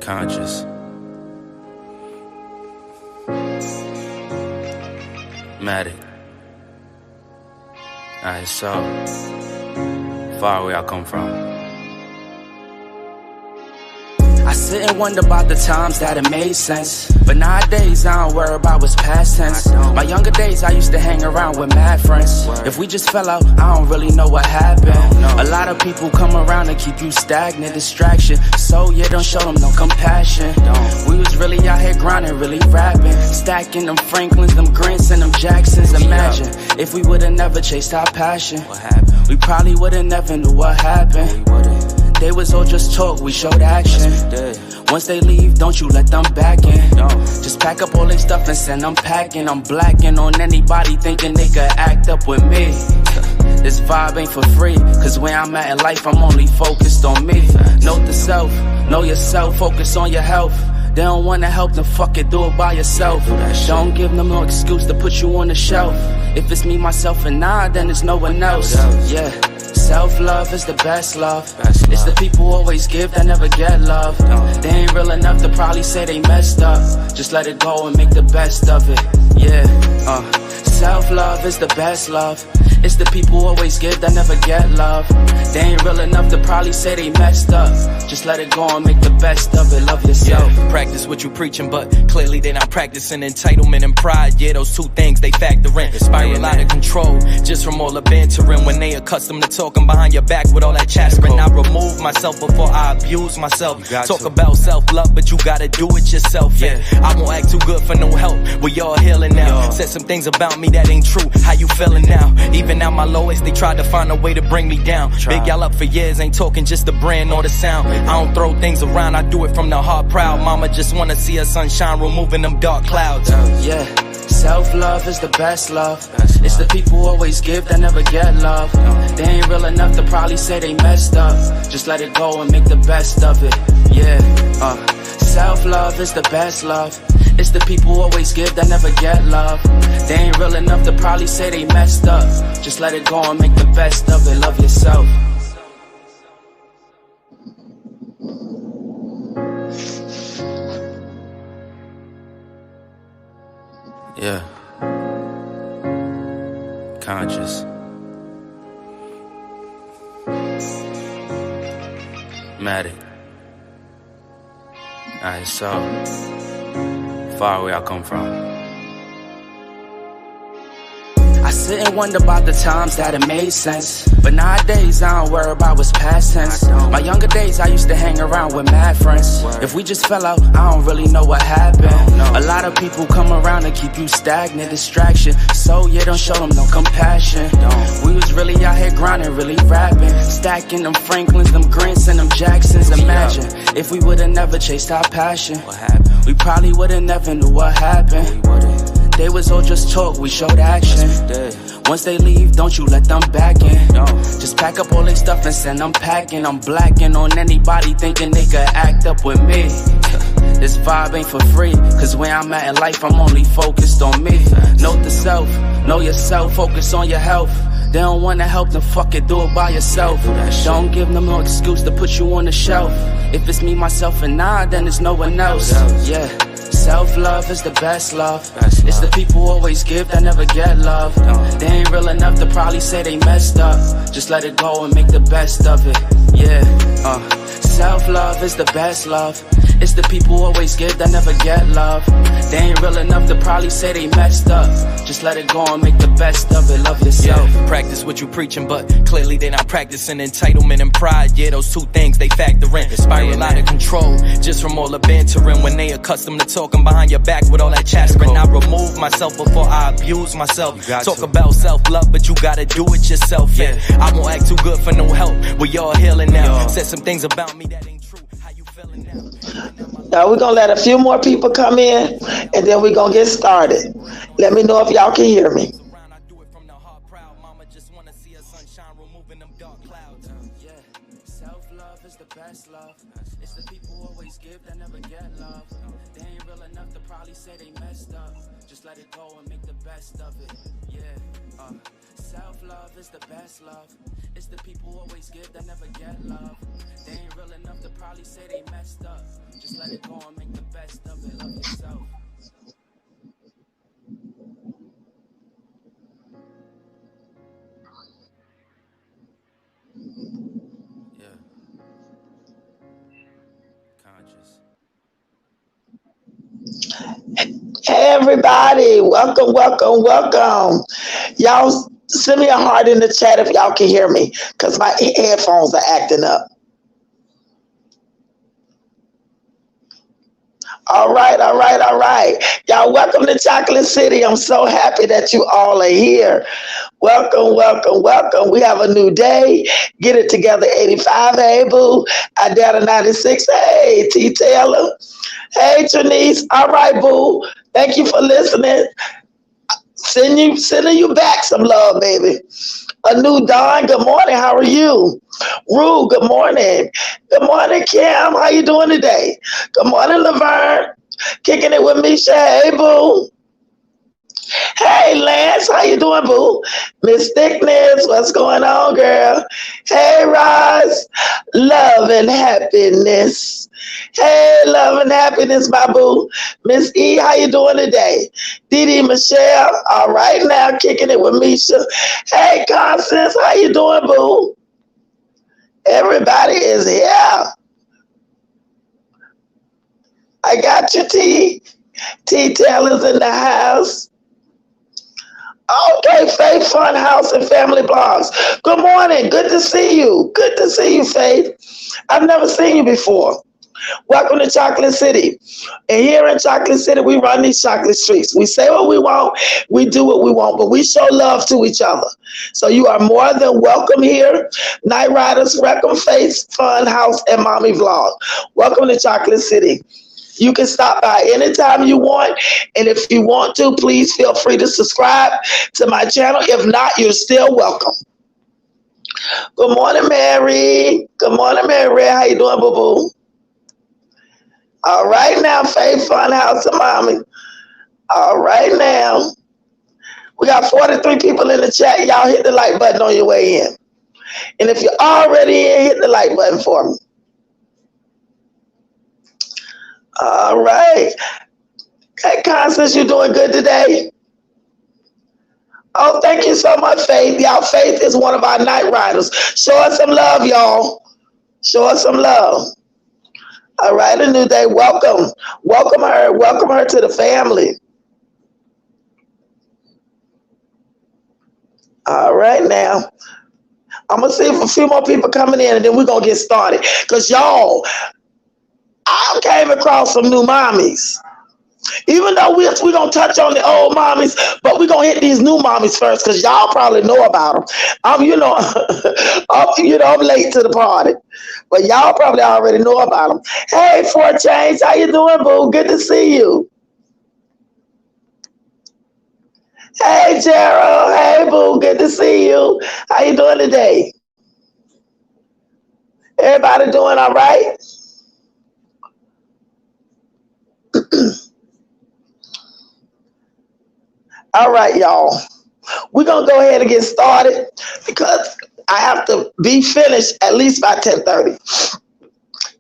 Conscious. Matic. Alright, so far away I come from. I sit and wonder about the times that it made sense, but nowadays I don't worry about what's past tense. My younger days I used to hang around with mad friends. If we just fell out, I don't really know what happened. A lot of people come around and keep you stagnant, distraction. So yeah, don't show them no compassion. We was really out here grinding, really rapping, stacking them Franklins, them Grants and them Jacksons. Imagine if we would've never chased our passion, we probably would've never knew what happened. They was all just talk, we showed action. Once they leave, don't you let them back in. Just pack up all their stuff and send them packing. I'm blacking on anybody thinking they could act up with me. This vibe ain't for free, cause where I'm at in life, I'm only focused on me. Note to self, know yourself, focus on your health. They don't wanna help, then fuck it, do it by yourself. Don't give them no excuse to put you on the shelf. If it's me, myself, and I, then it's no one else. Yeah. Self-love is the best love. It's the people who always give that never get love. They ain't real enough to probably say they messed up. Just let it go and make the best of it. Yeah, self-love is the best love. It's the people who always give that never get love. They ain't real enough to probably say they messed up. Just let it go and make the best of it. Love yourself. Yeah, practice what you preaching, but clearly they not practicing entitlement and pride. Yeah, those two things they factor in. Spiral out of control just from all the bantering. When they accustomed to talking behind your back with all that chattering, I remove myself before I abuse myself. Talk about self-love, but you gotta do it yourself. Yeah, I won't act too good for no help. We all healing now. Said some things about me that ain't true. How you feeling now? Even at my lowest, they tried to find a way to bring me down. Big y'all up for years, ain't talking just the brand or the sound. I don't throw things around, I do it from the heart proud. Mama just wanna see her sunshine, removing them dark clouds. Yeah, self-love is the best love. It's the people who always give that never get love. They ain't real enough to probably say they messed up. Just let it go and make the best of it. Yeah, self-love is the best love. It's the people who always give that never get love. They ain't real enough to probably say they messed up. Just let it go and make the best of it. Love yourself. Yeah. Conscious. Matic. Alright, so far away I come from. I sit and wonder about the times that it made sense, but nowadays I don't worry about what's past tense. My younger days I used to hang around with mad friends. If we just fell out, I don't really know what happened. A lot of people come around and keep you stagnant, distraction. So yeah, don't show them no compassion. We was really out here grinding, really rapping, stacking them Franklins, them Grants and them Jacksons. Imagine if we would've never chased our passion, we probably would've never knew what happened. They was all just talk, we showed action. Once they leave, don't you let them back in. Just pack up all their stuff and send them packing. I'm blacking on anybody thinking they could act up with me. This vibe ain't for free, cause where I'm at in life, I'm only focused on me. Note to self, know yourself, focus on your health. They don't wanna help, then fuck it, do it by yourself. Don't give them no excuse to put you on the shelf. If it's me, myself, and I, then it's no one else. Yeah. Self-love is the best love. It's the people who always give that never get love. They ain't real enough to probably say they messed up. Just let it go and make the best of it. Yeah, self-love is the best love. It's the people who always give that never get love. They ain't real enough to probably say they messed up. Just let it go and make the best of it. Love yourself. Yeah, practice what you preaching, but clearly they not practicing entitlement and pride. Yeah, those two things they factor in. Spiral out of control just from all the bantering. When they accustomed to talking behind your back with all that chattering, I remove myself before I abuse myself. Talk about self-love, but you gotta do it yourself. Yeah, I won't act too good for no help. We all healing now. Said some things about me that ain't true. How you feeling now? Now we're gonna let a few more people come in, and then we're gonna get started. Let me know if y'all can hear me. Self-love is the best love. It's the people who always give that never get love. They ain't real enough to probably say they messed up. Just let it go and make the best of it. Yeah, self-love is the best love. It's the people who always give that never get love. They ain't real enough to probably say they messed up. Just let it go and make the best of it. Love yourself. Yeah. Conscious. Hey everybody, welcome, welcome, welcome. Y'all send me a heart in the chat if y'all can hear me, because my headphones are acting up. All right, all right, all right. Y'all, welcome to Chocolate City. I'm so happy that you all are here. Welcome, welcome, welcome. We have a new day. Get it together, 85. Hey, boo. I dare 96. Hey, T. Taylor. Hey, Trinice. All right, boo. Thank you for listening. Sending you back some love, baby. A new dawn. Good morning. How are you? Rue. Good morning. Good morning, Kim. How you doing today? Good morning, Laverne. Kicking it with Misha. Hey, boo. Hey, Lance. How you doing, boo? Miss Thickness. What's going on, girl? Hey, Roz. Love and happiness. Hey, love and happiness, my boo. Miss E, how you doing today? Dee Dee Michelle, all right now, kicking it with Misha. Hey, Constance, how you doing, boo? Everybody is here. I got you, T. T Taylor's in the house. Okay, Faith Fun House and Family Blogs. Good morning. Good to see you. Good to see you, Faith. I've never seen you before. Welcome to Chocolate City. And here in Chocolate City, we run these chocolate streets. We say what we want, we do what we want, but we show love to each other. So you are more than welcome here. Night Riders, Reckham Face, Fun House, and Mommy Vlog. Welcome to Chocolate City. You can stop by anytime you want. And if you want to, please feel free to subscribe to my channel. If not, you're still welcome. Good morning, Mary. Good morning, Mary. How you doing, boo-boo? All right now, Faith Fun House and Mommy. All right now. We got 43 people in the chat. Y'all hit the like button on your way in. And if you're already in, hit the like button for me. All right. Hey, Constance, you doing good today? Oh, thank you so much, Faith. Y'all, Faith is one of our night riders. Show us some love, y'all. Show us some love. All right, a new day. Welcome. Welcome her. Welcome her to the family. All right, now. I'm going to see if a few more people coming in, and then we're going to get started. Because, y'all, I came across some new mommies. Even though we're going to touch on the old mommies, but we're going to hit these new mommies first because y'all probably know about them. I'm late to the party, but y'all probably already know about them. Hey, For Change, how you doing, boo? Good to see you. Hey, Gerald. Hey, boo. Good to see you. How you doing today? Everybody doing all right? All right, y'all. We're going to go ahead and get started because I have to be finished at least by 10:30.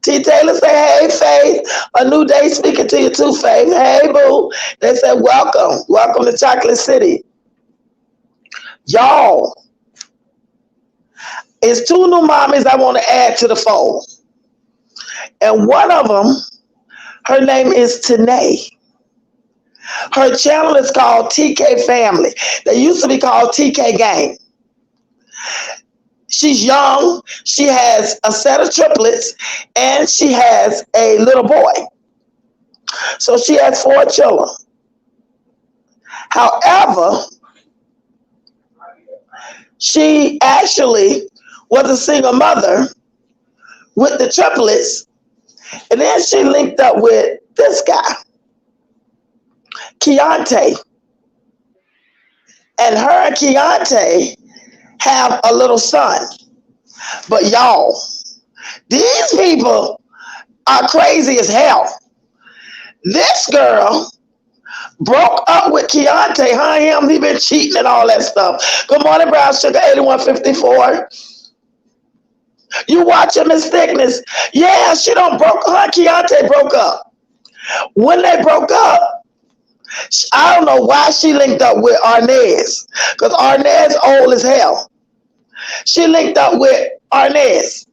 T. Taylor say, hey, Faith. A new day speaking to you too, Faith. Hey, boo. They said, welcome. Welcome to Chocolate City. Y'all, it's two new mommies I want to add to the fold. And one of them, her name is Tanae. Her channel is called TK Family. They used to be called TK Gang. She's young. She has a set of triplets, and she has a little boy. So she has 4 children. However, she actually was a single mother with the triplets, and then she linked up with this guy, Keontae. And her and Keontae have a little son. But y'all, these people are crazy as hell. This girl broke up with Keontae, him, he been cheating and all that stuff. Good morning, Brown Sugar 8154. You watch him in thickness. Yeah, she don't broke. Her and Keontae broke up. When they broke up, I don't know why she linked up with Arnez, because Arnez old as hell. She linked up with Arnez.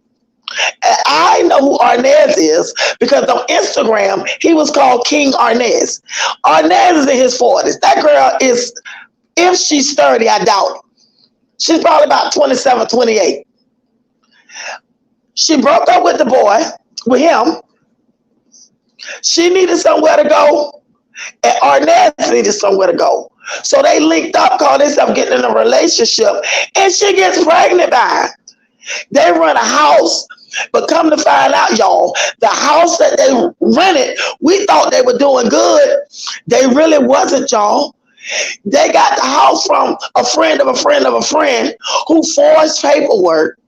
And I know who Arnez is because on Instagram, he was called King Arnez. Arnez is in his 40s. That girl is, if she's 30, I doubt it. She's probably about 27, 28. She broke up with the boy, with him. She needed somewhere to go, and Arnez needed somewhere to go. So they linked up, called themselves getting in a relationship, and she gets pregnant by him. They rent a house, but come to find out, y'all, the house that they rented, we thought they were doing good. They really wasn't, y'all. They got the house from a friend of a friend of a friend who forged paperwork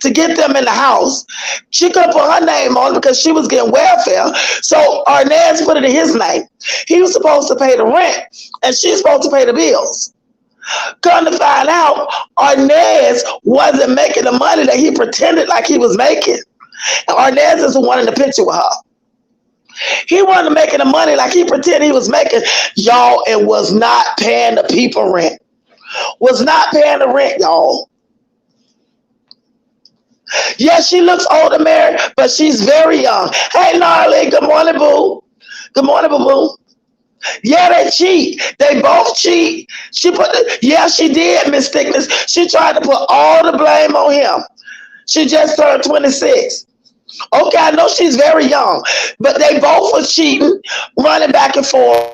to get them in the house. She couldn't put her name on it because she was getting welfare. So Arnez put it in his name. He was supposed to pay the rent, and she's supposed to pay the bills. Come to find out, Arnez wasn't making the money that he pretended like he was making. And Arnez is the one in the picture with her. He wasn't making the money like he pretended he was making, y'all, and was not paying the people rent. Was not paying the rent, y'all. Yeah, she looks older, married, but she's very young. Hey, Gnarly, good morning, boo. Good morning, boo-boo. Yeah, they cheat. They both cheat. She did, Miss Thickness. She tried to put all the blame on him. She just turned 26. Okay, I know she's very young, but they both were cheating, running back and forth.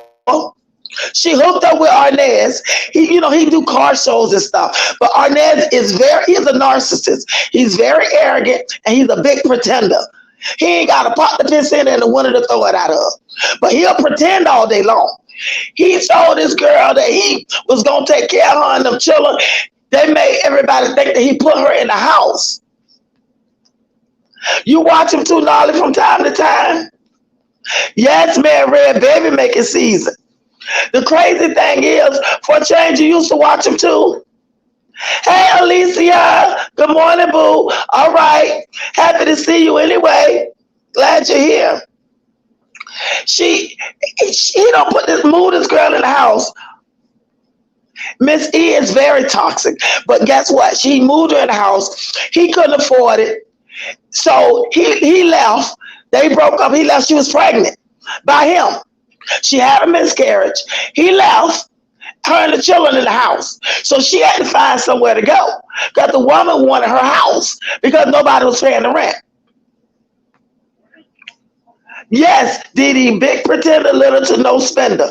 She hooked up with Arnez. He do car shows and stuff. But Arnez he's a narcissist. He's very arrogant, and he's a big pretender. He ain't got a pot to piss in and a winner to throw it out of. But he'll pretend all day long. He told this girl that he was going to take care of her and them children. They made everybody think that he put her in the house. You watch him too, Gnarly, from time to time? Yes, man, Red Baby making season. The crazy thing is, for a change, you used to watch him too. Hey, Alicia. Good morning, boo. All right. Happy to see you anyway. Glad you're here. He don't move this girl in the house. Miss E is very toxic. But guess what? She moved her in the house. He couldn't afford it. So he left. They broke up. He left. She was pregnant by him. She had a miscarriage. He left. Her and the children in the house. So she had to find somewhere to go. Because the woman wanted her house because nobody was paying the rent. Yes, Didi, big pretender, little to no spender.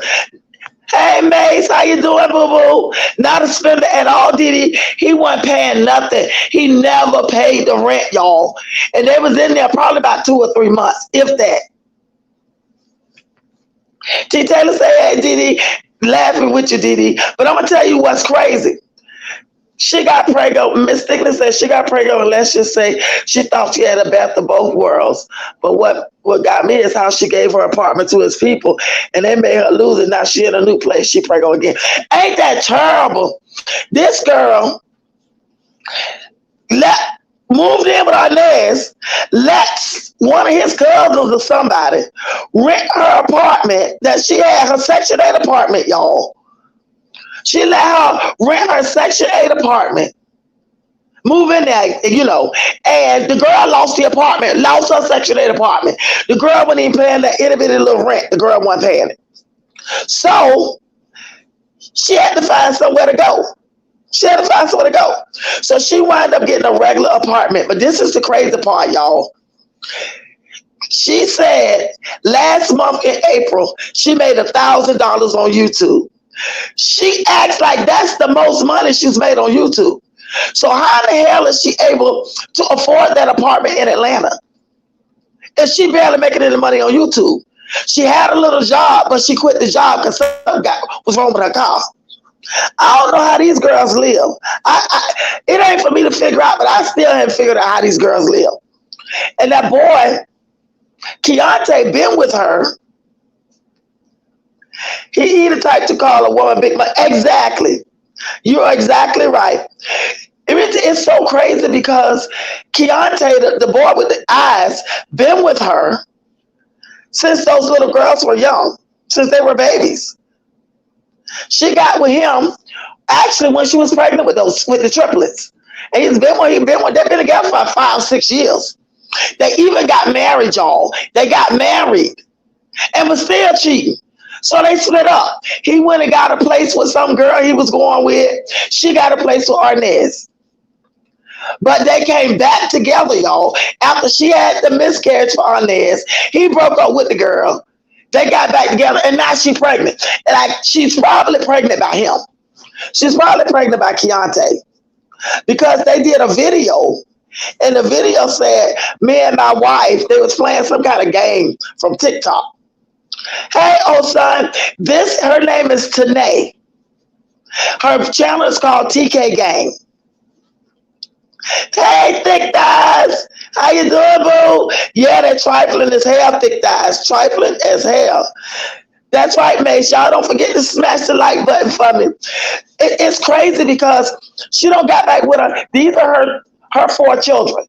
Hey, Mace, how you doing, boo-boo? Not a spender at all, Didi. He wasn't paying nothing. He never paid the rent, y'all. And they was in there probably about 2 or 3 months, if that. T. Taylor said, hey, Didi, laughing with you, Didi. But I'm going to tell you what's crazy. She got pregnant. Miss Thickness said she got pregnant, and let's just say she thought she had a best of both worlds. But what got me is how she gave her apartment to his people, and they made her lose it. Now she in a new place. She pregnant again. Ain't that terrible? This girl moved in with Arnez, let one of his cousins or somebody rent her apartment that she had, her Section 8 apartment, y'all. She let her rent her Section 8 apartment, move in there, and the girl lost the apartment, lost her Section 8 apartment. The girl wasn't even paying that itty bitty little rent. The girl wasn't paying it. So she had to find somewhere to go. So she wound up getting a regular apartment. But this is the crazy part, y'all. She said last month in April, she made $1,000 on YouTube. She acts like that's the most money she's made on YouTube. So how in the hell is she able to afford that apartment in Atlanta? And she barely making any money on YouTube. She had a little job, but she quit the job because something was wrong with her car. I don't know how these girls live. It ain't for me to figure out, but I still haven't figured out how these girls live. And that boy, Keontae, been with her. He the type to call a woman big money. Exactly. You're exactly right. It's so crazy because Keontae, the boy with the eyes, been with her since those little girls were young, since they were babies. She got with him actually when she was pregnant with the triplets. And they've been together for 5-6 years. They even got married, y'all. They got married and was still cheating. So they split up. He went and got a place with some girl he was going with. She got a place with RYDERZ. But they came back together, y'all. After she had the miscarriage for RYDERZ, he broke up with the girl. They got back together, and now she's pregnant. And she's probably pregnant by him. She's probably pregnant by Keontae. Because they did a video, and the video said, me and my wife, they was playing some kind of game from TikTok. Hey, old son, her name is Tanae. Her channel is called TK Gang. Hey, thick thighs, how you doing, boo? Yeah, they're trifling as hell, thick thighs, trifling as hell. That's right, Mace. Y'all don't forget to smash the like button for me. It's crazy because she don't got back with her. These are her 4 children.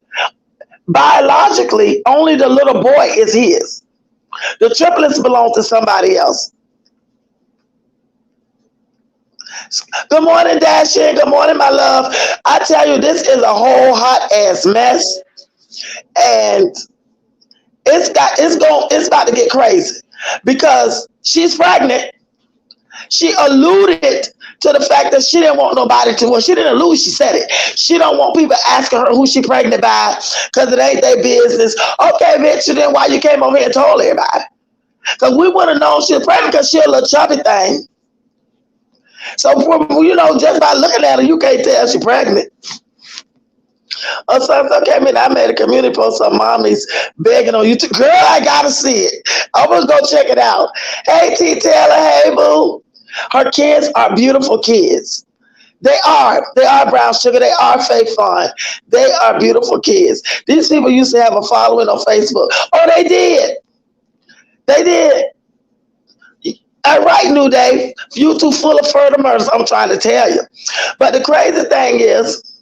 Biologically, only the little boy is his. The triplets belong to somebody else. Good morning, Dashin. Good morning, my love. I tell you, this is a whole hot ass mess, and it's about to get crazy because she's pregnant. She alluded to the fact that she didn't want nobody to. Well, she didn't allude. She said it. She don't want people asking her who she pregnant by because it ain't their business. Okay, bitch, then why you came over here and told everybody? Because we would have known she was pregnant because she a little chubby thing. So, just by looking at her, you can't tell she's pregnant. Or something came in, I made a community post on mommies begging on YouTube. Girl, I gotta see it. I'm gonna go check it out. Hey, T. Taylor, hey, boo. Her kids are beautiful kids. They are brown sugar. They are fake fun. They are beautiful kids. These people used to have a following on Facebook. Oh, they did. They did. All right, New Day. YouTube full of further murders, I'm trying to tell you. But the crazy thing is,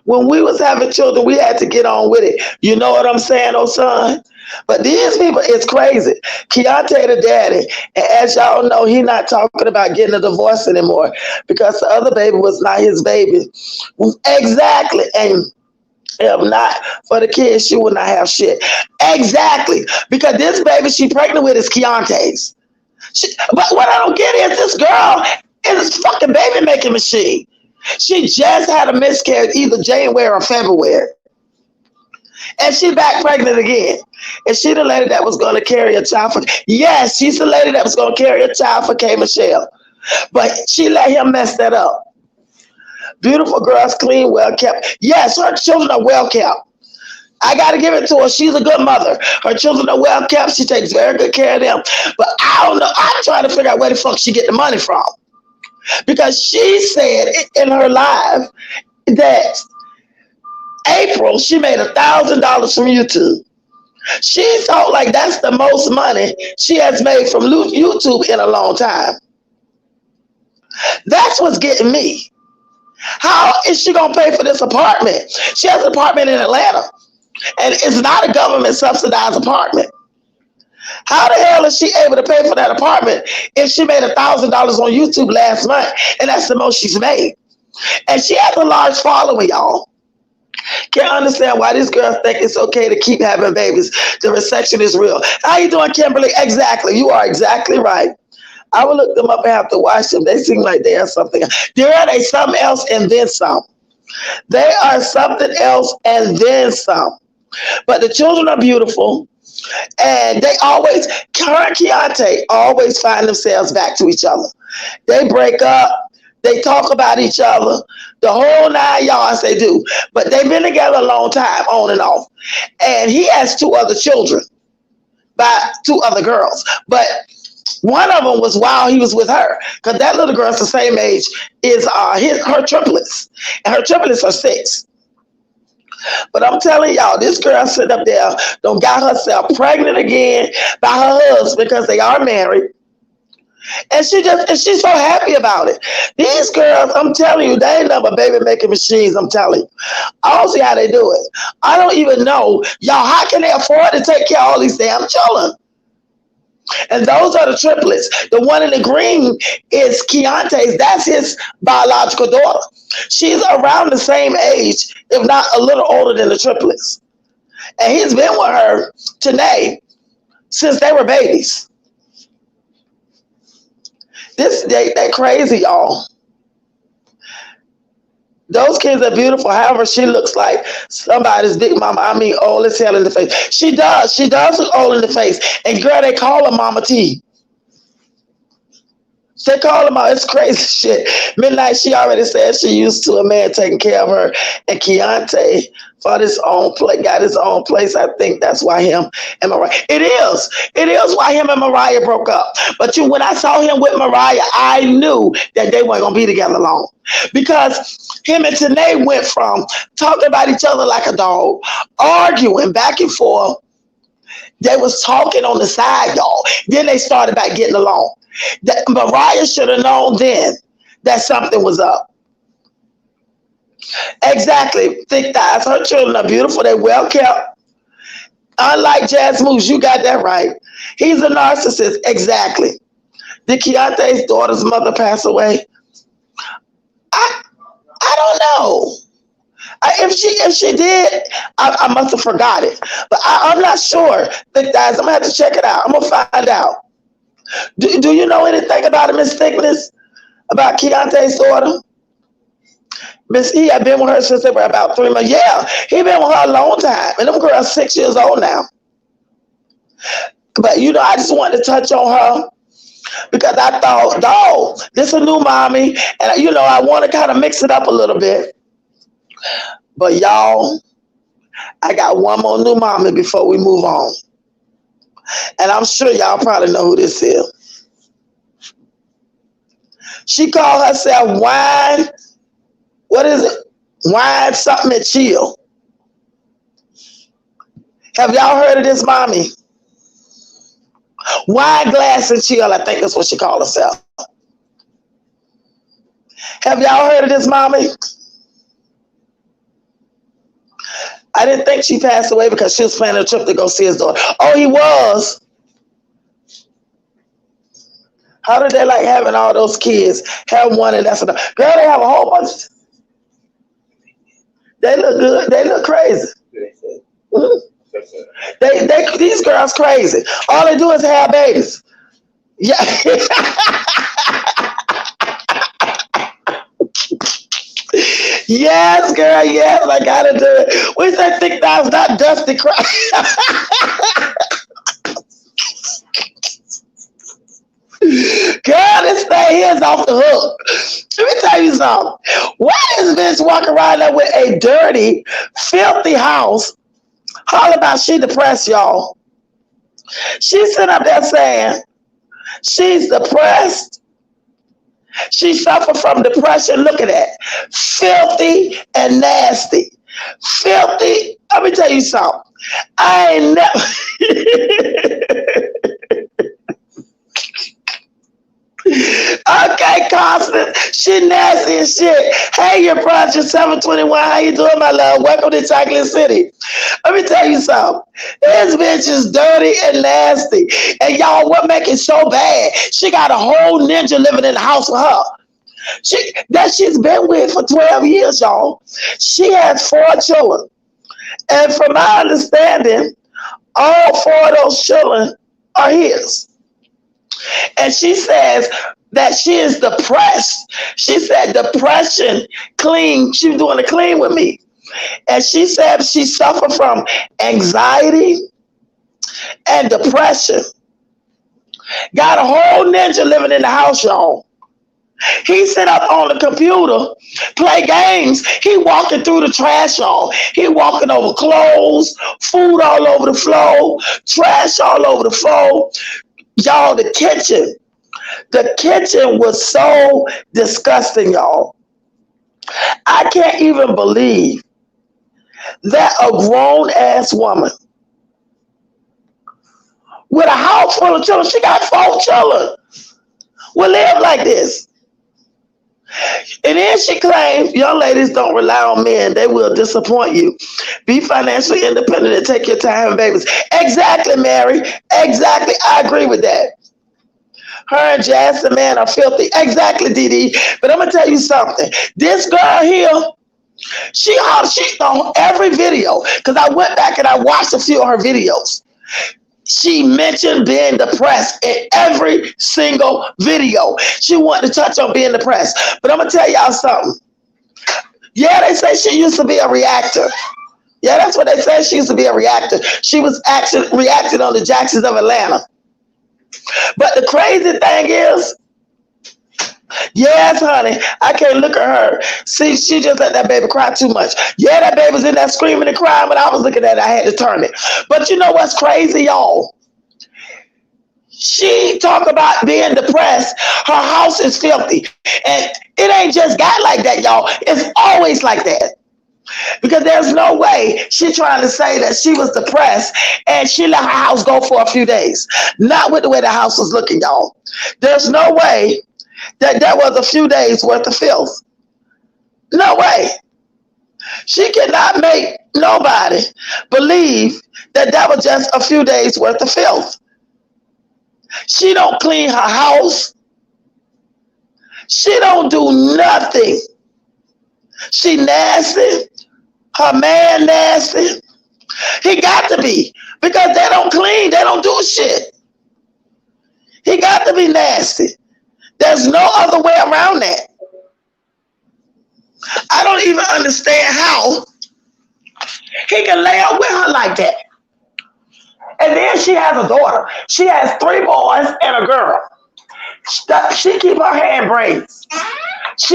when we was having children, we had to get on with it. You know what I'm saying, oh son? But these people, it's crazy. Keontae the daddy, and as y'all know, he not talking about getting a divorce anymore because the other baby was not his baby. Exactly. And if not for the kids, she would not have shit. Exactly. Because this baby she pregnant with is Keontae's. But what I don't get is this girl is this fucking baby making machine. She just had a miscarriage either January or February. And she back pregnant again. And she the lady that was going to carry a child for... Yes, she's the lady that was going to carry a child for K. Michelle. But she let him mess that up. Beautiful girls, clean, well kept. Yes, her children are well kept. I got to give it to her. She's a good mother. Her children are well kept. She takes very good care of them. But I don't know. I'm trying to figure out where the fuck she get the money from. Because she said in her live that April, she made $1,000 from YouTube. She felt like that's the most money she has made from YouTube in a long time. That's what's getting me. How is she going to pay for this apartment? She has an apartment in Atlanta. And it's not a government subsidized apartment. How the hell is she able to pay for that apartment if she made $1,000 on YouTube last month and that's the most she's made? And she has a large following, y'all. Can't understand why these girls think it's okay to keep having babies. The resection is real. How you doing, Kimberly? Exactly. You are exactly right. I will look them up and have to watch them. They seem like they are something. They something else and then some. They are something else and then some. But the children are beautiful. And they always, her and Keontae always find themselves back to each other. They break up. They talk about each other. The whole 9 yards they do. But they've been together a long time, on and off. And he has 2 other children by 2 other girls. But one of them was while he was with her. Because that little girl's the same age as her triplets. And her triplets are 6. But I'm telling y'all, this girl sitting up there done got herself pregnant again by her husband because they are married. And she's so happy about it. These girls, I'm telling you, they ain't nothing but baby making machines, I'm telling you. I don't see how they do it. I don't even know. Y'all, how can they afford to take care of all these damn children? And those are the triplets. The one in the green is Keontae's. That's his biological daughter. She's around the same age, if not a little older than the triplets. And he's been with her, Tanae, since they were babies. They crazy, y'all. Those kids are beautiful. However, she looks like somebody's big mama. I mean, old as hell in the face. She does. She does look old in the face. And girl, they call her Mama T. They call him out. It's crazy shit. Midnight, she already said she used to a man taking care of her. And Keontae got his own place. I think that's why him and Mariah. It is why him and Mariah broke up. But when I saw him with Mariah, I knew that they weren't gonna be together long. Because him and Tanae went from talking about each other like a dog, arguing back and forth. They was talking on the side, y'all. Then they started back getting along. That Mariah should have known then that something was up. Exactly. Thick thighs. Her children are beautiful. They're well kept. Unlike Jasmine, you got that right. He's a narcissist. Exactly. Did Keontae's daughter's mother pass away? I don't know. If she did, I must have forgot it. But I'm not sure. Thick thighs. I'm gonna have to check it out. I'm gonna find out. Do you know anything about it, Miss Thickness? About Keontae's daughter? Miss E, I've been with her since they were about 3 months. Yeah, he been with her a long time. And them girls 6 years old now. But I just wanted to touch on her because I thought, dog, this is a new mommy. And I want to kind of mix it up a little bit. But y'all, I got one more new mommy before we move on. And I'm sure y'all probably know who this is. She called herself Wine. What is it? Wine something and chill. Have y'all heard of this mommy? Wine glass and chill, I think that's what she called herself. Have y'all heard of this mommy? I didn't think she passed away because she was planning a trip to go see his daughter. Oh, he was. How did they like having all those kids? Have one and that's enough. Girl, they have a whole bunch. They look good. They look crazy. These girls crazy. All they do is have babies. Yeah. Yes, girl, yes, I gotta do it. We say thick thighs, not dusty crap. Girl, this thing here is off the hook. Let me tell you something. Why is bitch walking around there with a dirty, filthy house? All about she depressed, y'all. She's sitting up there saying she's depressed. She suffered from depression. Look at that. Filthy and nasty. Filthy. Let me tell you something. I ain't never. Okay, Constance. She nasty as shit. Hey, your project 721. How you doing, my love? Welcome to Chocolate City. Let me tell you something. This bitch is dirty and nasty. And y'all, what make it so bad? She got a whole ninja living in the house with her. She's been with for 12 years, y'all. She has 4 children. And from my understanding, all 4 of those children are his. And she says that she is depressed. She said depression, clean. She was doing a clean with me. And she said she suffered from anxiety and depression. Got a whole ninja living in the house, y'all. He sit up on the computer, play games. He walking through the trash, y'all. He walking over clothes, food all over the floor, trash all over the floor. Y'all, the kitchen was so disgusting, y'all. I can't even believe that a grown-ass woman with a house full of children, she got 4 children. will live like this. And then she claims young ladies don't rely on men. They will disappoint you. Be financially independent and take your time having babies. Exactly, Mary. Exactly. I agree with that. Her and Jasmine, man, are filthy. Exactly, Dee. But I'm going to tell you something. This girl here, she's on every video, because I went back and I watched a few of her videos. She mentioned being depressed in every single video. She wanted to touch on being depressed. But I'm going to tell y'all something. Yeah, they say she used to be a reactor. Yeah, that's what they say. She used to be a reactor. She was actually reacting on the Jacksons of Atlanta. But the crazy thing is, yes, honey, I can't look at her. See, she just let that baby cry too much. Yeah, that baby was in there screaming and crying, but I was looking at it, I had to turn it. But you know what's crazy, y'all? She talk about being depressed. Her house is filthy. And it ain't just got like that, y'all. It's always like that. Because there's no way she trying to say that she was depressed and she let her house go for a few days. Not with the way the house was looking, y'all. There's no way that was a few days worth of filth. No way. She cannot make nobody believe that was just a few days worth of filth. She don't clean her house. She don't do nothing. She nasty. Her man nasty. He got to be, because they don't clean. They don't do shit. He got to be nasty. There's no other way around that. I don't even understand how he can lay up with her like that. And then she has a daughter. She has 3 boys and a girl. She keep her hair in braids.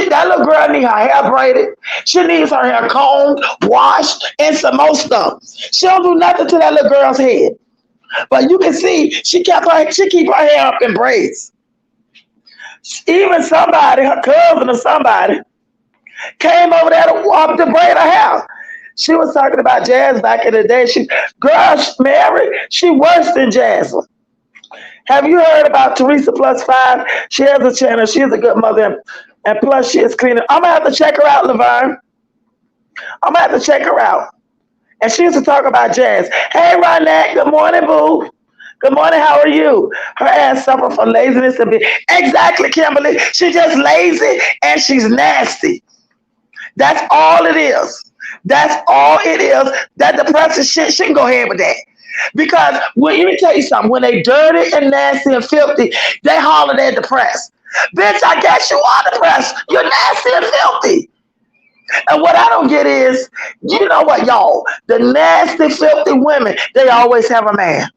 That little girl need her hair braided. She needs her hair combed, washed, and some more stuff. She don't do nothing to that little girl's head. But you can see she keep her hair up in braids. Even somebody, her cousin or somebody, came over there to braid her hair. She was talking about Jazz back in the day. Mary, she worse than Jasmine. Have you heard about Teresa Plus 5? She has a channel. She is a good mother. And plus, she is cleaning. I'm going to have to check her out, Laverne. I'm going to have to check her out. And she used to talk about Jazz. Hey, Ronette. Good morning, boo. Good morning. How are you? Her ass suffer from laziness. Exactly, Kimberly. She's just lazy and she's nasty. That's all it is. That's all it is. That depressing shit, she can go ahead with that. Because let me tell you something. When they dirty and nasty and filthy, they holler they're depressed. Bitch, I guess you are depressed. You're nasty and filthy. And what I don't get is, you know what, y'all? The nasty, filthy women, they always have a man.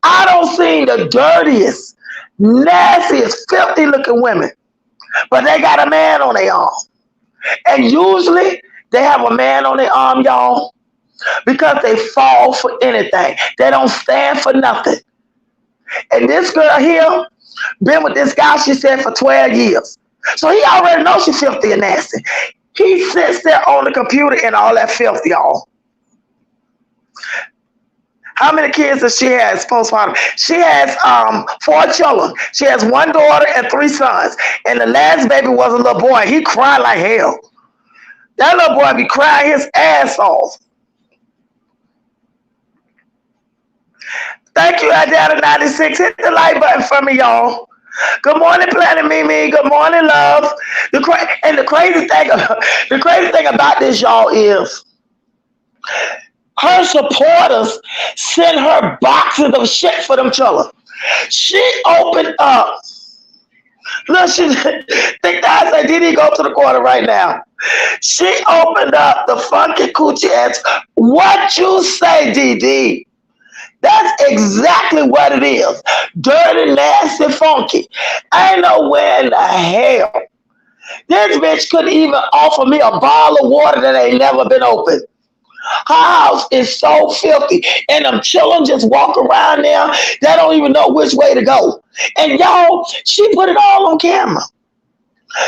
I don't see the dirtiest, nastiest, filthy looking women, but they got a man on their arm. And usually they have a man on their arm, y'all, because they fall for anything. They don't stand for nothing. And this girl here been with this guy, she said, for 12 years. So he already knows she's filthy and nasty. He sits there on the computer and all that filth, y'all. How many kids does she have postpartum? She has 4 children. She has 1 daughter and 3 sons. And the last baby was a little boy. He cried like hell. That little boy be crying his ass off. Thank you, Adana 96. Hit the like button for me, y'all. Good morning, Planet Mimi. Good morning, love. The crazy thing about this, y'all, is her supporters send her boxes of shit for them children. She opened up. Look, she think that I said, Didi, go to the corner right now. She opened up the funky coochie ass. What you say, Didi? That's exactly what it is. Dirty, nasty, funky. I ain't know where in the hell. This bitch couldn't even offer me a bottle of water that ain't never been opened. Her house is so filthy. And them children just walk around there. They don't even know which way to go. And y'all, she put it all on camera.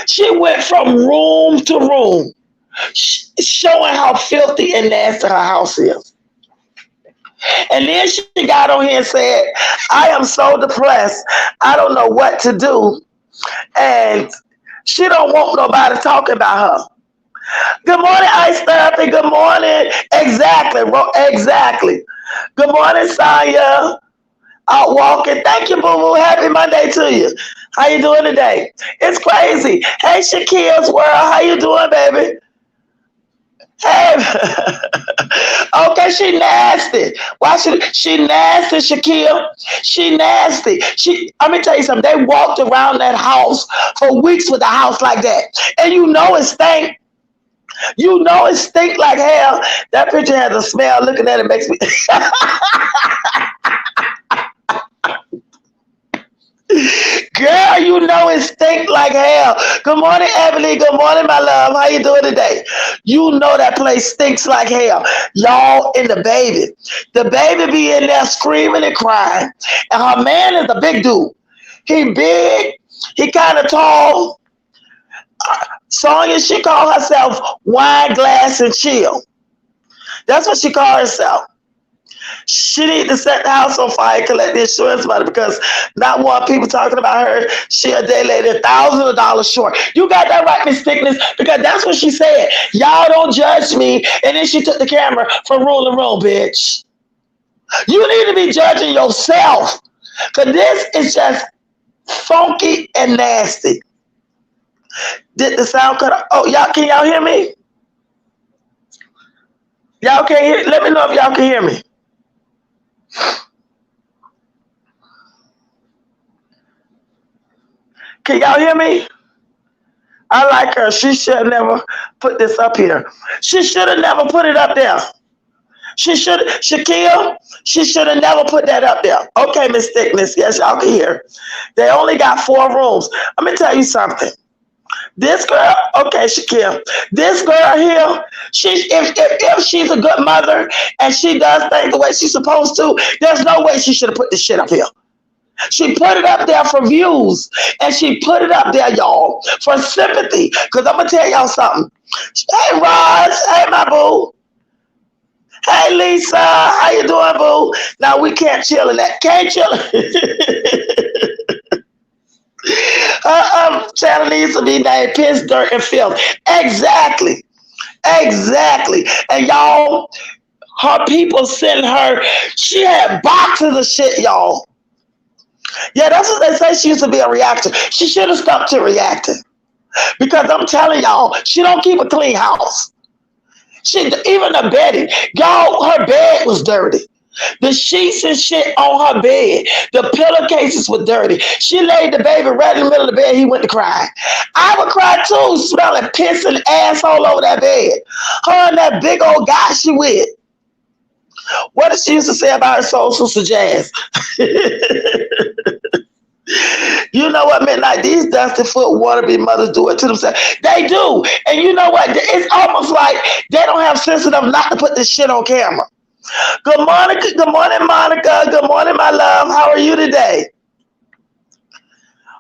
She went from room to room, showing how filthy and nasty her house is. And then she got on here and said, I am so depressed. I don't know what to do. And she don't want nobody talking about her. Good morning, Ice Therapy. Good morning. Exactly. Exactly. Good morning, Sonya. Out walking. Thank you, Boo Boo. Happy Monday to you. How you doing today? It's crazy. Hey, Shaquille's world. How you doing, baby? Hey. Okay, she nasty. Why should she nasty, Shaquille? She nasty. Let me tell you something. They walked around that house for weeks with a house like that. And you know it stank. You know it stink like hell. That picture has a smell. Looking at it makes me. Girl, you know it stink like hell. Good morning, Emily. Good morning, my love. How you doing today? You know that place stinks like hell. Y'all and the baby. The baby be in there screaming and crying. And her man is a big dude. He big. He kind of tall. Sonya, she called herself Wine Glass and Chill. That's what she called herself. She need to set the house on fire and collect the insurance money because not one people talking about her. She a day later thousands of dollars short. You got that right, Miss Thickness, because that's what she said. Y'all don't judge me. And then she took the camera for ruling room, bitch. You need to be judging yourself because this is just funky and nasty. Did the sound cut off? Oh, y'all, can y'all hear me? Y'all can't hear? Let me know if y'all can hear me. Can y'all hear me? I like her. She should have never put this up here. She should have never put it up there. Shaquille, she should have never put that up there. Okay, Miss Thickness. Yes, y'all can hear. They only got 4 rooms. Let me tell you something. This girl, okay, Shaquille, this girl here, if she's a good mother and she does things the way she's supposed to, there's no way she should have put this shit up here. She put it up there for views, and she put it up there, y'all, for sympathy. Because I'm going to tell y'all something. Hey, Roz. Hey, my boo. Hey, Lisa. How you doing, boo? Now, we can't chill in that. Can't chill. Channel needs to be named Piss, Dirt, and Filth. Exactly. Exactly. And y'all, her people sent her, she had boxes of shit, y'all. Yeah, that's what they say. She used to be a reactor. She should have stuck to reacting. Because I'm telling y'all, she don't keep a clean house. Even the bedding. Y'all, her bed was dirty. The sheets and shit on her bed. The pillowcases were dirty. She laid the baby right in the middle of the bed. He went to cry. I would cry too, smelling piss and ass all over that bed. Her and that big old guy she with. What did she used to say about her soul sister Jazz? You know what, Midnight? These dusty foot wannabe mothers do it to themselves. They do. And you know what? It's almost like they don't have sense enough not to put this shit on camera. Good morning, Monica. Good morning, my love. How are you today?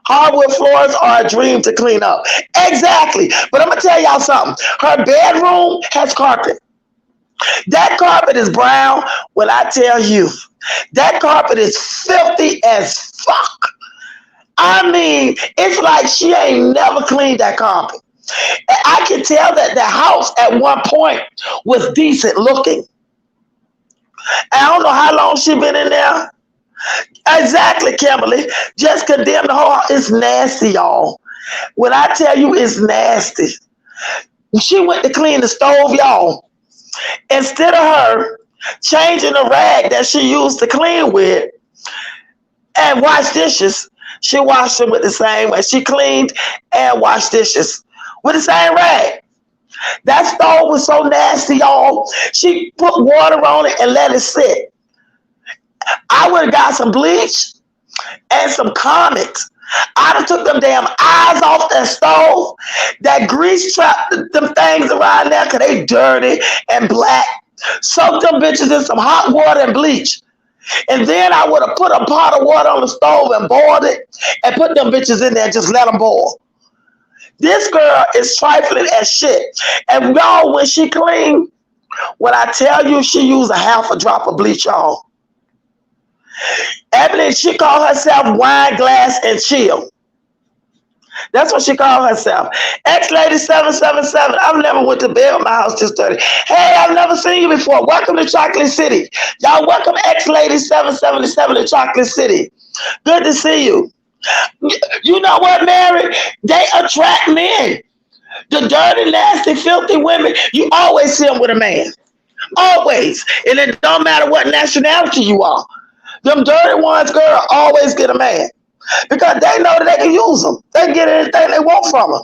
Hardwood floors are a dream to clean up. Exactly. But I'm going to tell y'all something. Her bedroom has carpet. That carpet is brown when I tell you. That carpet is filthy as fuck. I mean, it's like she ain't never cleaned that carpet. And I can tell that the house at one point was decent looking. I don't know how long she been in there. Exactly, Kimberly. Just condemn the whole house. It's nasty, y'all. When I tell you it's nasty. She went to clean the stove, y'all. Instead of her changing the rag that she used to clean with and wash dishes, she washed them with the same way. She cleaned and washed dishes with the same rag. That stove was so nasty, y'all. She put water on it and let it sit. I would have got some bleach and some Comex. I'd have took them damn eyes off that stove. That grease trapped them things around there because they dirty and black. Soak them bitches in some hot water and bleach. And then I would have put a pot of water on the stove and boiled it and put them bitches in there and just let them boil. This girl is trifling as shit. And y'all, when she clean, when I tell you she used a half a drop of bleach, y'all. Evelyn, she called herself Wine Glass and Chill. That's what she called herself. X-Lady 777. I've never went to bed with my house this 30. Hey, I've never seen you before. Welcome to Chocolate City. Y'all welcome X-Lady 777 to Chocolate City. Good to see you. You know what, Mary? They attract men. The dirty, nasty, filthy women, you always see them with a man. Always. And it don't matter what nationality you are. Them dirty ones, girl, always get a man. Because they know that they can use them. They get anything they want from them.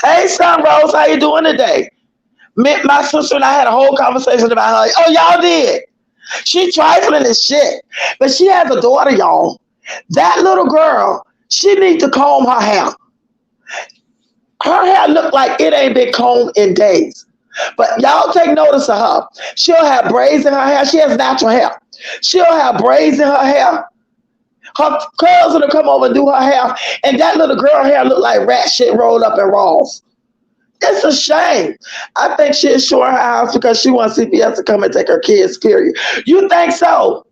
Hey, Son Rose, how you doing today? My sister and I had a whole conversation about her. Oh, y'all did. She trifling as shit. But she has a daughter, y'all. That little girl, she needs to comb her hair. Her hair look like it ain't been combed in days. But y'all take notice of her. She'll have braids in her hair. She has natural hair. She'll have braids in her hair. Her cousin will come over and do her hair. And that little girl hair look like rat shit rolled up in rolls. It's a shame. I think she's showing her house because she wants CPS to come and take her kids, period. You think so?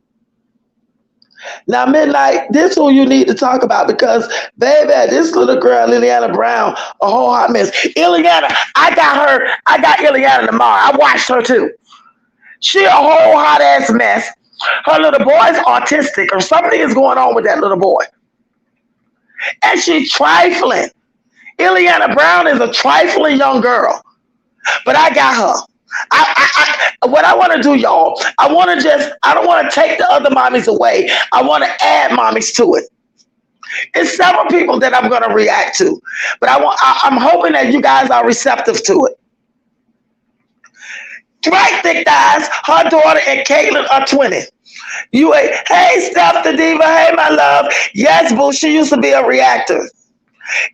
Now, Midnight, this is who you need to talk about because, baby, this little girl, Liliana Brown, a whole hot mess. Ileana, I got Ileana tomorrow. I watched her too. She a whole hot ass mess. Her little boy's autistic or something is going on with that little boy. And she's trifling. Ileana Brown is a trifling young girl. But I got her. What I want to do, y'all, I don't want to take the other mommies away. I want to add mommies to it. It's several people that I'm going to react to, but I'm hoping that you guys are receptive to it. Right, Thick Thighs, her daughter and Caitlin are 20. Hey, Steph the Diva, hey, my love. Yes, boo, she used to be a reactor.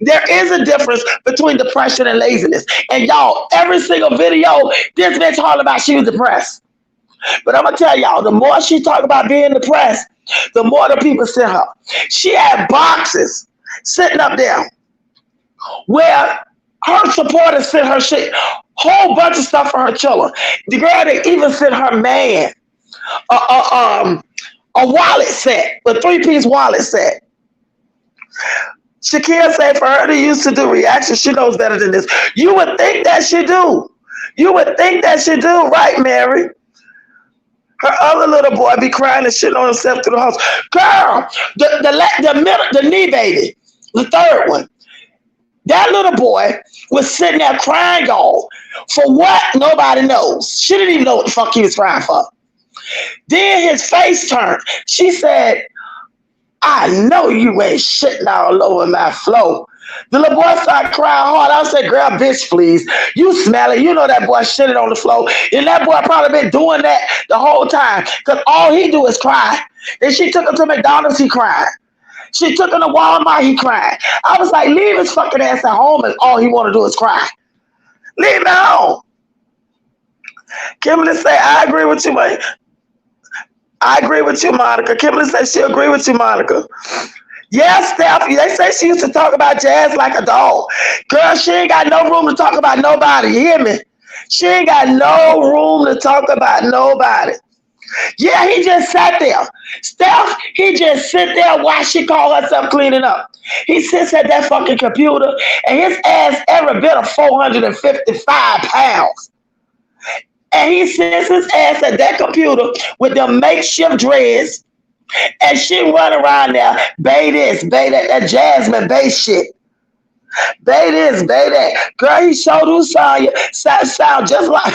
There is a difference between depression and laziness. And y'all, every single video, this bitch all about she was depressed. But I'm going to tell y'all, the more she talk about being depressed, the more the people sent her. She had boxes sitting up there where her supporters sent her shit. Whole bunch of stuff for her children. The girl, they even sent her man a wallet set, a 3-piece wallet set. Shakira said for her to used to do reactions, she knows better than this. You would think that she do. You would think that she do, right, Mary? Her other little boy be crying and shit on himself through the house. Girl, the knee baby, the third one, that little boy was sitting there crying, y'all. For what? Nobody knows. She didn't even know what the fuck he was crying for. Then his face turned. She said, I know you ain't shitting all over my floor. The little boy started crying hard. I said, girl, bitch, please. You smell it. You know that boy shitted on the floor. And that boy probably been doing that the whole time. Because all he do is cry. Then she took him to McDonald's, he cried. She took him to Walmart, he cried. I was like, leave his fucking ass at home and all he want to do is cry. Leave him at home. Kimberly say, I agree with you, man. I agree with you, Monica. Kimberly says she agree with you, Monica. Yes, Steph, they say she used to talk about Jazz like a dog. Girl, she ain't got no room to talk about nobody. You hear me? She ain't got no room to talk about nobody. Yeah, he just sat there. Steph, he just sit there while she called herself cleaning up. He sits at that fucking computer and his ass every bit of 455 pounds. And he sits his ass at that computer with the makeshift dreads, and she run around there, bay this, bay that Jasmine bay shit. Bay this, bay that. Girl, he showed who sound just like.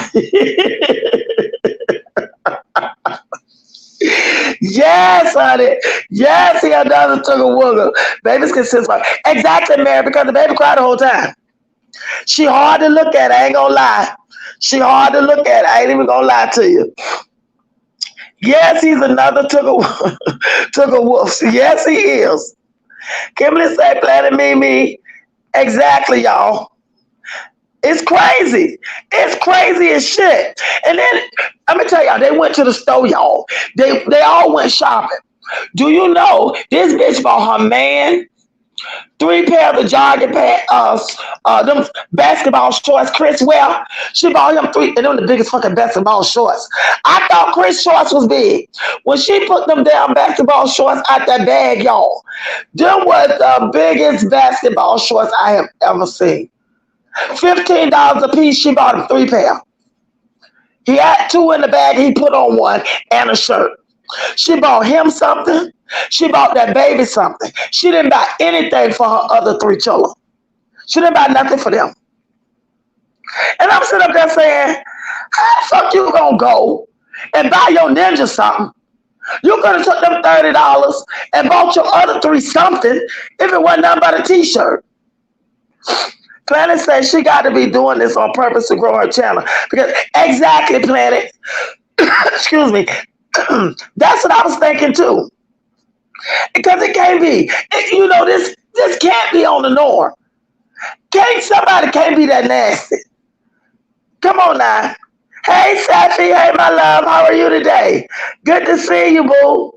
Yes, honey. Yes, he another took a wooger. Babies can sit by. Exactly, Mary, because the baby cried the whole time. She hard to look at, I ain't gonna lie. She hard to look at. I ain't even gonna lie to you. Yes, he's another took a wolf. Yes, he is. Kimberly say, Planet Mimi. Exactly, y'all. It's crazy. It's crazy as shit. And then, let me tell y'all, they went to the store, y'all. They all went shopping. Do you know this bitch bought her man 3 pairs of jogging pants, them basketball shorts Chris wear. She bought him 3, and them the biggest fucking basketball shorts. I thought Chris shorts was big. When she put them damn basketball shorts out that bag, y'all, them was the biggest basketball shorts I have ever seen. $15 a piece. She bought him 3 pair. He had 2 in the bag. He put on 1 and a shirt. She bought him something. She bought that baby something. She didn't buy anything for her other 3 children. She didn't buy nothing for them. And I'm sitting up there saying, how the fuck you gonna go and buy your ninja something? You could have took them $30 and bought your other 3 something if it wasn't nothing but a t-shirt. Planet says she got to be doing this on purpose to grow her channel. Because exactly, Planet. Excuse me. That's what I was thinking too. Because it can't be. You know, this can't be on the norm. Somebody can't be that nasty. Come on now. Hey, Safi. Hey, my love. How are you today? Good to see you, boo.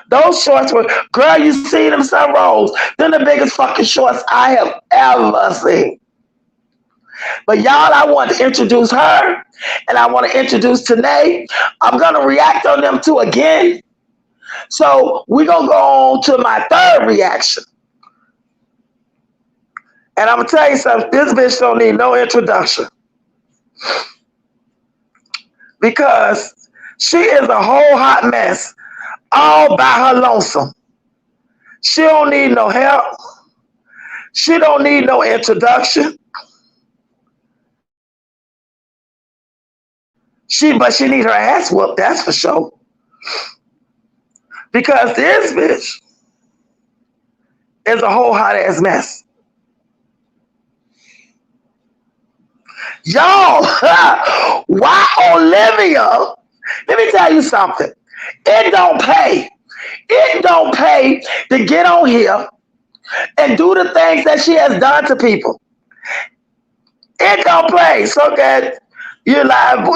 Those shorts were, girl, you see them Sun Rolls. They're the biggest fucking shorts I have ever seen. But y'all, I want to introduce her, and I want to introduce Tanae. I'm going to react on them two again. So we're going to go on to my 3rd reaction. And I'm going to tell you something. This bitch don't need no introduction. Because she is a whole hot mess all by her lonesome. She don't need no help. She don't need no introduction. But she need her ass whooped, that's for sure. Because this bitch is a whole hot ass mess. Y'all, why Olivia? Let me tell you something. It don't pay. It don't pay to get on here and do the things that she has done to people. It don't pay. So glad you're alive.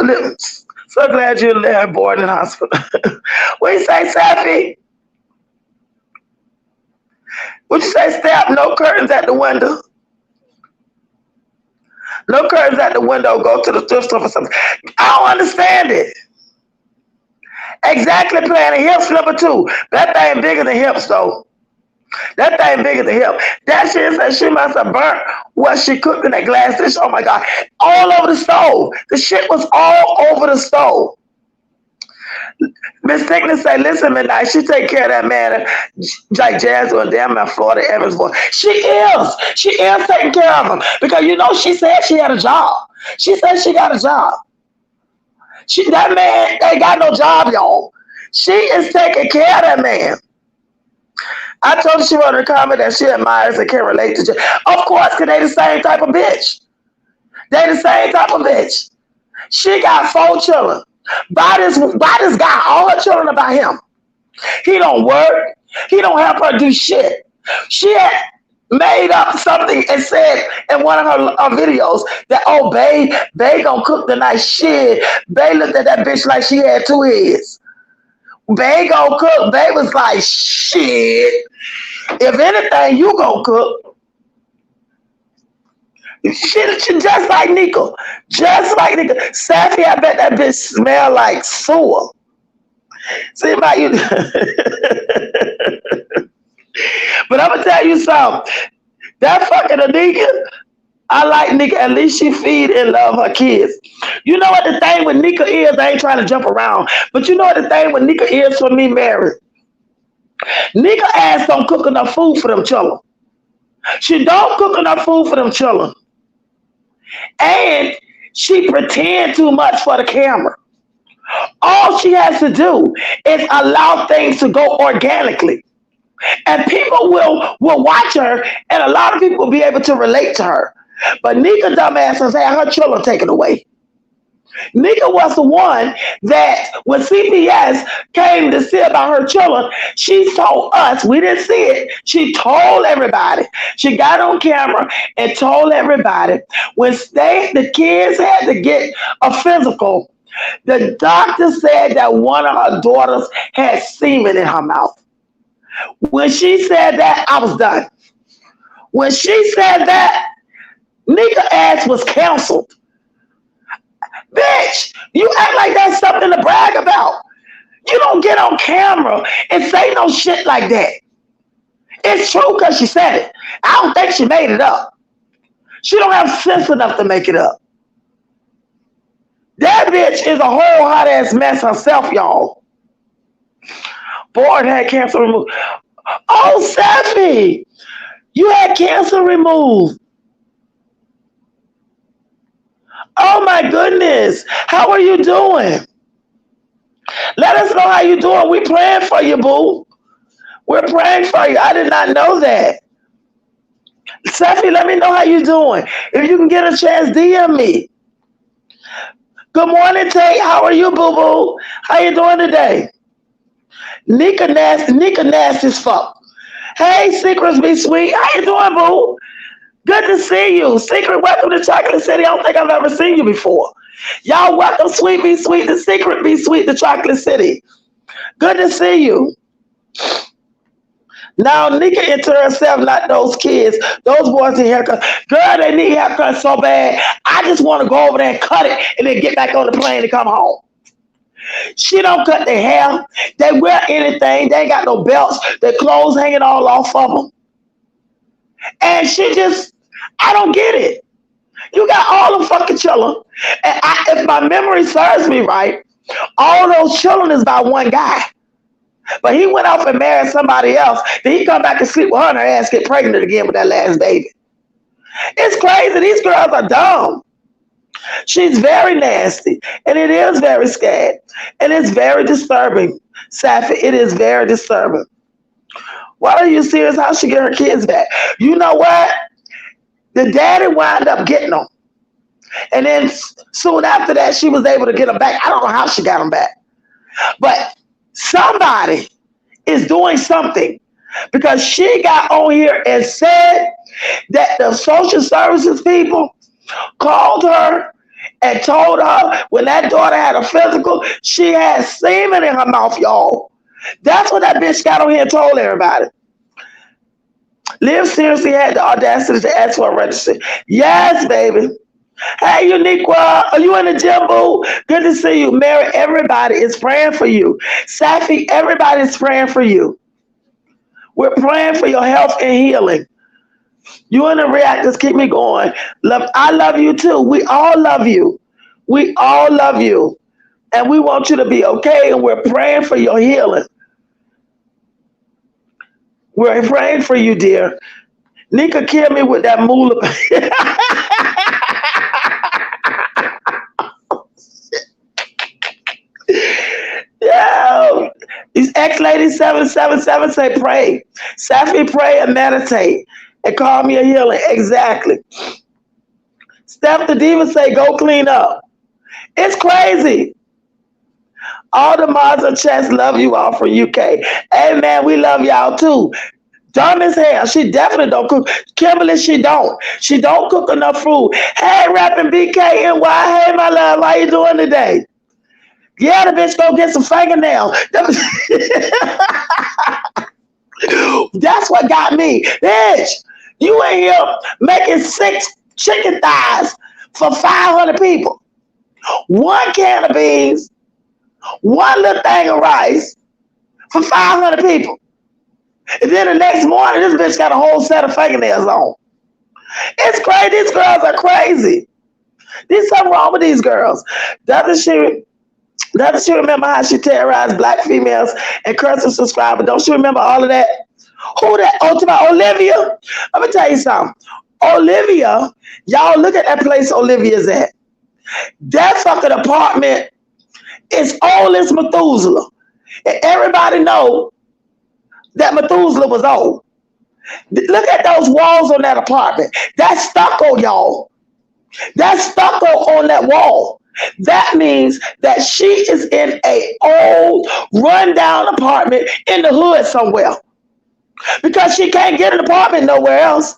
So glad you're alive, born in hospital. What you say, Safi? What you say, Step? No curtains at the window. No curtains at the window. Go to the thrift store for something. I don't understand it. Exactly, Planet. Hips number 2. That thing bigger than hips, though. That thing bigger than hip. That shit said she must have burnt what she cooked in that glass dish. Oh my God. All over the stove. The shit was all over the stove. Miss Thickness say, listen, Midnight, she take care of that man like Jazzy and damn my Florida Evans boy. She is taking care of him. Because you know she said she had a job. She said she got a job. That man ain't got no job, y'all. She is taking care of that man. I told her she wrote in a comment that she admires and can relate to. Of course, because they the same type of bitch. They the same type of bitch. She got 4 children. By this guy, all her children about him. He don't work. He don't help her do shit. She had made up something and said in one of her videos that, oh, babe gonna cook the nice shit. Babe looked at that bitch like she had 2 heads. Babe gonna cook. Babe was like, shit. If anything, you gonna cook. She just like Nika. Just like Nika. Safi, I bet that bitch smell like sewer. See about you. But I'm gonna tell you something. That fucking Nika, I like Nika. At least she feed and love her kids. You know what the thing with Nika is? I ain't trying to jump around. But you know what the thing with Nika is for me, Mary? Nika ass don't cook enough food for them children. She don't cook enough food for them children. And she pretend too much for the camera. All she has to do is allow things to go organically. And people will watch her, and a lot of people will be able to relate to her. But Nika dumbass has had her children taken away. Nika was the one that when CPS came to see about her children, she told us, we didn't see it. She told everybody. She got on camera and told everybody when the kids had to get a physical, the doctor said that one of her daughters had semen in her mouth. When she said that, I was done. When she said that, Nika ass was canceled. Bitch, you act like that's something to brag about. You don't get on camera and say no shit like that. It's true because she said it. I don't think she made it up. She don't have sense enough to make it up. That bitch is a whole hot ass mess herself, y'all. Board had cancer removed. Oh, Steffi, you had cancer removed. Oh my goodness. How are you doing? Let us know how you doing. We praying for you, boo. We're praying for you. I did not know that. Steffi, let me know how you doing. If you can get a chance, DM me. Good morning, Tate. How are you, boo-boo? How you doing today? Nika nasty as fuck. Hey, Secrets Be Sweet. How you doing, boo? Good to see you. Secret, welcome to Chocolate City. I don't think I've ever seen you before. Y'all welcome Sweet Be Sweet, the Secret Be Sweet to Chocolate City. Good to see you. Now, Nika into herself, not those kids. Those boys need haircuts. Girl, they need haircuts so bad. I just want to go over there and cut it and then get back on the plane and come home. She don't cut their hair. They wear anything. They ain't got no belts. Their clothes hanging all off of them. And she just, I don't get it. You got all the fucking children. And if my memory serves me right, all those children is by one guy. But he went off and married somebody else. Then he come back and sleep with her and her ass get pregnant again with that last baby. It's crazy. These girls are dumb. She's very nasty. And it is very scared. And it's very disturbing. Safi, it is very disturbing. Why are you serious? How she get her kids back? You know what? The daddy wound up getting them. And then soon after that, she was able to get them back. I don't know how she got them back. But somebody is doing something because she got on here and said that the social services people called her and told her when that daughter had a physical, she had semen in her mouth, y'all. That's what that bitch got on here and told everybody. Liv seriously had the audacity to ask for a registry. Yes, baby. Hey, Uniqua, are you in the gym, boo? Good to see you. Mary, everybody is praying for you. Safi, everybody is praying for you. We're praying for your health and healing. You and the reactors keep me going. I love you too. We all love you. We all love you. And we want you to be okay, and we're praying for your healing. We're praying for you, dear. Nika killed me with that moolah. Yeah. These ex-ladies 777 say pray. Safi, pray and meditate and call me a healing. Exactly. Steph the Diva say go clean up. It's crazy. All the mods of chess love you all from UK. Hey man, we love y'all too. Dumb as hell. She definitely don't cook. Kimberly, she don't. She don't cook enough food. Hey, rapping BKNY. Hey, my love, how you doing today? Yeah, the bitch go get some fingernails. That's what got me. Bitch, you in here making 6 chicken thighs for 500 people. 1 can of beans, 1 little thing of rice for 500 people. And then the next morning, this bitch got a whole set of fingernails on. It's crazy. These girls are crazy. There's something wrong with these girls. Doesn't she remember how she terrorized black females and cursed a subscriber? Don't she remember all of that? Who that? Oh, to my Olivia? Let me tell you something. Olivia, y'all look at that place Olivia's at. That fucking apartment is old as Methuselah. And everybody know that Methuselah was old. Look at those walls on that apartment. That's stucco, y'all. That's stucco on that wall. That means that she is in a old, rundown apartment in the hood somewhere. Because she can't get an apartment nowhere else.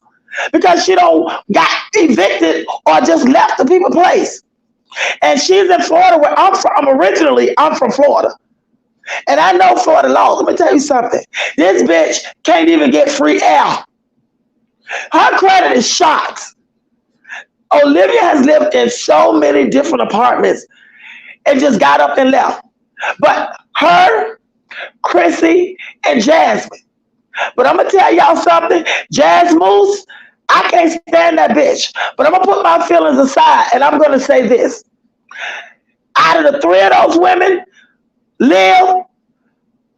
Because she don't got evicted or just left the people place. And she's in Florida where I'm from. Originally, I'm from Florida. And I know Florida law. Let me tell you something. This bitch can't even get free air. Her credit is shot. Olivia has lived in so many different apartments and just got up and left. But her, Chrissy, and Jasmine. But I'm gonna tell y'all something. Jazz Moose, I can't stand that bitch. But I'm gonna put my feelings aside and I'm gonna say this. Out of the three of those women, Liv,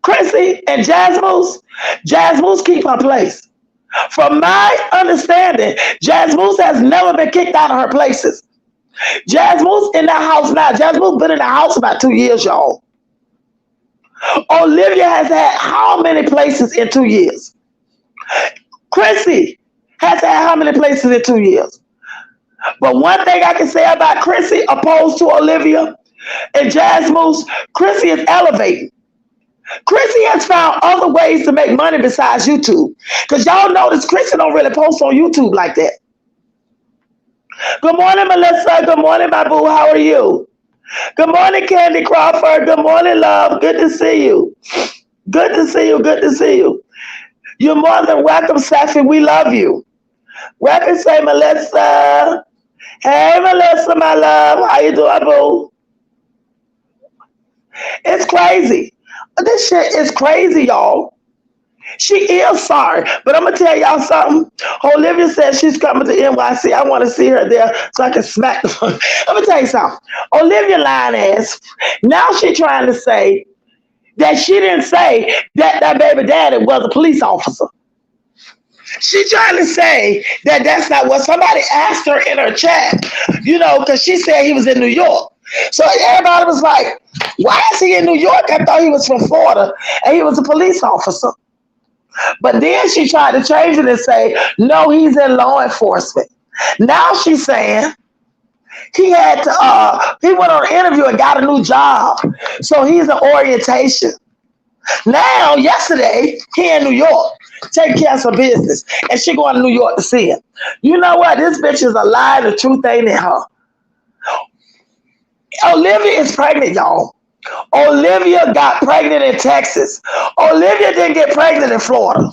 Chrissy, and Jazz Moose keep her place. From my understanding, Jazz Moose has never been kicked out of her places. Jazz Moose in that house now. Jazz Moose been in the house about 2 years, y'all. Olivia has had how many places in 2 years? Chrissy has had how many places in 2 years? But one thing I can say about Chrissy, opposed to Olivia and Jazz Moose, Chrissy is elevating. Chrissy has found other ways to make money besides YouTube. Because y'all notice Chrissy don't really post on YouTube like that. Good morning, Melissa. Good morning, my boo. How are you? Good morning, Candy Crawford. Good morning, love. Good to see you. Good to see you. Good to see you. You're more than welcome, Safi. We love you. Welcome, say Melissa. Hey, Melissa, my love. How you doing, boo? It's crazy. This shit is crazy, y'all. She is sorry, but I'm gonna tell y'all something. Olivia said she's coming to NYC. I want to see her there so I can smack the phone. I'm gonna tell you something. Olivia lying ass. Now she trying to say that she didn't say that that baby daddy was a police officer. She trying to say that that's not what somebody asked her in her chat. You know, because she said he was in New York. So everybody was like, "Why is he in New York? I thought he was from Florida and he was a police officer." But then she tried to change it and say, no, he's in law enforcement. Now she's saying he had to, he went on an interview and got a new job. So he's in orientation. Now, yesterday, he in New York, taking care of some business. And she going to New York to see him. You know what? This bitch is a lie. The truth ain't in her. Olivia is pregnant, y'all. Olivia got pregnant in Texas. Olivia didn't get pregnant in Florida.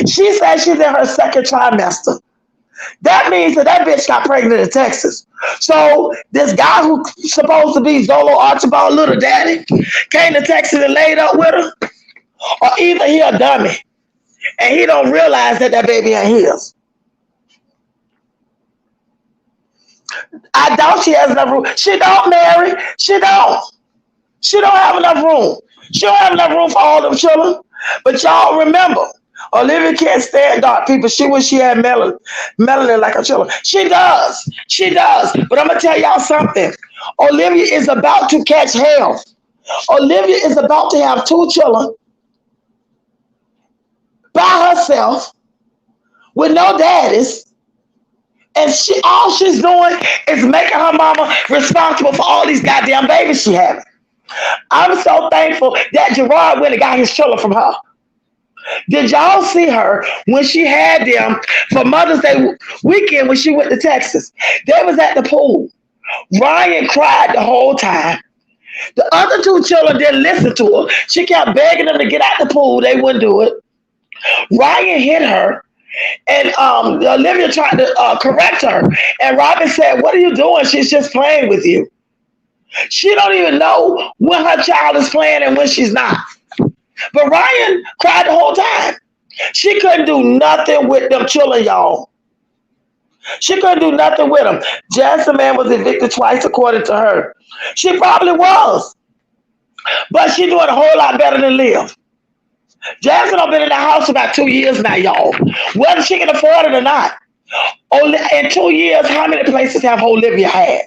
She said she's in her second trimester. That means that that bitch got pregnant in Texas. So this guy who's supposed to be Zolo Archibald little daddy came to Texas and laid up with her, or either he a dummy and he don't realize that that baby ain't his. I doubt she has enough room. She don't, Mary. She don't. She don't have enough room. She don't have enough room for all them children. But y'all remember, Olivia can't stand dark people. She wish she had melanin like her children. She does. She does. But I'm going to tell y'all something. Olivia is about to catch hell. Olivia is about to have 2 children by herself with no daddies. And all she's doing is making her mama responsible for all these goddamn babies she having. I'm so thankful that Gerard went and got his children from her. Did y'all see her when she had them for Mother's Day weekend when she went to Texas? They was at the pool. Ryan cried the whole time. The other 2 children didn't listen to her. She kept begging them to get out the pool. They wouldn't do it. Ryan hit her. And Olivia tried to correct her. And Robin said, "What are you doing? She's just playing with you." She don't even know when her child is playing and when she's not. But Ryan cried the whole time. She couldn't do nothing with them children, y'all. She couldn't do nothing with them. Jasmine was evicted twice, according to her. She probably was. But she's doing a whole lot better than Liv. Jasmine has been in the house about 2 years now, y'all. Whether she can afford it or not. In 2 years, how many places have Olivia had?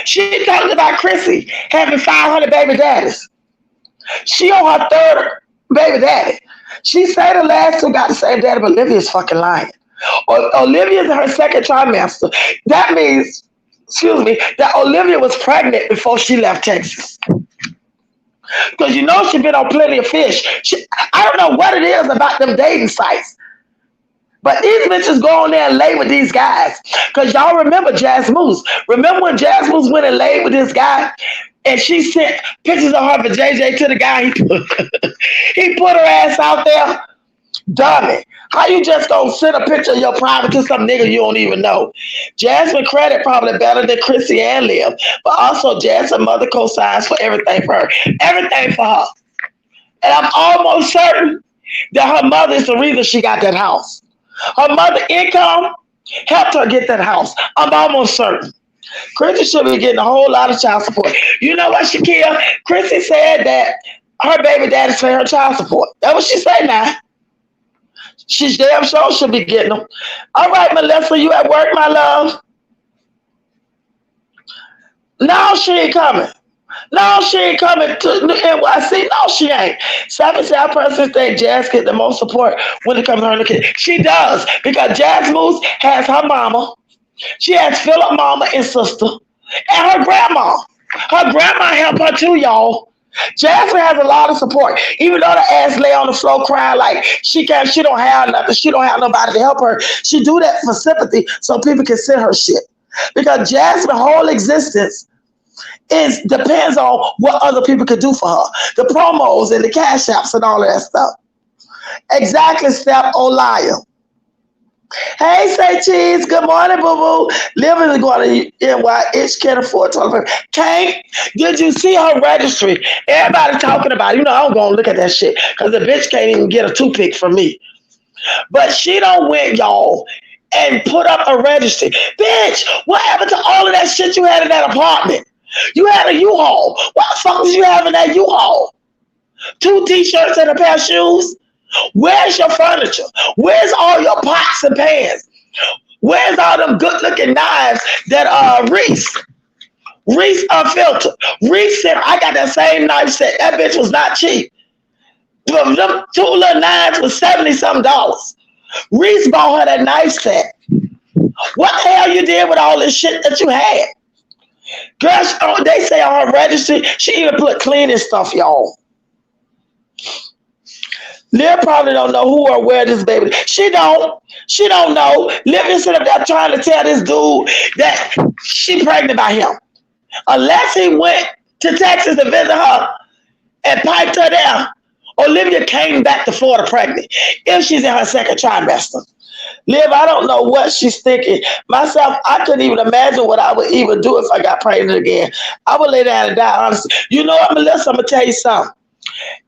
She talked about Chrissy having 500 baby daddies. She on her 3rd baby daddy. She said the last 2 got the same daddy, but Olivia's fucking lying. Olivia's in her 2nd trimester. That means, that Olivia was pregnant before she left Texas. Because you know she's been on Plenty of Fish. I don't know what it is about them dating sites. But these bitches go on there and lay with these guys. Because y'all remember Jazz Moose. Remember when Jazz Moose went and laid with this guy? And she sent pictures of her for JJ to the guy. He put her ass out there. Dummy. How you just gonna send a picture of your private to some nigga you don't even know? Jasmine credit probably better than Chrissy and Liv, but also Jasmine mother co-signs for everything for her. Everything for her. And I'm almost certain that her mother is the reason she got that house. Her mother income helped her get that house. I'm almost certain. Chrissy should be getting a whole lot of child support. You know what, Shaquille? Chrissy said that her baby daddy's paying her child support. That's what she said now. She's damn sure should be getting them. All right, Melissa, you at work, my love? No, she ain't coming. No, she ain't coming to NYC. No, she ain't. 77 person think Jazz get the most support when it comes to her and the kid. She does, because Jazz Moose has her mama. She has Philip mama and sister. And her grandma. Her grandma helped her too, y'all. Jasmine has a lot of support. Even though the ass lay on the floor crying like she don't have nothing, she don't have nobody to help her. She do that for sympathy so people can send her shit. Because Jasmine's whole existence depends on what other people could do for her. The promos and the cash apps and all of that stuff. Exactly, Steph Olivia. Hey, say cheese. Good morning, boo boo. Living is going to NY. Itch can't afford to. Can't. Did you see her registry? Everybody talking about it. You know, I'm going to look at that shit because the bitch can't even get a toothpick from me. But she don't went, y'all, and put up a registry. Bitch, what happened to all of that shit you had in that apartment? You had a U-Haul. What the fuck was you having that U-Haul? 2 t-shirts and a pair of shoes? Where's your furniture? Where's all your pots and pans? Where's all them good-looking knives that Reese Unfiltered? Reese said, I got that same knife set. That bitch was not cheap. Them 2 little knives was $70-something. Reese bought her that knife set. What the hell you did with all this shit that you had? Girl, they say on her registry, she even put cleaning stuff, y'all. Liv probably don't know who or where this baby. She don't know. Liv is sitting up there trying to tell this dude that she pregnant by him. Unless he went to Texas to visit her and piped her there, Olivia came back to Florida pregnant. If she's in her second trimester. Liv, I don't know what she's thinking. Myself, I couldn't even imagine what I would even do if I got pregnant again. I would lay down and die, honestly. You know what, Melissa? I'm going to tell you something.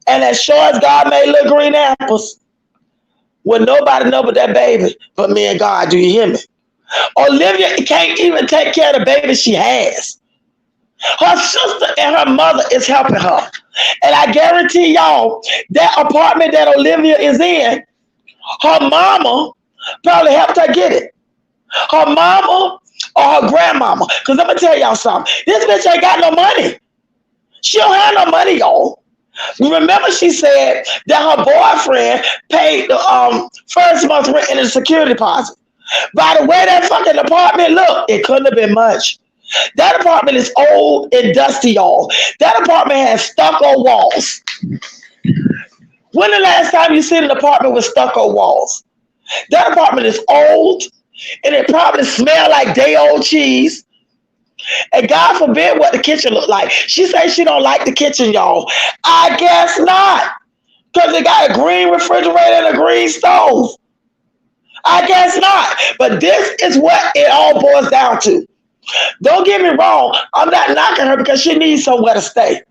And as sure as God made little green apples, well, nobody know but that baby, but me and God. Do you hear me? Olivia can't even take care of the baby she has. Her sister and her mother is helping her. And I guarantee y'all, that apartment that Olivia is in, her mama probably helped her get it. Her mama or her grandmama. Because I'm going to tell y'all something. This bitch ain't got no money. She don't have no money, y'all. Remember she said that her boyfriend paid the first month's rent in a security deposit. By the way that fucking apartment looked, it couldn't have been much. That apartment is old and dusty, y'all. That apartment has stucco walls. When the last time you seen an apartment with stucco walls? That apartment is old, and it probably smelled like day-old cheese. And God forbid what the kitchen looked like. She says she don't like the kitchen, y'all. I guess not. Because it got a green refrigerator and a green stove. I guess not. But this is what it all boils down to. Don't get me wrong. I'm not knocking her because she needs somewhere to stay.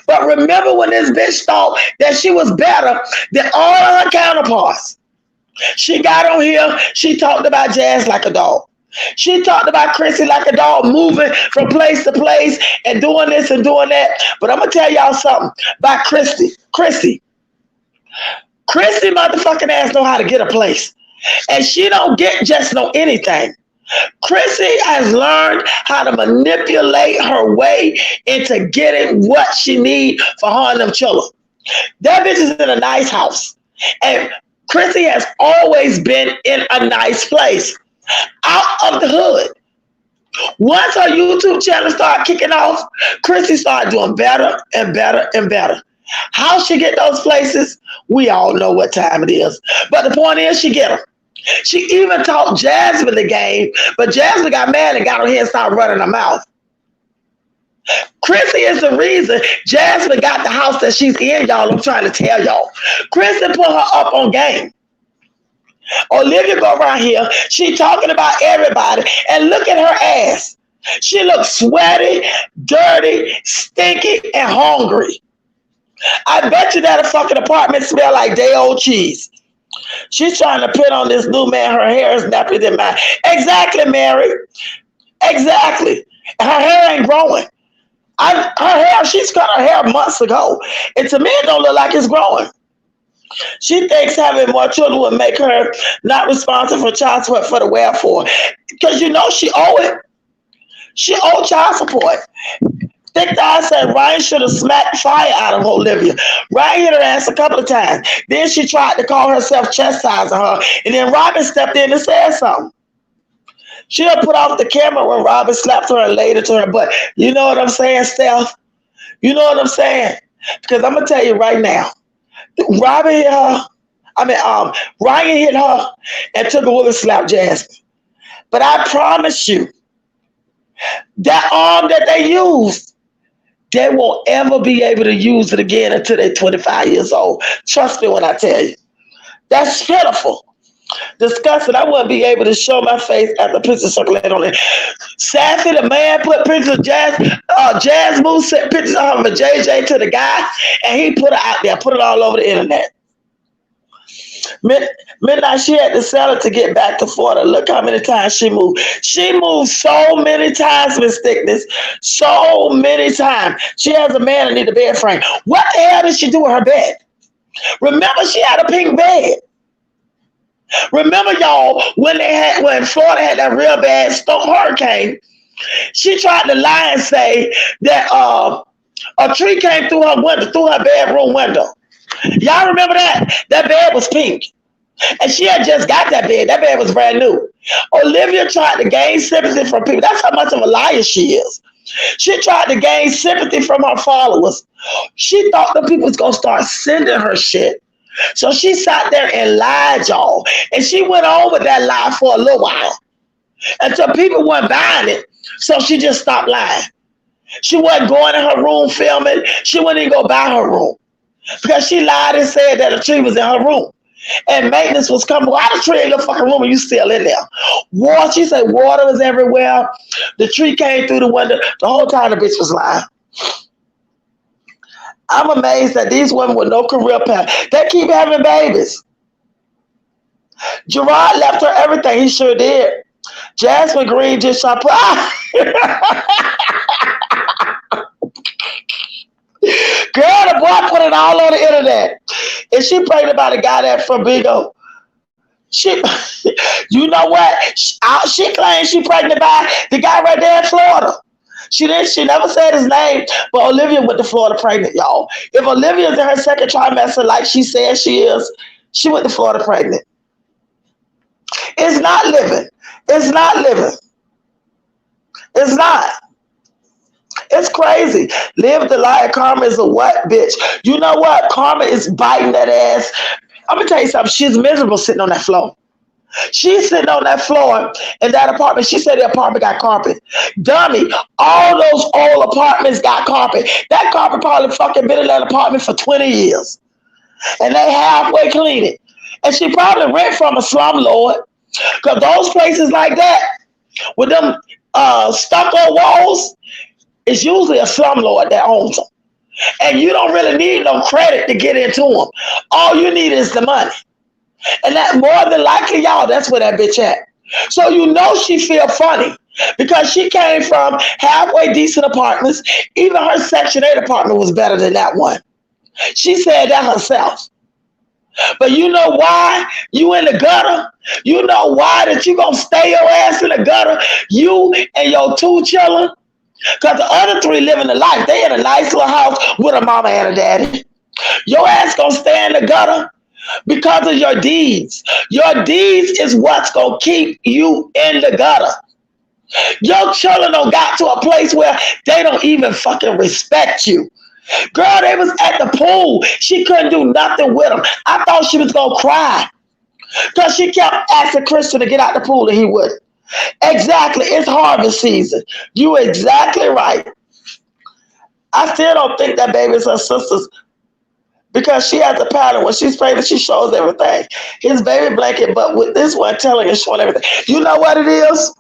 But remember when this bitch thought that she was better than all of her counterparts. She got on here. She talked about Jazz like a dog. She talked about Chrissy like a dog, moving from place to place and doing this and doing that. But I'm going to tell y'all something about Chrissy. Chrissy motherfucking ass know how to get a place. And she don't just know anything. Chrissy has learned how to manipulate her way into getting what she needs for her and them children. That bitch is in a nice house. And Chrissy has always been in a nice place. Out of the hood. Once her YouTube channel started kicking off, Chrissy started doing better and better and better. How she get those places, we all know what time it is. But the point is, she get them. She even taught Jasmine the game, but Jasmine got mad and got on here and started running her mouth. Chrissy is the reason Jasmine got the house that she's in, y'all. I'm trying to tell y'all. Chrissy put her up on game. Olivia go around here. She talking about everybody. And look at her ass. She looks sweaty, dirty, stinky, and hungry. I bet you that a fucking apartment smell like day old cheese. She's trying to put on this new man. Her hair is nappier than mine. Exactly, Mary. Exactly. Her hair ain't growing. She's cut her hair months ago. And to me, it don't look like it's growing. She thinks having more children would make her not responsible for child support for the welfare. Because you know she owe it. She owed child support. Thick Thigh said Ryan should have smacked fire out of Olivia. Ryan hit her ass a couple of times. Then she tried to call herself chastising her. And then Robin stepped in and said something. She had put off the camera when Robin slapped her and laid it to her butt. You know what I'm saying, Steph? You know what I'm saying? Because I'm going to tell you right now. Robin hit her. Ryan hit her and took a woman slap Jasmine. But I promise you, that arm that they used, they won't ever be able to use it again until they're 25 years old. Trust me when I tell you. That's pitiful. Disgusting. I wouldn't be able to show my face after picture circulated on it. Sassy, the man, put pictures of Jazz Moose sent pictures of JJ to the guy, and he put it out there, put it all over the internet. Midnight, she had to sell it to get back to Florida. Look how many times she moved. She moved so many times, Miss Thickness. So many times. She has a man that need a bed frame. What the hell did she do with her bed? Remember, she had a pink bed. Remember, y'all, when Florida had that real bad hurricane, she tried to lie and say that a tree came through her window, through her bedroom window. Y'all remember that? That bed was pink. And she had just got that bed. That bed was brand new. Olivia tried to gain sympathy from people. That's how much of a liar she is. She tried to gain sympathy from her followers. She thought the people was going to start sending her shit. So she sat there and lied, y'all. And she went on with that lie for a little while until people weren't buying it. So she just stopped lying. She wasn't going in her room filming. She wouldn't even go by her room because she lied and said that a tree was in her room. And maintenance was coming. Why the tree in your fucking room and you still in there? Water, she said water was everywhere. The tree came through the window. The whole time the bitch was lying. I'm amazed that these women with no career path, they keep having babies. Gerard left her everything. He sure did. Jasmine Green just shot. Girl, the boy put it all on the internet. Is she pregnant by the guy that from Bigo? You know what? She claims she pregnant by the guy right there in Florida. She never said his name, but Olivia went to Florida pregnant, y'all. If Olivia's in her second trimester like she says she is, she went to Florida pregnant. It's not living. It's not living. It's not. It's crazy. Live the lie. Karma is a what, bitch? You know what? Karma is biting that ass. I'm going to tell you something. She's miserable sitting on that floor. She's sitting on that floor in that apartment. She said the apartment got carpet. Dummy, all those old apartments got carpet. That carpet probably fucking been in that apartment for 20 years. And they halfway clean it. And she probably rent from a slumlord. Because those places like that, with them stucco walls, it's usually a slumlord that owns them. And you don't really need no credit to get into them. All you need is the money. And that more than likely, y'all, that's where that bitch at. So you know she feel funny because she came from halfway decent apartments. Even her Section 8 apartment was better than that one. She said that herself. But you know why you in the gutter? You know why that you gonna stay your ass in the gutter? You and your two children? Because the other three living the life. They in a nice little house with a mama and a daddy. Your ass gonna stay in the gutter because of your deeds. Your deeds is what's gonna keep you in the gutter. Your children don't got to a place where they don't even fucking respect you. Girl, they was at the pool. She couldn't do nothing with them. I thought she was gonna cry because she kept asking Christian to get out the pool and he wouldn't. Exactly, it's harvest season. You exactly right. I still don't think that baby is her sister's because she has a pattern. When she's pregnant, she shows everything. His baby blanket, but with this one telling and showing everything. You know what it is?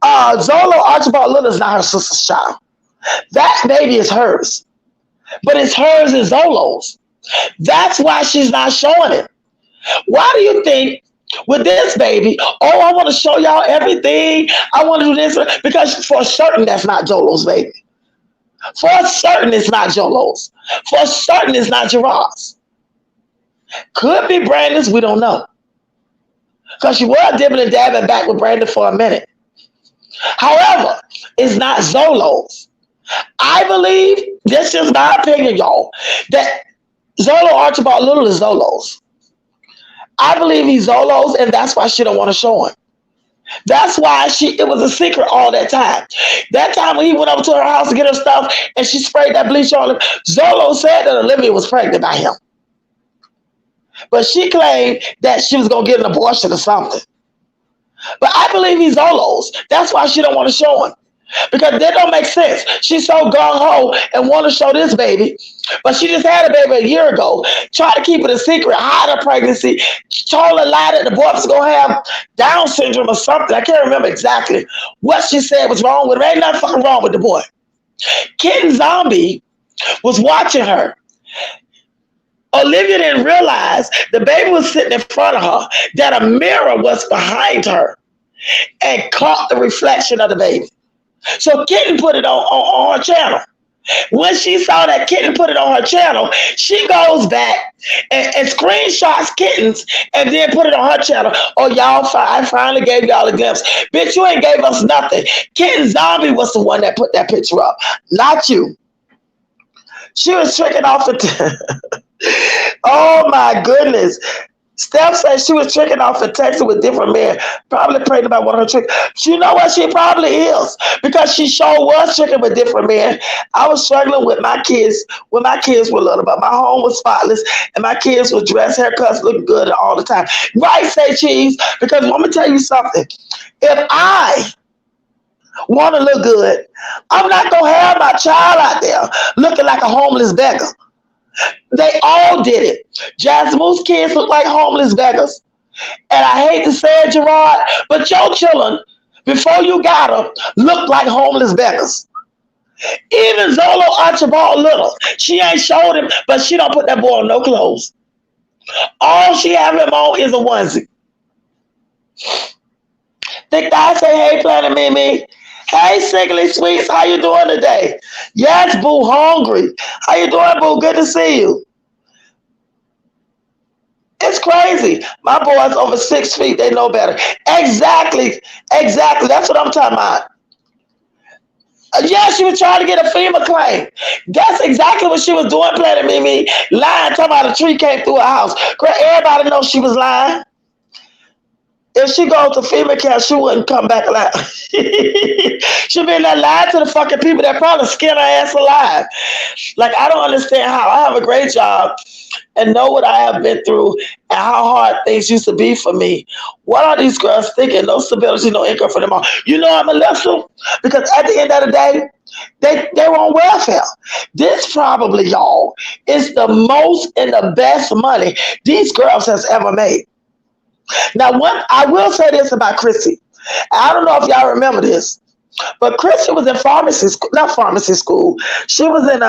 Zolo Archibald Little is not her sister's child. That baby is hers. But it's hers and Zolo's. That's why she's not showing it. Why do you think with this baby, oh, I want to show y'all everything. I want to do this. Because for certain, that's not Jolo's baby. For certain, it's not Jolo's. For certain, it's not Gerard's. Could be Brandon's, we don't know. Because she was dipping and dabbing back with Brandon for a minute. However, it's not Zolo's. I believe, this is my opinion, y'all, that Zolo Archibald Little is Zolo's. I believe he's Zolo's, and that's why she don't want to show him. That's why it was a secret all that time. That time when he went over to her house to get her stuff and she sprayed that bleach on him, Zolo said that Olivia was pregnant by him. But she claimed that she was going to get an abortion or something. But I believe he's Zolo's. That's why she don't want to show him. Because that don't make sense. She's so gung-ho and want to show this baby, but she just had a baby a year ago, tried to keep it a secret, hide her pregnancy, told a lie that the boy was going to have Down syndrome or something. I can't remember exactly what she said was wrong with her. Ain't nothing fucking wrong with the boy. Kitten Zombie was watching her. Olivia didn't realize the baby was sitting in front of her, that a mirror was behind her and caught the reflection of the baby. So Kitten put it on her channel. When she saw that Kitten put it on her channel, she goes back and screenshots Kittens and then put it on her channel. Oh, y'all, I finally gave y'all a glimpse. Bitch, you ain't gave us nothing. Kitten Zombie was the one that put that picture up, not you. She was tricking off the... Oh, my goodness. Steph says she was tricking off and texting with different men, probably pregnant by one of her tricks. You know what? She probably is, because she sure was tricking with different men. I was struggling with my kids when my kids were little, but my home was spotless and my kids were dressed, haircuts, looking good all the time. Right, say cheese, because let me tell you something. If I want to look good, I'm not going to have my child out there looking like a homeless beggar. They all did it. Jasmine's kids look like homeless beggars. And I hate to say it, Gerard, but your children, before you got them, look like homeless beggars. Even Zolo Archibald Little, she ain't showed him, but she don't put that boy on no clothes. All she have him on is a onesie. Think I say, hey, Planet Mimi. Hey, Sickly Sweets, how you doing today? Yes, Boo, hungry. How you doing, Boo? Good to see you. It's crazy. My boys over 6 feet, they know better. Exactly. That's what I'm talking about. Yeah, she was trying to get a FEMA claim. That's exactly what she was doing, Planet Mimi. Lying, talking about a tree came through her house. Everybody knows she was lying. If she goes to FEMA camp, she wouldn't come back alive. She'd be in there lying to the fucking people that probably skin her ass alive. Like, I don't understand how I have a great job and know what I have been through and how hard things used to be for me. What are these girls thinking? No stability, no income for them all. You know I'm a lesson? Because at the end of the day, they were on welfare. This probably, y'all, is the most and the best money these girls has ever made. Now, I will say this about Chrissy. I don't know if y'all remember this, but Chrissy was in pharmacy school, not pharmacy school. She was in,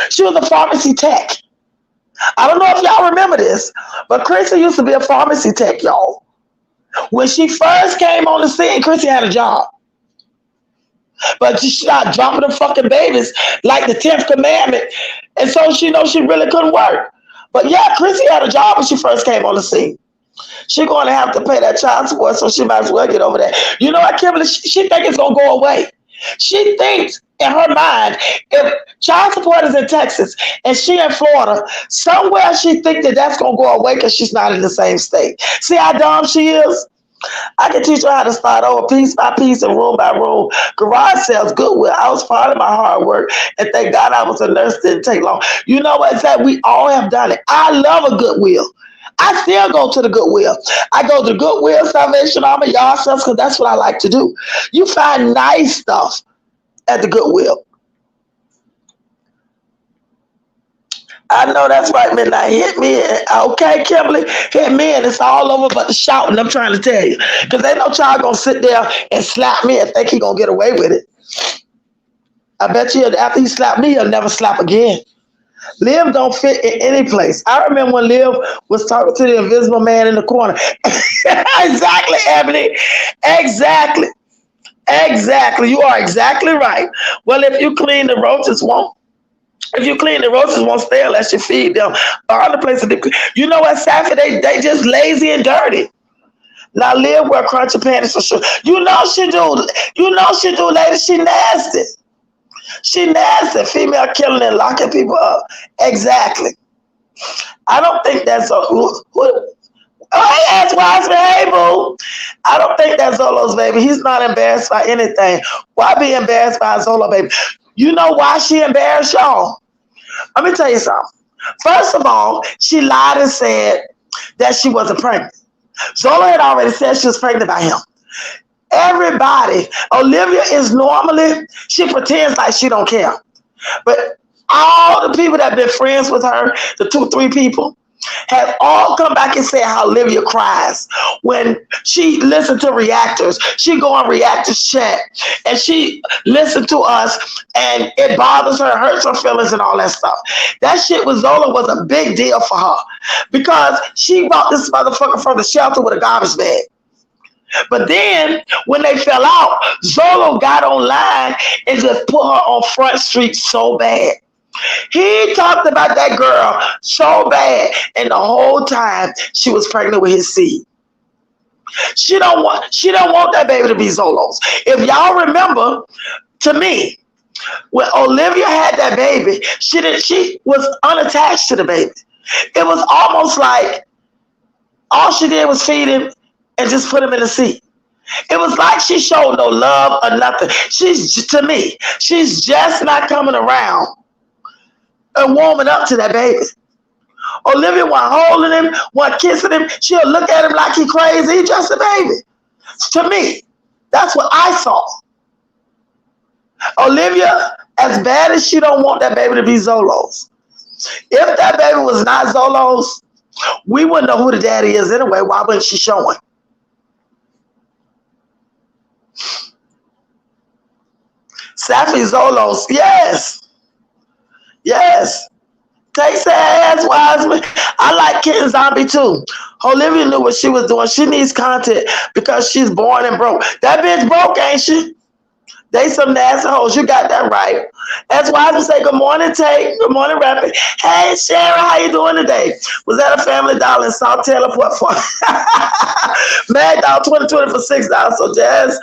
she was a pharmacy tech. I don't know if y'all remember this, but Chrissy used to be a pharmacy tech, y'all. When she first came on the scene, Chrissy had a job. But she started dropping them fucking babies like the 10th commandment. And so she knows she really couldn't work. But yeah, Chrissy had a job when she first came on the scene. She's going to have to pay that child support, so she might as well get over that. You know what, Kimberly? She thinks it's going to go away. She thinks in her mind, if child support is in Texas and she in Florida, somewhere she thinks that that's going to go away because she's not in the same state. See how dumb she is? I can teach her how to start over piece by piece and room by room. Garage sales, Goodwill. I was part of my hard work, and thank God I was a nurse. Didn't take long. You know what? That we all have done it. I love a Goodwill. I still go to the Goodwill. I go to Goodwill, Salvation Army, yard sales, because that's what I like to do. You find nice stuff at the Goodwill. I know that's right, midnight. Hit me. Okay, Kimberly, hit me, and it's all over but the shouting. I'm trying to tell you, because ain't no child gonna sit there and slap me and think he gonna get away with it. I bet you after he slap me, he'll never slap again. Liv don't fit in any place. I remember when Liv was talking to the invisible man in the corner. Exactly, Ebony. Exactly. Exactly. You are exactly right. Well, if you clean the roaches won't. If you clean the roaches won't stay unless you feed them. Other places, you know what, Safi? They just lazy and dirty. Now Liv wear crunchy panties for sure. You know she do. You know she do, lady. She nasty. She nasty. Female killing and locking people up. Exactly. I don't think that's a oh, hey, ask Wiseman, hey boo. I don't think that's Zolo's baby. He's not embarrassed by anything. Why be embarrassed by a Zolo baby? You know why she embarrassed y'all? Let me tell you something. First of all, she lied and said that she wasn't pregnant. Zola had already said she was pregnant by him. Everybody, Olivia is normally, she pretends like she don't care. But all the people that have been friends with her, the 2-3 people, have all come back and said how Olivia cries when she listened to reactors. She go on reactors chat and she listened to us and it bothers her, hurts her feelings and all that stuff. That shit with Zola was a big deal for her because she brought this motherfucker from the shelter with a garbage bag. But then when they fell out, Zolo got online and just put her on Front Street so bad. He talked about that girl so bad, and the whole time she was pregnant with his seed. She don't want that baby to be Zolo's. If y'all remember, to me, when Olivia had that baby, she was unattached to the baby. It was almost like all she did was feed him and just put him in the seat. It was like she showed no love or nothing. She's just not coming around and warming up to that baby. Olivia wasn't holding him, wasn't kissing him. She'll look at him like he crazy. He's just a baby. To me, that's what I saw. Olivia, as bad as she don't want that baby to be Zolo's, if that baby was not Zolo's, we wouldn't know who the daddy is anyway. Why wouldn't she show him? Safi Zolo's, yes. Yes. Take that ass, Wiseman. I like Kitten Zombie too. Olivia knew what she was doing. She needs content because she's born and broke. That bitch broke, ain't she? They some nasty hoes. You got that right. That's why I say good morning, Tate. Good morning, Rapid. Hey, Sharon, how you doing today? Was that a Family Dollar in South Teleport for Mad Dog 2020 for $6. So Jazz,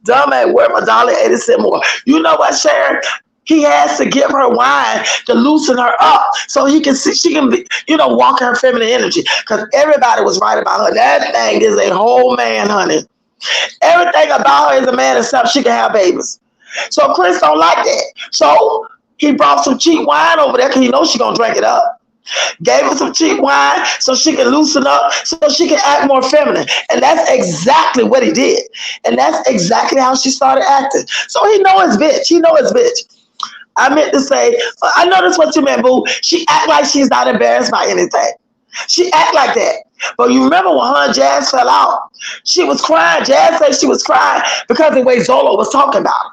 dumb ain't worth $1.80 more. You know what, Sharon? He has to give her wine to loosen her up so she can be, walk her feminine energy. Because everybody was right about her. That thing is a whole man, honey. Everything about her is a man except she can have babies. So Chris don't like that. So he brought some cheap wine over there because he knows she's going to drink it up. Gave her some cheap wine so she can loosen up, so she can act more feminine. And that's exactly what he did. And that's exactly how she started acting. So he know his bitch. He know his bitch. I meant to say, I know that's what you meant, boo. She act like she's not embarrassed by anything. She act like that. But you remember when her and Jazz fell out? She was crying. Jazz said she was crying because of the way Zolo was talking about her.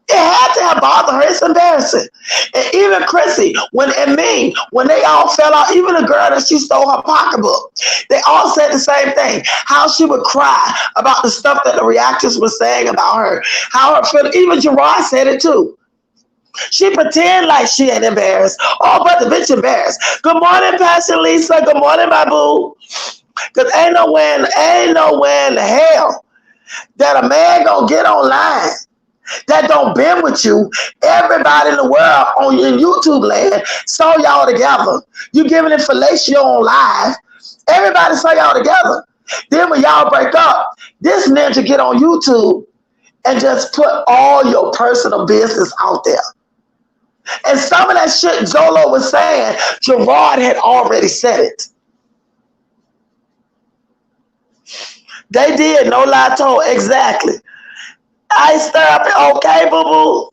It had to have bothered her. It's embarrassing. And even Chrissy, when they all fell out, even the girl that she stole her pocketbook, they all said the same thing. How she would cry about the stuff that the reactors were saying about her. How her feelings, even Gerard said it too. She pretend like she ain't embarrassed. Oh, but the bitch embarrassed. Good morning, Passion Lisa. Good morning, my boo. Because ain't nowhere in the hell that a man gonna get online that don't been with you. Everybody in the world on your YouTube land saw y'all together. You giving it fellatio on live. Everybody saw y'all together. Then when y'all break up, this ninja get on YouTube and just put all your personal business out there. And some of that shit Zolo was saying, Gerard had already said it. They did, no lie told, exactly. Ice therapy, okay, boo-boo.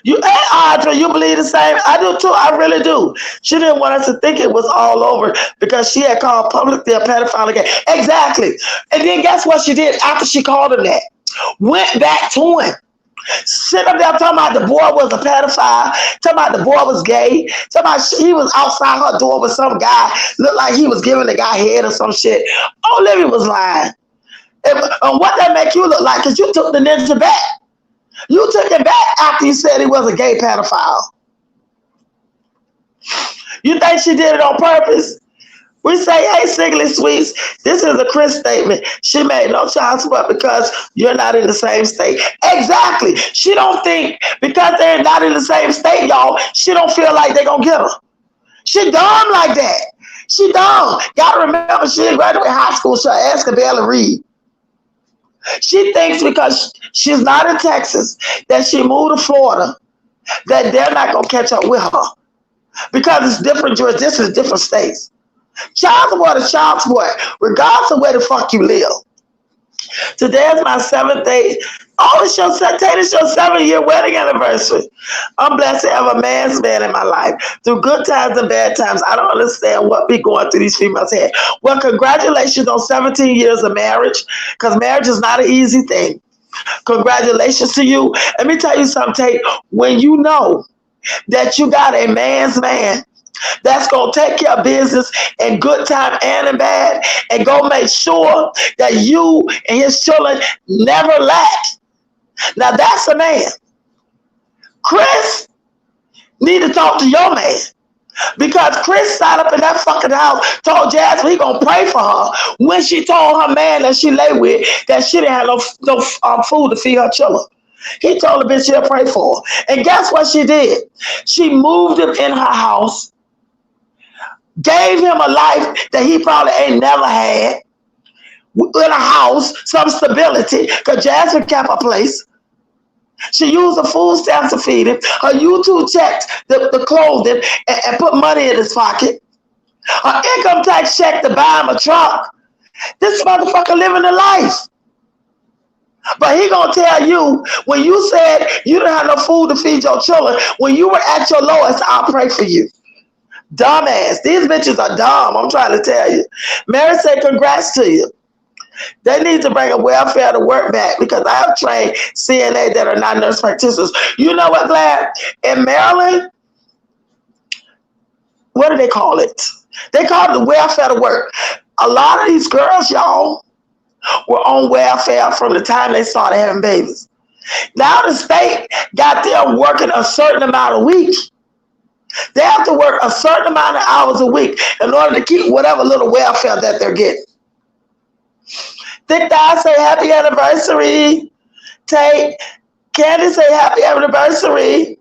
You, hey, Audra, you believe the same? I do too. I really do. She didn't want us to think it was all over because she had called publicly a pedophile again. Exactly. And then guess what she did after she called him that? Went back to him. Sit up there talking about the boy was a pedophile, talking about the boy was gay, talking about he was outside her door with some guy, looked like he was giving the guy head or some shit. Olivia was lying. And what that make you look like? Because you took the ninja back. You took it back after you said he was a gay pedophile. You think she did it on purpose? We say, hey, Siggly Sweets, this is a Chris statement. She made no child support because you're not in the same state. Exactly. She don't think because they're not in the same state, y'all, she don't feel like they're going to get her. She dumb like that. She dumb. Got to remember, she didn't graduate high school, so I asked her to barely read. She thinks because she's not in Texas, that she moved to Florida, that they're not going to catch up with her. Because it's different jurisdictions, different states. Child support is child support, regardless of where the fuck you live. Today is my 7th day. Oh, it's your 7-year wedding anniversary. I'm blessed to have a man's man in my life. Through good times and bad times, I don't understand what be going through these females' head. Well, congratulations on 17 years of marriage, because marriage is not an easy thing. Congratulations to you. Let me tell you something, Tate. When you know that you got a man's man that's going to take care of business in good time and in bad, and go make sure that you and his children never lack. Now that's a man. Chris need to talk to your man, because Chris sat up in that fucking house, told Jasmine he gonna pray for her when she told her man that she lay with that she didn't have no food to feed her children. He told the bitch he'll pray for her. And guess what she did? She moved him in her house, gave him a life that he probably ain't never had, in a house, some stability, because Jasmine kept her place. She used the food stamps to feed him. Her YouTube checked the clothing and put money in his pocket. Her income tax check to buy him a truck. This motherfucker living a life. But he gonna tell you, when you said you didn't have no food to feed your children, when you were at your lowest, I'll pray for you. Dumbass. These bitches are dumb, I'm trying to tell you. Mary said congrats to you. They need to bring a welfare to work back, because I have trained CNA that are not nurse practitioners. You know what, Glad? In Maryland, what do they call it? They call it the welfare to work. A lot of these girls, y'all, were on welfare from the time they started having babies. Now the state got them working a certain amount a week. They have to work a certain amount of hours a week in order to keep whatever little welfare that they're getting. Thick Thigh say happy anniversary. Tate, Candy say happy anniversary.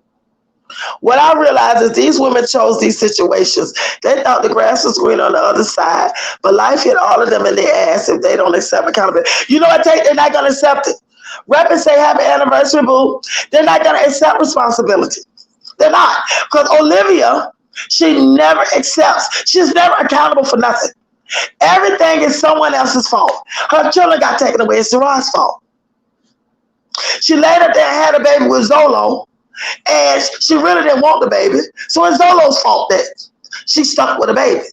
What I realize is these women chose these situations. They thought the grass was green on the other side, but life hit all of them in their ass if they don't accept accountability. You know what, Tate? They're not going to accept it. Rappers say happy anniversary, boo. They're not going to accept responsibility. They're not. Because Olivia, she never accepts. She's never accountable for nothing. Everything is someone else's fault. Her children got taken away. It's Gerard's fault. She laid up there and had a baby with Zolo, and she really didn't want the baby. So it's Zolo's fault that she stuck with a baby.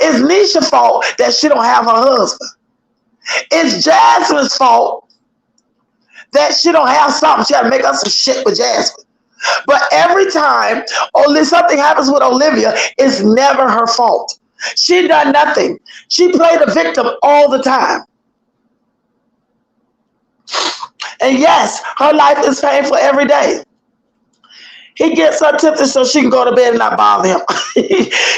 It's Nisha's fault that she don't have her husband. It's Jasmine's fault that she don't have something. She got to make up some shit with Jasmine. But every time something happens with Olivia, it's never her fault. She done nothing. She played a victim all the time. And yes, her life is painful every day. He gets her tipsy so she can go to bed and not bother him.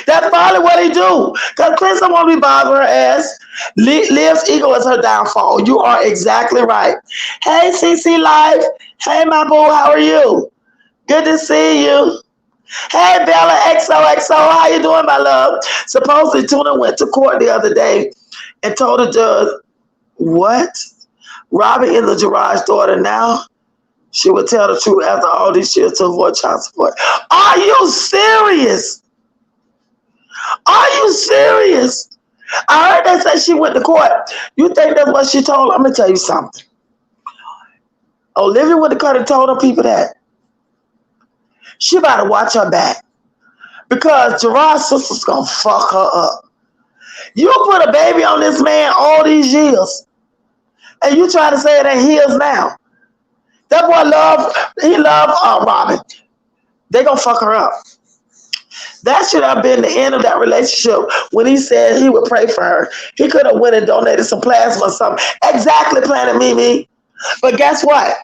That's probably what he do. Because Chris don't want to be bothering her ass. Liv's ego is her downfall. You are exactly right. Hey, CC Live. Hey, my boo, how are you? Good to see you. Hey, Bella XOXO, how you doing, my love? Supposedly, Tuna went to court the other day and told the judge, what? Robbie is a Gerard's daughter now? She would tell the truth after all these years to avoid child support. Are you serious? Are you serious? I heard they say she went to court. You think that's what she told? I'm going to tell you something. Olivia went to court and told her people that. She better watch her back because Gerard's sister's gonna fuck her up. You put a baby on this man all these years, and you try to say it ain't his now. That boy loved Robin. They gonna fuck her up. That should have been the end of that relationship when he said he would pray for her. He could have went and donated some plasma or something. Exactly, Planet Mimi. But guess what?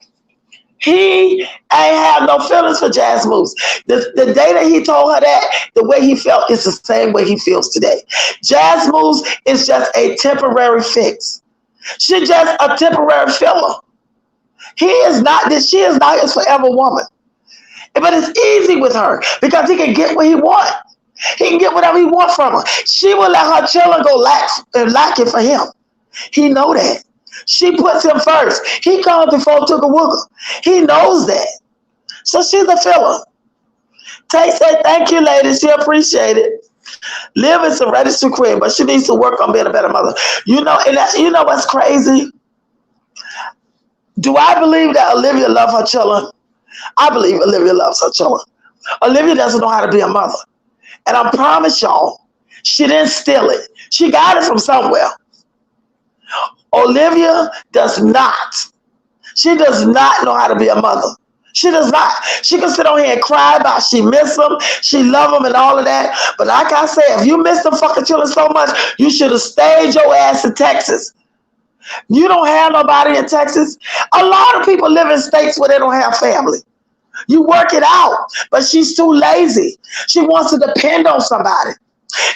He ain't have no feelings for Jasmine. The day that he told her that, the way he felt is the same way he feels today. Jasmine is just a temporary fix. She's just a temporary filler. She is not his forever woman. But it's easy with her because he can get what he wants. He can get whatever he wants from her. She will let her children go lack it for him. He know that. She puts him first. He comes before took a wooger. He knows that. So she's a filler. Tay said, thank you, ladies. She appreciate it. Liv is a registered queen, but she needs to work on being a better mother. You know what's crazy? Do I believe that Olivia loves her children? I believe Olivia loves her children. Olivia doesn't know how to be a mother. And I promise y'all, she didn't steal it. She got it from somewhere. Olivia does not. She does not know how to be a mother. She does not. She can sit on here and cry about she miss them, she love them and all of that. But like I said, if you miss them fucking children so much, you should have stayed your ass in Texas. You don't have nobody in Texas. A lot of people live in states where they don't have family. You work it out, but she's too lazy. She wants to depend on somebody.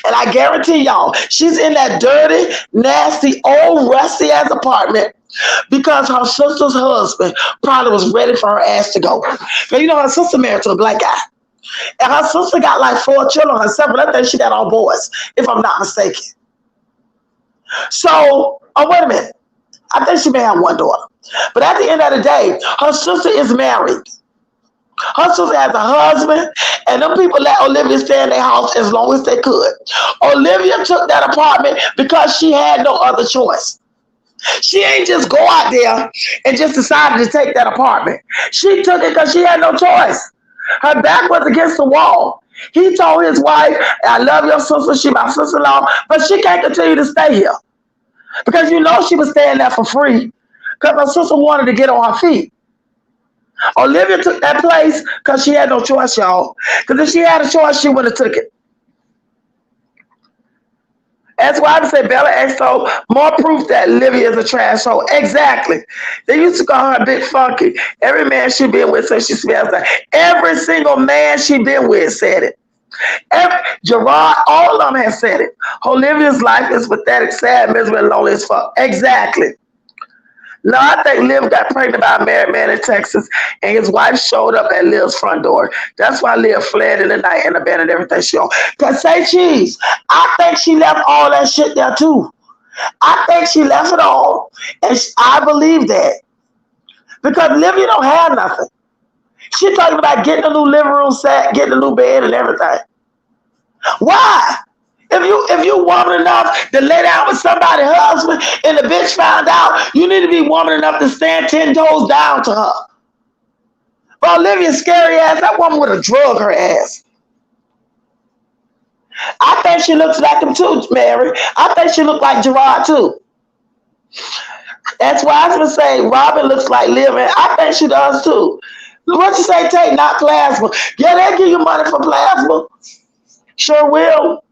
And I guarantee y'all, she's in that dirty, nasty, old, rusty-ass apartment because her sister's husband probably was ready for her ass to go. But you know, her sister married to a black guy. And her sister got like 4 children herself, but I think she got all boys, if I'm not mistaken. So, oh, wait a minute. I think she may have 1 daughter. But at the end of the day, her sister is married. Her sister has a husband, and them people let Olivia stay in their house as long as they could. Olivia took that apartment because she had no other choice. She ain't just go out there and just decided to take that apartment. She took it because she had no choice. Her back was against the wall. He told his wife, I love your sister, she my sister-in-law, but she can't continue to stay here. Because you know she was staying there for free because her sister wanted to get on her feet. Olivia took that place because she had no choice, y'all. Because if she had a choice, she would have took it. That's why I would say Bella Exo, more proof that Olivia is a trash hole. Exactly. They used to call her Big Funky. Every man she been with said she smells like. Every single man she been with said it. Gerard, all of them have said it. Olivia's life is pathetic, sad, miserable, lonely as fuck. Exactly. No, I think Liv got pregnant by a married man in Texas, and his wife showed up at Liv's front door. That's why Liv fled in the night and abandoned everything she owned. Because say cheese, I think she left all that shit there too. I think she left it all, and I believe that. Because Olivia don't have nothing. She talking about getting a new living room set, getting a new bed and everything. Why? If you woman enough to lay down with somebody's husband and the bitch found out, you need to be woman enough to stand 10 toes down to her. But Olivia's scary ass, that woman would have drugged her ass. I think she looks like him too, Mary. I think she looks like Gerard too. That's why I was going to say Robin looks like Liv, and I think she does too. What you say, Tate? Not plasma. Yeah, they give you money for plasma. Sure will.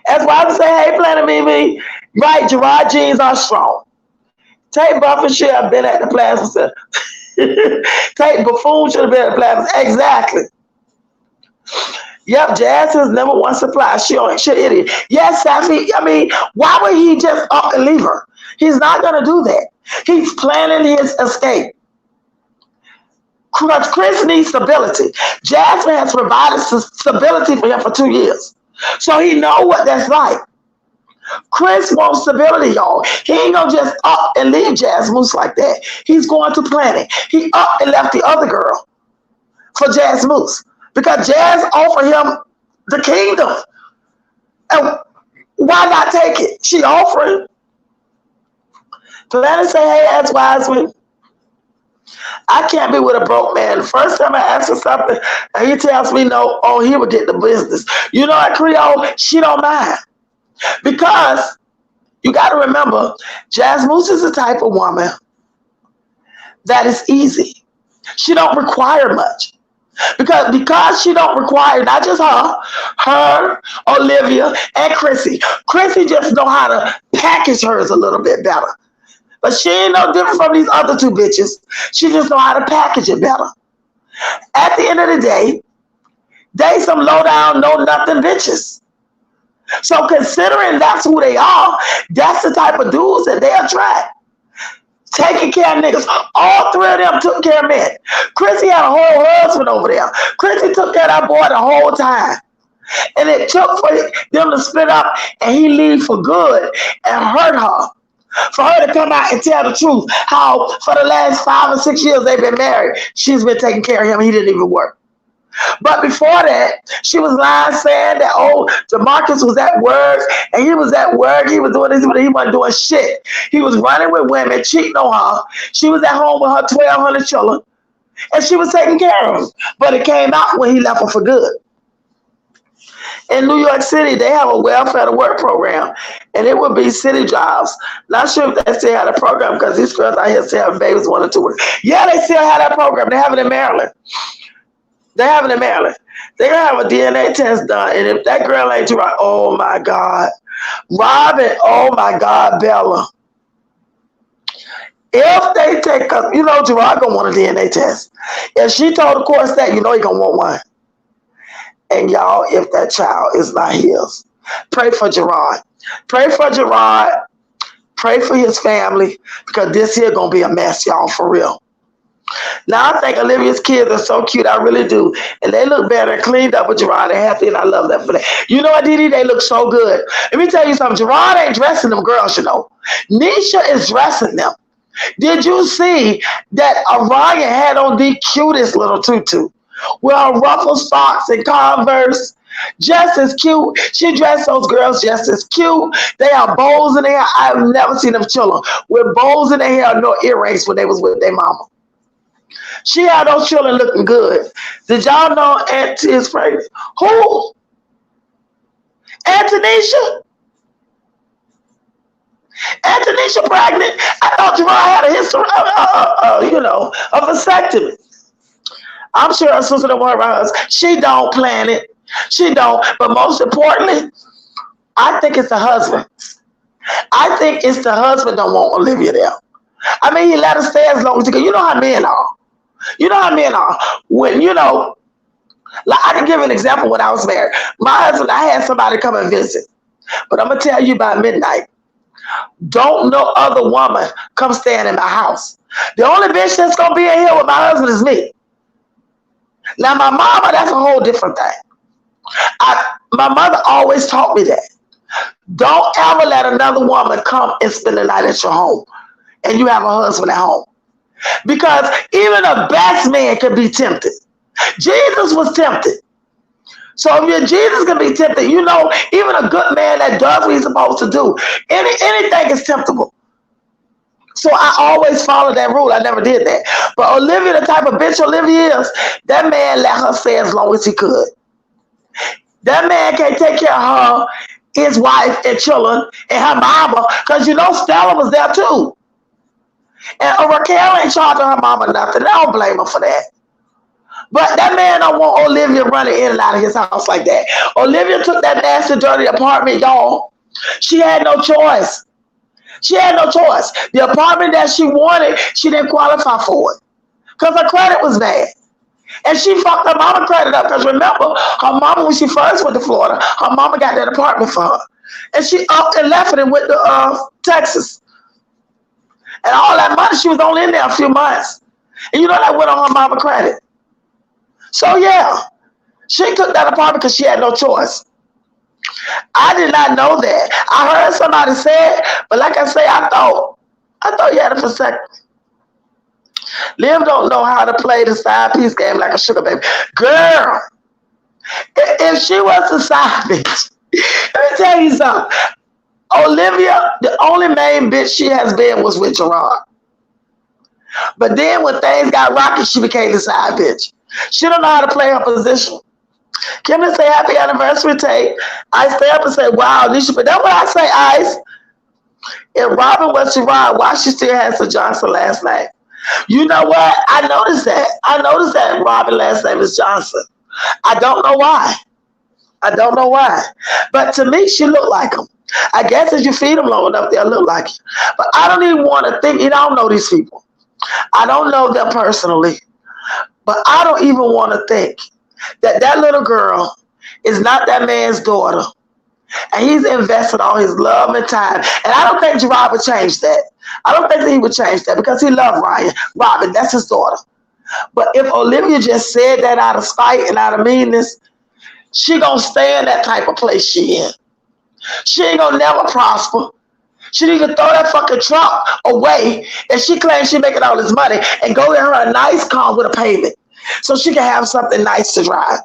That's why I would say, hey, Planet Mimi, right, Gerard jeans are strong. Tate Buffett should have been at the plasma center. Tate Buffoon should have been at the plasma center. Exactly. Yep, Jazz is number 1 supply. She idiot. Yes, Safi, I mean, why would he just up and leave her? He's not going to do that. He's planning his escape. Because Chris needs stability. Jasmine has provided stability for him for 2 years. So he know what that's like. Chris wants stability, y'all. He ain't gonna just up and leave Jasmine like that. He's going to plan it. He up and left the other girl for Jazz Moose because Jazz offered him the kingdom. And why not take it? She offering. Planet say, hey, that's Wiseman. I can't be with a broke man. The first time I ask for something and he tells me no, oh, he would get the business. You know what, Creole? She don't mind. Because you got to remember, Jasmine is the type of woman that is easy. She don't require much. Because she don't require not just her, Olivia, and Chrissy. Chrissy just know how to package hers a little bit better. But she ain't no different from these other two bitches. She just know how to package it better. At the end of the day, they some low down, know nothing bitches. So considering that's who they are, that's the type of dudes that they attract. Taking care of niggas. All three of them took care of men. Chrissy had a whole husband over there. Chrissy took care of that boy the whole time. And it took for them to split up and he leave for good and hurt her. For her to come out and tell the truth, how for the last 5 or 6 years they've been married, she's been taking care of him. He didn't even work. But before that, she was lying, saying that, oh, DeMarcus was at work, and he was at work, he was doing this, but he wasn't doing shit. He was running with women, cheating on her. She was at home with her 1,200 children, and she was taking care of them. But it came out when he left her for good. In New York City, they have a welfare to work program, and it would be city jobs. Not sure if they still have a program, because these girls out here still have babies wanting to work. Yeah, they still have that program. They have it in Maryland. They have it in Maryland. They're going to have a DNA test done. And if that girl ain't too right, oh my God. Robin, oh my God, Bella. If they take up, you know, Gerard going to want a DNA test. If she told the course that, you know he going to want one. And y'all, if that child is not his, pray for Gerard. Pray for Gerard. Pray for his family. Because this here going to be a mess, y'all, for real. Now, I think Olivia's kids are so cute. I really do. And they look better and cleaned up with Gerard and happy, and I love that for that. You know what, Didi? They look so good. Let me tell you something. Gerard ain't dressing them girls, you know. Nisha is dressing them. Did you see that Orion had on the cutest little tutu with her ruffled socks and Converse? Just as cute. She dressed those girls just as cute. They have bows in their hair. I've never seen them children with bows in their hair, no earrings when they was with their mama. She had those children looking good. Did y'all know Auntie is pregnant? Who? Antonisha? Antonisha pregnant? I thought Gerard had a history, of vasectomy. I'm sure her sister don't worry about us. She don't plan it. She don't. But most importantly, I think it's the husband. I think it's the husband don't want Olivia there. I mean, he let her stay as long as he could. You know how men are. You know how men are. When, you know, like I can give you an example when I was married. My husband, I had somebody come and visit. But I'm going to tell you by midnight, don't no other woman come stand in my house. The only bitch that's going to be in here with my husband is me. Now, my mama, that's a whole different thing. My mother always taught me that. Don't ever let another woman come and spend the night at your home and you have a husband at home. Because even the best man can be tempted. Jesus was tempted. So if Jesus can be tempted, you know, even a good man that does what he's supposed to do, anything is temptable. So I always followed that rule. I never did that. But Olivia, the type of bitch Olivia is, that man let her stay as long as he could. That man can't take care of her, his wife, and children, and her mama, because you know Stella was there too. And Raquel ain't charging her mama nothing. I don't blame her for that. But that man don't want Olivia running in and out of his house like that. Olivia took that nasty, dirty apartment, y'all. She had no choice. She had no choice. The apartment that she wanted, she didn't qualify for it. Because her credit was bad. And she fucked her mama credit up. Because remember, her mama, when she first went to Florida, her mama got that apartment for her. And she up and left it and went to Texas. And all that money, she was only in there a few months. And you know that went on her mama credit. So yeah, she took that apartment because she had no choice. I did not know that. I heard somebody say it, but like I say, I thought you had a vasectomy. Liv don't know how to play the side piece game like a sugar baby. Girl, if she was a side bitch, let me tell you something. Olivia, the only main bitch she has been was with Gerard. But then when things got rocky, she became the side bitch. She don't know how to play her position. Kimberly say happy anniversary tape. I stay up and say, wow, Nisha, but that's what I say, Ice. If Robin was Gerard, why she still has the Johnson last name? You know what? I noticed that Robin last name is Johnson. I don't know why. But to me, she looked like him. I guess if you feed them long enough, they'll look like you. But I don't even want to think. I don't know these people. I don't know them personally. But I don't even want to think that little girl is not that man's daughter. And he's invested all his love and time. And I don't think Gerard would change that. I don't think that he would change that because he loved Robin, that's his daughter. But if Olivia just said that out of spite and out of meanness, she gonna stay in that type of place she in. She ain't gonna never prosper. She need to throw that fucking truck away and she claims she making all this money and go get her a nice car with a payment so she can have something nice to drive.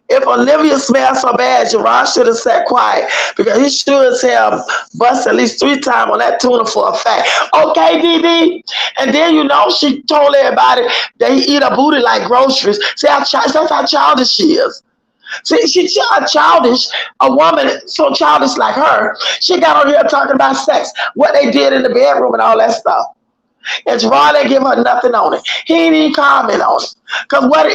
If Olivia smells so bad, Gerard should have sat quiet because he sure as hell bust at least 3 times on that tuna for a fact. Okay, DD. And then, she told everybody that he eat her booty like groceries. See, that's how childish she is. See, she's childish, a woman so childish like her. She got on here talking about sex, what they did in the bedroom and all that stuff. And Gerard didn't give her nothing on it. He ain't even comment on it. Because what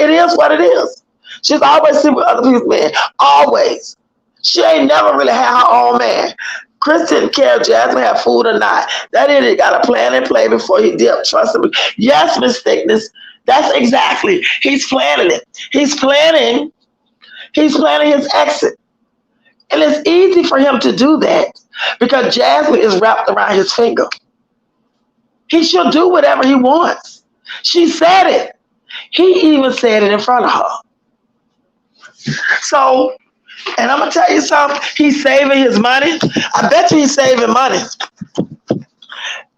it is. She's always sleeping with other people's men. Always. She ain't never really had her own man. Chris didn't care if Jasmine had food or not. That idiot got a plan in play before he dipped. Trust me. Yes, Miss Thickness. That's exactly. He's planning it. He's planning his exit. And it's easy for him to do that because Jasmine is wrapped around his finger. He should do whatever he wants. She said it. He even said it in front of her. So, and I'm going to tell you something. He's saving his money. I bet you he's saving money.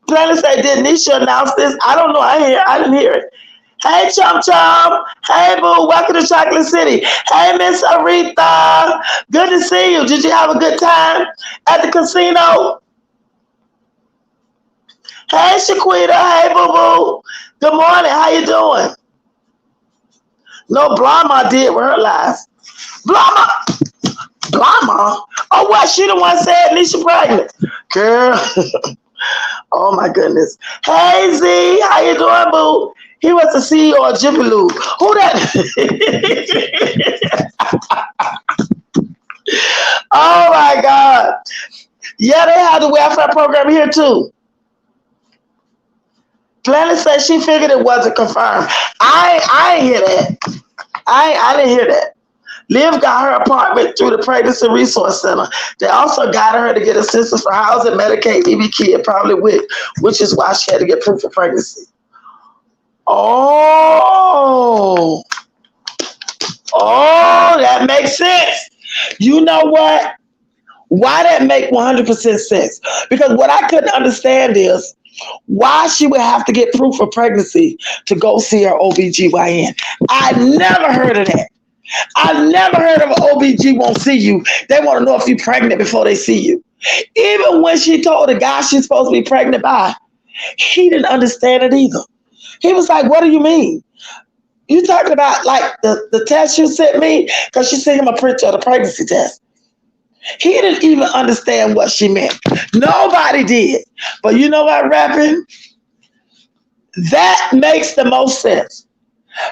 Planet say, did Nisha announce this? I don't know. I didn't hear it. Hey, Chum Chum. Hey, boo. Welcome to Chocolate City. Hey, Miss Aretha. Good to see you. Did you have a good time at the casino? Hey, Shaquita. Hey, boo boo. Good morning. How you doing? No, Blama did with her lies. Blama? Oh, what? She the one said Nisha pregnant. Girl. Oh, my goodness. Hey, Z. How you doing, boo? He was the CEO of Jiffy Lube. Who that? Oh, my God. Yeah, they have the welfare program here, too. Planet said she figured it wasn't confirmed. I ain't hear that. I didn't hear that. Liv got her apartment through the Pregnancy Resource Center. They also guided her to get assistance for housing, Medicaid, EBT, and probably WIC, which is why she had to get proof of pregnancy. Oh, that makes sense. You know what? Why that make 100% sense? Because what I couldn't understand is why she would have to get proof of pregnancy to go see her OBGYN. I never heard of that. I never heard of an OBG won't see you. They want to know if you're pregnant before they see you. Even when she told the guy she's supposed to be pregnant by, he didn't understand it either. He was like, what do you mean? You talking about like the test you sent me? Because she sent him a picture of the pregnancy test. He didn't even understand what she meant. Nobody did. But you know what, Rappin'? That makes the most sense.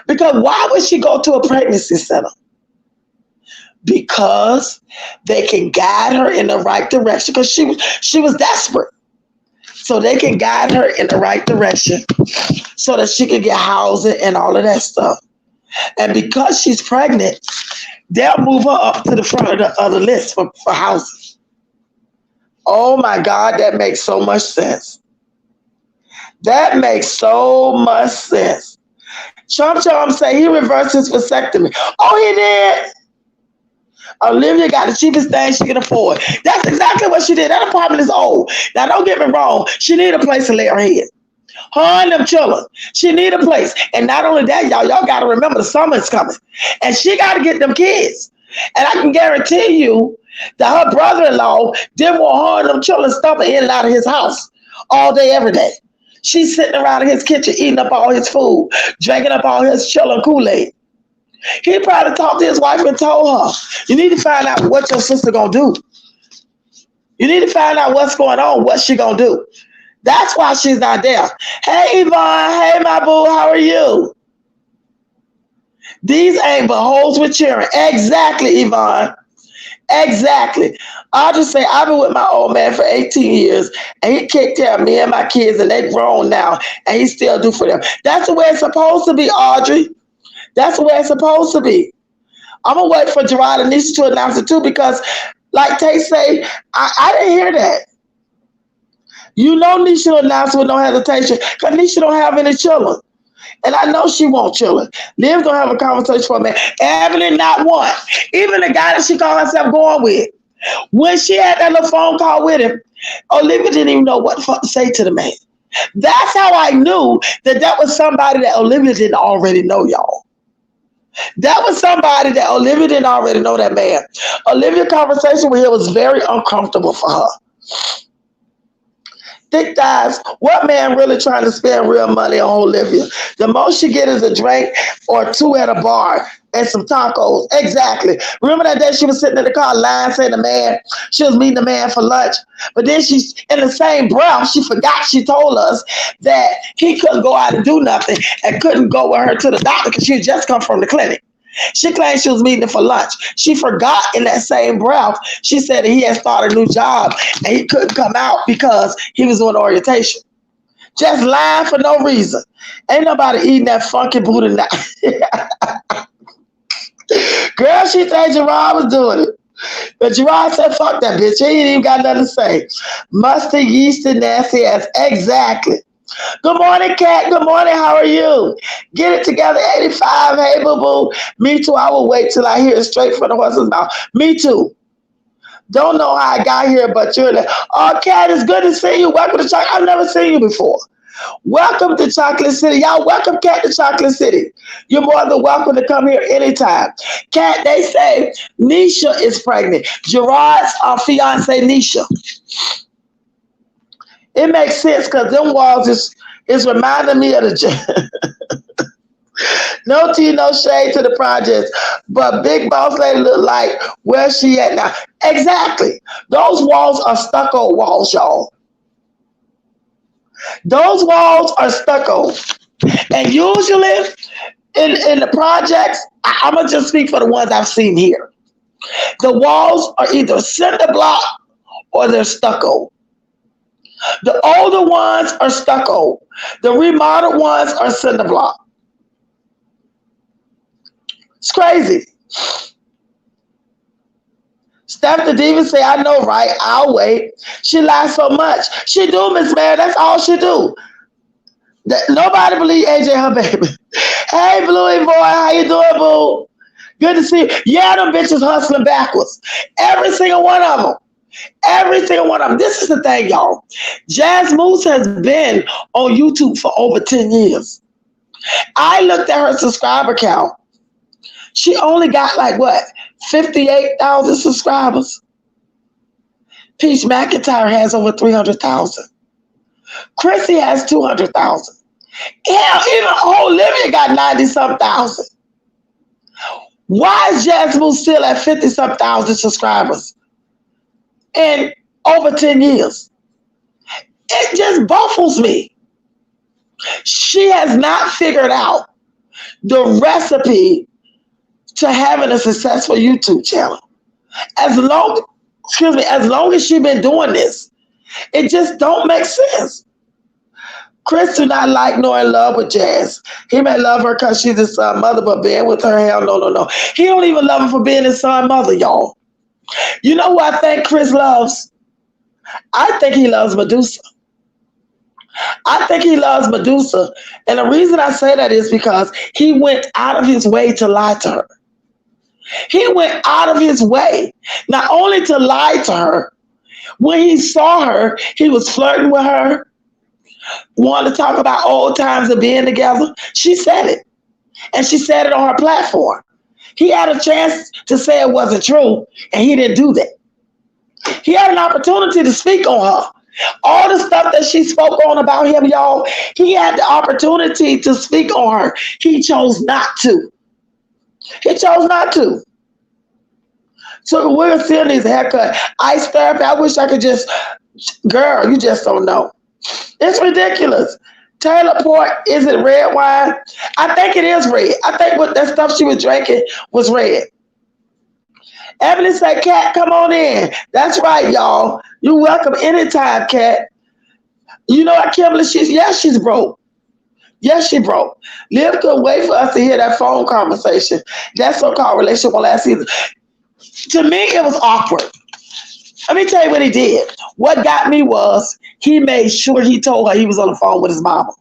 Because why would she go to a pregnancy center? Because they can guide her in the right direction. Because she was desperate. So they can guide her in the right direction so that she can get housing and all of that stuff. And because she's pregnant, they'll move her up to the front of the list for housing. Oh my God, that makes so much sense. That makes so much sense. Chum Chum say he reversed his vasectomy. Oh, he did? Olivia got the cheapest thing she can afford. That's exactly what she did. That apartment is old. Now, don't get me wrong. She need a place to lay her head. Her and them children. She need a place. And not only that, y'all got to remember the summer is coming. And she got to get them kids. And I can guarantee you that her brother-in-law didn't want her and them children stuffing in and out of his house all day, every day. She's sitting around in his kitchen eating up all his food, drinking up all his chillin' Kool-Aid. He probably talked to his wife and told her, you need to find out what your sister gonna do. You need to find out what's going on, what she gonna do. That's why she's not there. Hey, Yvonne. Hey, my boo. How are you? These ain't but hoes with cheering. Exactly, Yvonne. Exactly. I'll just say I've been with my old man for 18 years, and he kicked care of me and my kids, and they grown now, and he still do for them. That's the way it's supposed to be, Audrey. That's the way it's supposed to be. I'm going to wait for Gerard and Nisha to announce it too, because like Tay say, I didn't hear that. You know Nisha will announce with no hesitation, because Nisha don't have any children. And I know she won't chillin'. Liv's gonna have a conversation for a man. Evelyn, not one. Even the guy that she called herself going with. When she had that little phone call with him, Olivia didn't even know what the fuck to say to the man. That's how I knew that was somebody that Olivia didn't already know, y'all. That was somebody that Olivia didn't already know, that man. Olivia's conversation with him was very uncomfortable for her. Thick thighs, what man really trying to spend real money on Olivia? The most she get is a drink or two at a bar and some tacos. Exactly. Remember that day she was sitting in the car lying, saying she was meeting the man for lunch. But then she's in the same breath, she forgot she told us that he couldn't go out and do nothing and couldn't go with her to the doctor because she had just come from the clinic. She claimed she was meeting him for lunch. She forgot in that same breath, she said that he had started a new job and he couldn't come out because he was doing orientation. Just lying for no reason. Ain't nobody eating that funky booty now. Girl, she thought Gerard was doing it. But Gerard said, fuck that bitch. He ain't even got nothing to say. Musty, yeasty, nasty ass. Exactly. Good morning, Kat. Good morning. How are you? Get it together, 85. Hey, boo-boo. Me too. I will wait till I hear it straight from the horse's mouth. Me too. Don't know how I got here, but you're there. Oh, Kat, it's good to see you. Welcome to Chocolate. I've never seen you before. Welcome to Chocolate City. Y'all welcome Kat to Chocolate City. You're more than welcome to come here anytime. Kat, they say Nisha is pregnant. Gerard's fiance, Nisha. It makes sense because them walls is reminding me of the no tea, no shade to the projects, but Big Boss Lady look like where she at now. Exactly. Those walls are stucco walls, y'all. Those walls are stucco. And usually in the projects, I'm going to just speak for the ones I've seen here. The walls are either cinder block or they're stucco. The older ones are stucco. The remodeled ones are cinder block. It's crazy. Steph the Diva say, I know, right? I'll wait. She lies so much. She do, Miss Mary. That's all she do. Nobody believe AJ her baby. Hey, Bluey boy. How you doing, boo? Good to see you. Yeah, them bitches hustling backwards. Every single one of them. Every single one of them. This is the thing, y'all. Jazz Moose has been on YouTube for over 10 years. I looked at her subscriber count. She only got like, what, 58,000 subscribers? Peach McIntyre has over 300,000. Chrissy has 200,000. Hell, even Olivia got 90-something thousand. Why is Jasmine still at 50-something thousand subscribers in over 10 years? It just baffles me. She has not figured out the recipe to having a successful YouTube channel. As long as she's been doing this, it just don't make sense. Chris do not like nor in love with Jazz. He may love her because she's his son mother, but being with her, hell no. He don't even love her for being his son mother, y'all. You know who I think Chris loves? I think he loves Medusa. I think he loves Medusa. And the reason I say that is because he went out of his way to lie to her. He went out of his way not only to lie to her. When he saw her, he was flirting with her, wanted to talk about old times of being together. She said it. And she said it on her platform. He had a chance to say it wasn't true, and he didn't do that. He had an opportunity to speak on her, All the stuff that she spoke on about him, y'all, he had the opportunity to speak on her. He chose not to. He chose not to. So we're still needs a haircut. Ice therapy. I wish I could just, girl, you just don't know. It's ridiculous. Taylor Port, is it red wine? I think it is red. I think what that stuff she was drinking was red. Ebony said, Kat, come on in. That's right, y'all. You're welcome anytime, Kat. You know what, Kimberly? She's broke. Yes, she broke. Liv couldn't wait for us to hear that phone conversation. That so-called relationship won't last either. To me, it was awkward. Let me tell you what he did. What got me was he made sure he told her he was on the phone with his mama.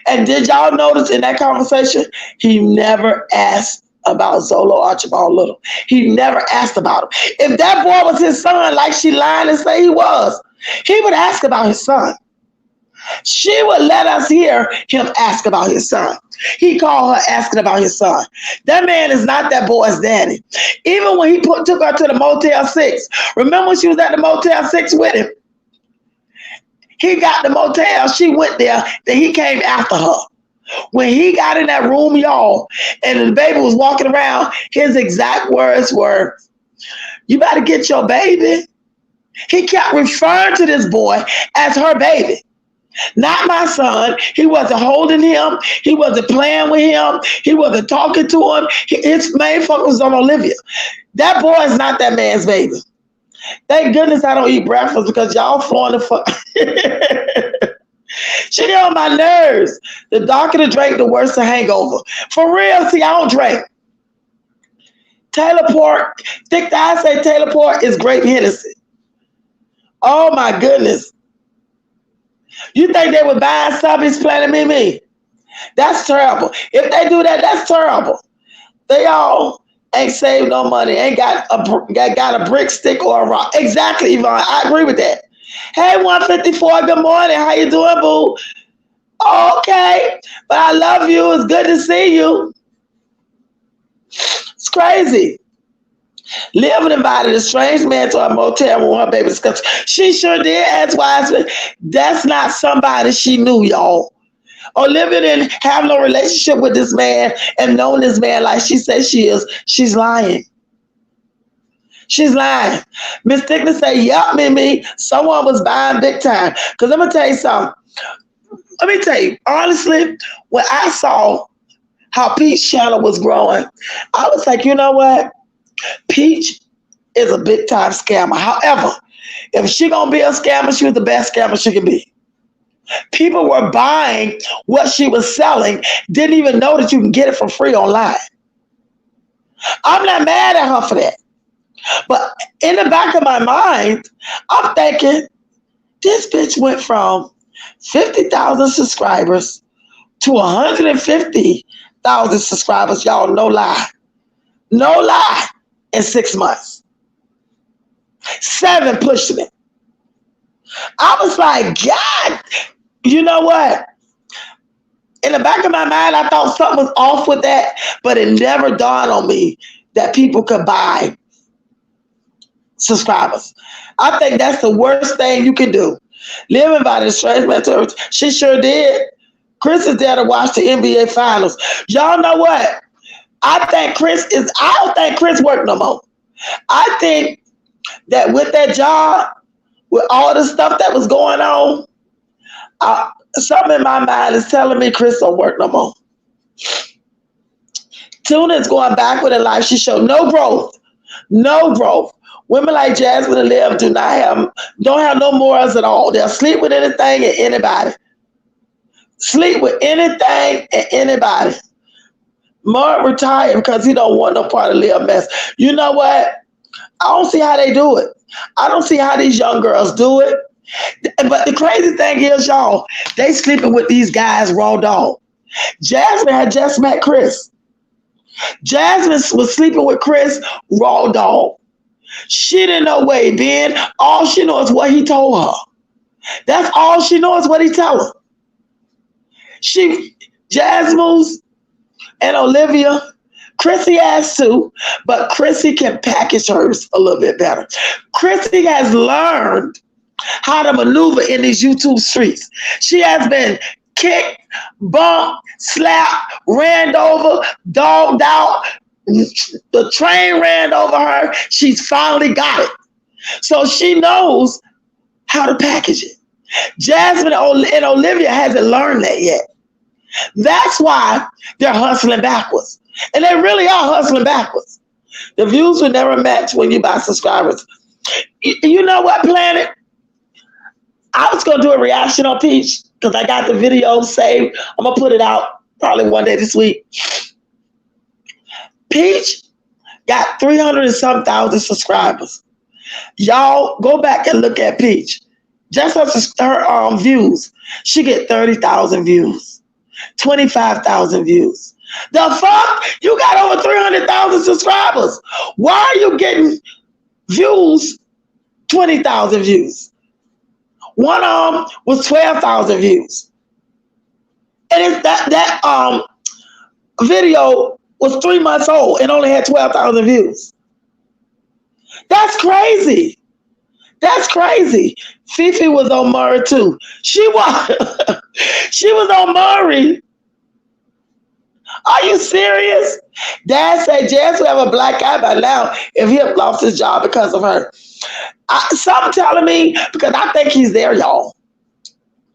And did y'all notice in that conversation, he never asked about Zolo Archibald Little. He never asked about him. If that boy was his son, like she lied and say he was, he would ask about his son. She would let us hear him ask about his son. He called her asking about his son. That man is not that boy's daddy. Even when he took her to the Motel 6, remember when she was at the Motel 6 with him? He got the motel, she went there, then he came after her. When he got in that room, y'all, and the baby was walking around, his exact words were, "You better get your baby." He kept referring to this boy as her baby. Not my son. He wasn't holding him. He wasn't playing with him. He wasn't talking to him. His main focus was on Olivia. That boy is not that man's baby. Thank goodness I don't eat breakfast because y'all flowing the fuck. She get on my nerves. The darker the drink, the worse the hangover. For real, see, I don't drink. Taylor Port, thick I say Taylor Port is grape Hennessy. Oh my goodness. You think they would buy Subbies Planet Mimi? That's terrible. If they do that, that's terrible. They all ain't saved no money, ain't got a brick, stick, or a rock. Exactly, Yvonne. I agree with that. Hey, 154, good morning. How you doing, boo? Okay, but I love you. It's good to see you. It's crazy. Liv invited a strange man to a motel with her baby discussed. She sure did, ask Wiseman. That's not somebody she knew, y'all. Olivia didn't have no relationship with this man and known this man like she says she is. She's lying. She's lying. Miss Thickness say, yup, Mimi, someone was buying big time. Because I'm going to tell you something. Let me tell you, honestly, when I saw how Peach's channel was growing, I was like, you know what? Peach is a big time scammer. However, if she gonna be a scammer, she was the best scammer she can be. People were buying what she was selling, didn't even know that you can get it for free online. I'm not mad at her for that. But in the back of my mind, I'm thinking, this bitch went from 50,000 subscribers to 150,000 subscribers. Y'all, no lie. No lie. In 6 months. 7 pushing it. I was like, God, you know what? In the back of my mind, I thought something was off with that, but it never dawned on me that people could buy subscribers. I think that's the worst thing you can do. Living by the strange man. She sure did. Chris is there to watch the NBA Finals. Y'all know what? I don't think Chris worked no more. I think that with that job, with all the stuff that was going on, something in my mind is telling me Chris don't work no more. Tuna is going backward in life. She showed no growth. No growth. Women like Jasmine and Liv don't have no morals at all. They'll sleep with anything and anybody. Sleep with anything and anybody. Mark retired because he don't want no part of Liv mess. You know what? I don't see how they do it. I don't see how these young girls do it. But the crazy thing is, y'all, they sleeping with these guys raw dog. Jasmine had just met Chris. Jasmine was sleeping with Chris raw dog. She didn't know where he been. All she knows is what he told her. That's all she knows is what he tell her. Jasmine's and Olivia, Chrissy has too, but Chrissy can package hers a little bit better. Chrissy has learned how to maneuver in these YouTube streets. She has been kicked, bumped, slapped, ran over, dogged out. The train ran over her. She's finally got it. So she knows how to package it. Jasmine and Olivia hasn't learned that yet. That's why they're hustling backwards. And they really are hustling backwards. The views will never match when you buy subscribers. You know what, Planet? I was going to do a reaction on Peach because I got the video saved. I'm going to put it out probably one day this week. Peach got 300 and some thousand subscribers. Y'all go back and look at Peach. Just her views. She get 30,000 views, 25,000 views. The fuck? You got over 300,000 subscribers. Why are you getting views, 20,000 views? One of them was 12,000 views. And that video was 3 months old and only had 12,000 views. That's crazy. That's crazy. Fifi was on Murray too. She was on Murray. Are you serious? Dad said Jazz would have a black eye by now if he had lost his job because of her. Something telling me, because I think he's there, y'all.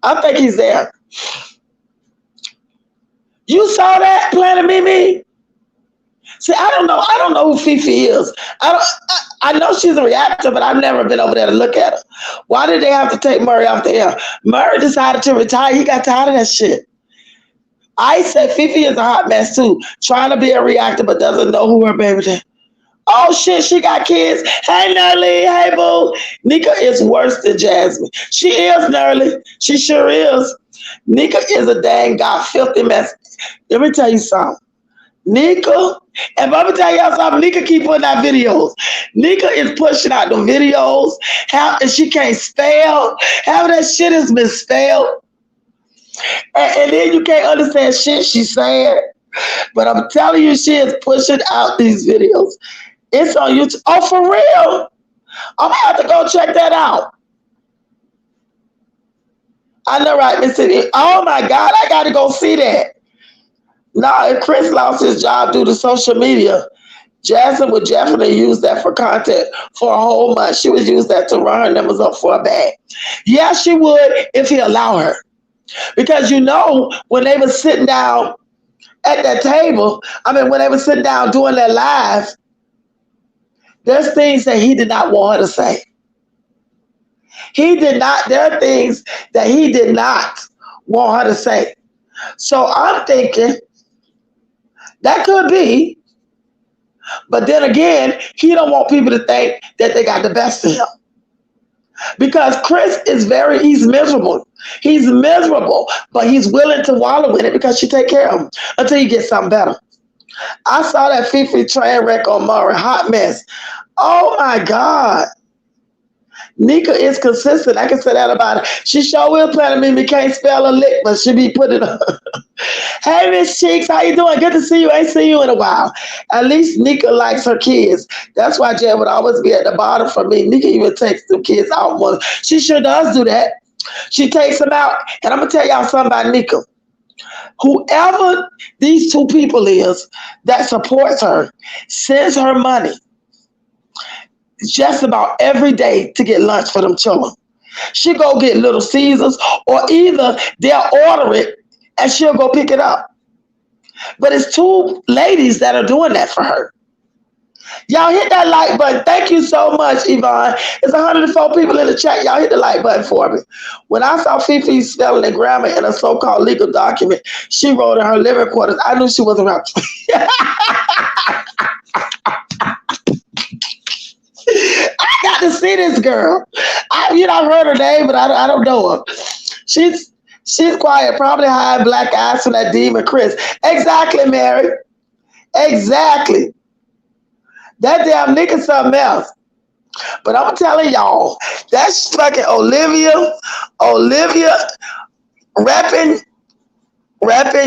I think he's there. You saw that, Planet Mimi? See, I don't know who Fifi is. I know she's a reactor, but I've never been over there to look at her. Why did they have to take Murray off the air? Murray decided to retire. He got tired of that shit. I said Fifi is a hot mess too, trying to be a reactor but doesn't know who her baby is. Oh shit, she got kids. Hey Nerly, hey boo. Nika is worse than Jasmine. She is Nerly. She sure is. Nika is a dang god filthy mess. Let me tell you something. Nika, and let me tell y'all something, Nika keep putting out videos. Nika is pushing out the videos. And she can't spell. How that shit is misspelled. And then you can't understand shit she's saying. But I'm telling you, she is pushing out these videos. It's on YouTube. Oh, for real? I'm going to have to go check that out. I know, right, Miss City? Oh, my God, I got to go see that. Now, if Chris lost his job due to social media, Jasmine would definitely use that for content for a whole month. She would use that to run her numbers up for a bag. Yeah, she would if he allowed her. Because when they were sitting down at that table, when they were sitting down doing their live, there's things that he did not want her to say. There are things that he did not want her to say. So I'm thinking that could be, but then again, he don't want people to think that they got the best of him. Because Chris he's miserable. He's miserable, but he's willing to wallow in it because she take care of him until you get something better. I saw that Fifi train wreck on Murray, hot mess. Oh my God. Nika is consistent. I can say that about her. She sure will plan to me. Can't spell a lick, but she be putting up. Hey, Miss Cheeks, how you doing? Good to see you. Ain't seen you in a while. At least Nika likes her kids. That's why Jen would always be at the bottom for me. Nika even takes the kids out more. She sure does do that. She takes them out. And I'm going to tell y'all something about Nika. Whoever these two people is that supports her, sends her money just about every day to get lunch for them children. She go get Little Caesars, or either they'll order it and she'll go pick it up. But it's two ladies that are doing that for her. Y'all hit that like button. Thank you so much, Yvonne. It's 104 people in the chat. Y'all hit the like button for me. When I saw Fifi spelling and grammar in a so-called legal document she wrote in her living quarters, I knew she wasn't around. I got to see this girl. I've heard her name, but I don't know her. She's quiet, probably high black eyes from that demon Chris. Exactly, Mary. Exactly. That damn nigga something else. But I'm telling y'all, that's fucking Olivia. Olivia, rapping,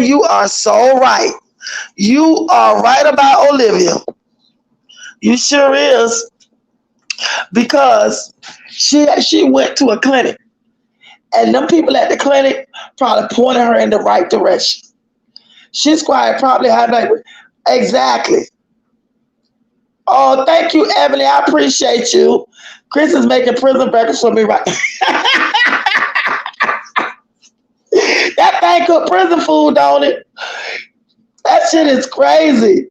you are so right. You are right about Olivia. You sure is. because she went to a clinic, and them people at the clinic probably pointed her in the right direction. She's quiet, probably had like exactly. Oh, thank you, Ebony. I appreciate you. Chris is making prison breakfast for me right. That thing cook prison food, don't it? That shit is crazy.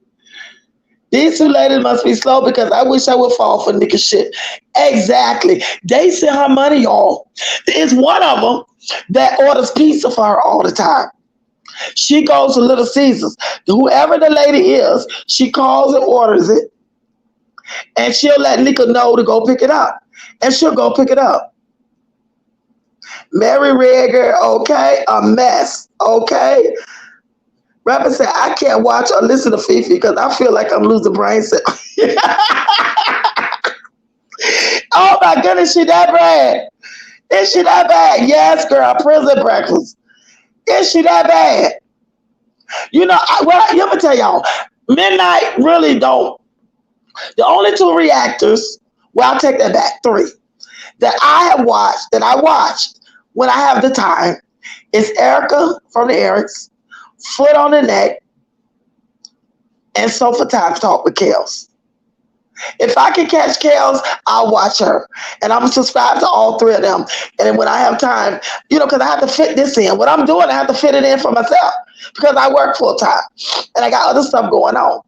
These two ladies must be slow because I wish I would fall for Nika shit. Exactly. They send her money, y'all. It's one of them that orders pizza for her all the time. She goes to Little Caesars. Whoever the lady is, she calls and orders it. And she'll let Nika know to go pick it up. And she'll go pick it up. Mary Rieger, okay. A mess, okay. Rapper said, I can't watch or listen to Fifi because I feel like I'm losing brain cells. Oh my goodness, she that bad? Is she that bad? Yes, girl, prison breakfast. Is she that bad? You know, let me tell y'all, Midnight really don't. The only two reactors, well, I'll take that back, three, that I watched when I have the time is Erica from the Erics, Foot on the Neck, and Sofa Time Talk with Kels. If I can catch Kels, I'll watch her. And I'm subscribed to all three of them. And then when I have time, you know, because I have to fit this in. What I'm doing, I have to fit it in for myself because I work full time and I got other stuff going on.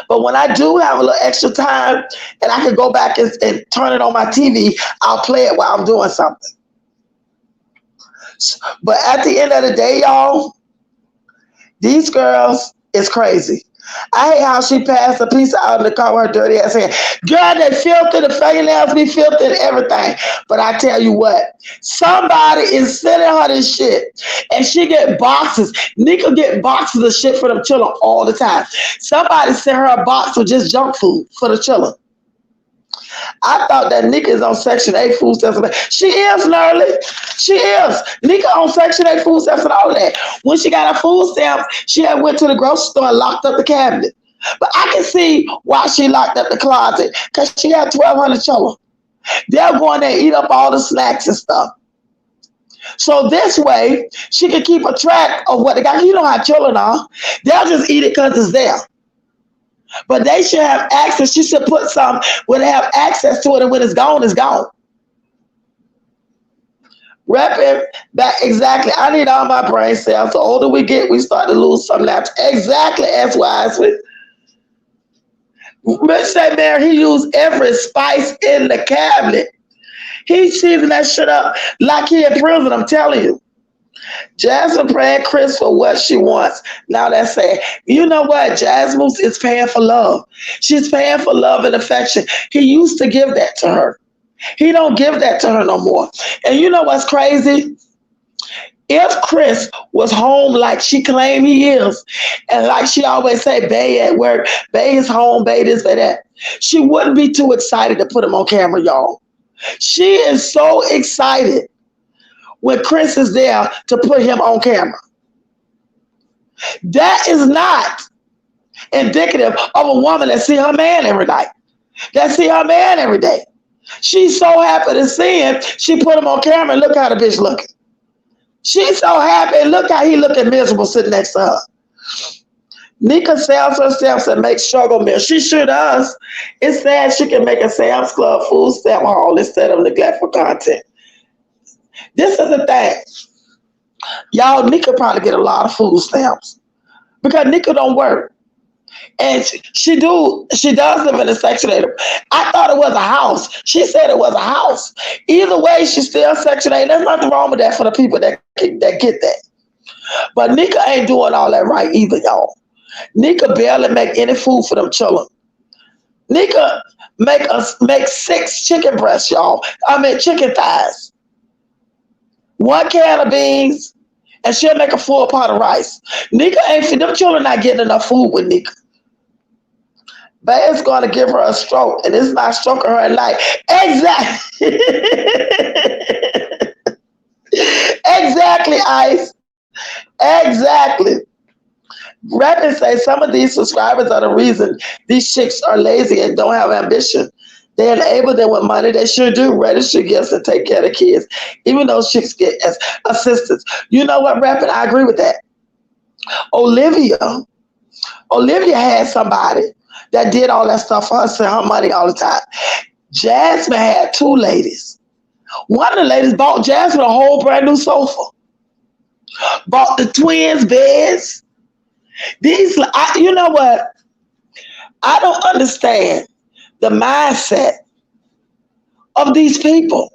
But when I do have a little extra time and I can go back and turn it on my TV, I'll play it while I'm doing something. But at the end of the day, y'all, these girls is crazy. I hate how she passed a piece out in the car with her dirty ass hand. Girl, they filthy, the fingernails be filthy and everything. But I tell you what, somebody is sending her this shit. And she get boxes. Nika get boxes of shit for them children all the time. Somebody sent her a box of just junk food for the children. I thought that Nika is on Section 8 food stamps. She is, Nerly. She is. Nika on Section 8 food stamps and all of that. When she got her food stamps, she had went to the grocery store and locked up the cabinet. But I can see why she locked up the closet, because she had 1,200 children. They'll go in there and eat up all the snacks and stuff. So this way, she can keep a track of what they got. You know how children are. They'll just eat it because it's there. But they should have access. She should put some where they have access to it, and when it's gone, it's gone. Repping back, exactly. I need all my brain cells. The older we get, we start to lose some laps. Exactly, as wisely. Mitch said, man, he used every spice in the cabinet. He's seizing that shit up like he in prison, I'm telling you. Jasmine praying Chris for what she wants. Now that's saying, you know what? Jasmine is paying for love. She's paying for love and affection. He used to give that to her. He don't give that to her no more. And you know what's crazy? If Chris was home like she claimed he is, and like she always say, Bay at work, Bay is home, Bay this, Bay that, she wouldn't be too excited to put him on camera, y'all. She is so excited when Chris is there to put him on camera. That is not indicative of a woman that see her man every night, that see her man every day. She's so happy to see him, she put him on camera and look how the bitch looking. She's so happy and look how he looking miserable sitting next to her. Nika sells herself and makes struggle meals. She sure does. It's sad she can make a Sam's Club food stamp haul instead of neglectful content. This is the thing. Y'all, Nika probably get a lot of food stamps because Nika don't work. And she does live in a Section 8. I thought it was a house. She said it was a house. Either way, she's still Section 8. There's nothing wrong with that for the people that get that. But Nika ain't doing all that right either, y'all. Nika barely make any food for them children. Nika make 6 chicken breasts, y'all. I mean chicken thighs. 1 can of beans, and she'll make a full pot of rice. Nika ain't for them children not getting enough food with Nika. Babe's going to give her a stroke, and it's not stroking her at night. Exactly. Exactly, Ice. Exactly. Rappers say some of these subscribers are the reason these chicks are lazy and don't have ambition. They enable them with money. They sure do register gifts to take care of the kids, even though chicks get as assistants. You know what, Rapid? I agree with that. Olivia had somebody that did all that stuff for her, sent her money all the time. Jasmine had two ladies. One of the ladies bought Jasmine a whole brand new sofa. Bought the twins beds. You know what? I don't understand the mindset of these people.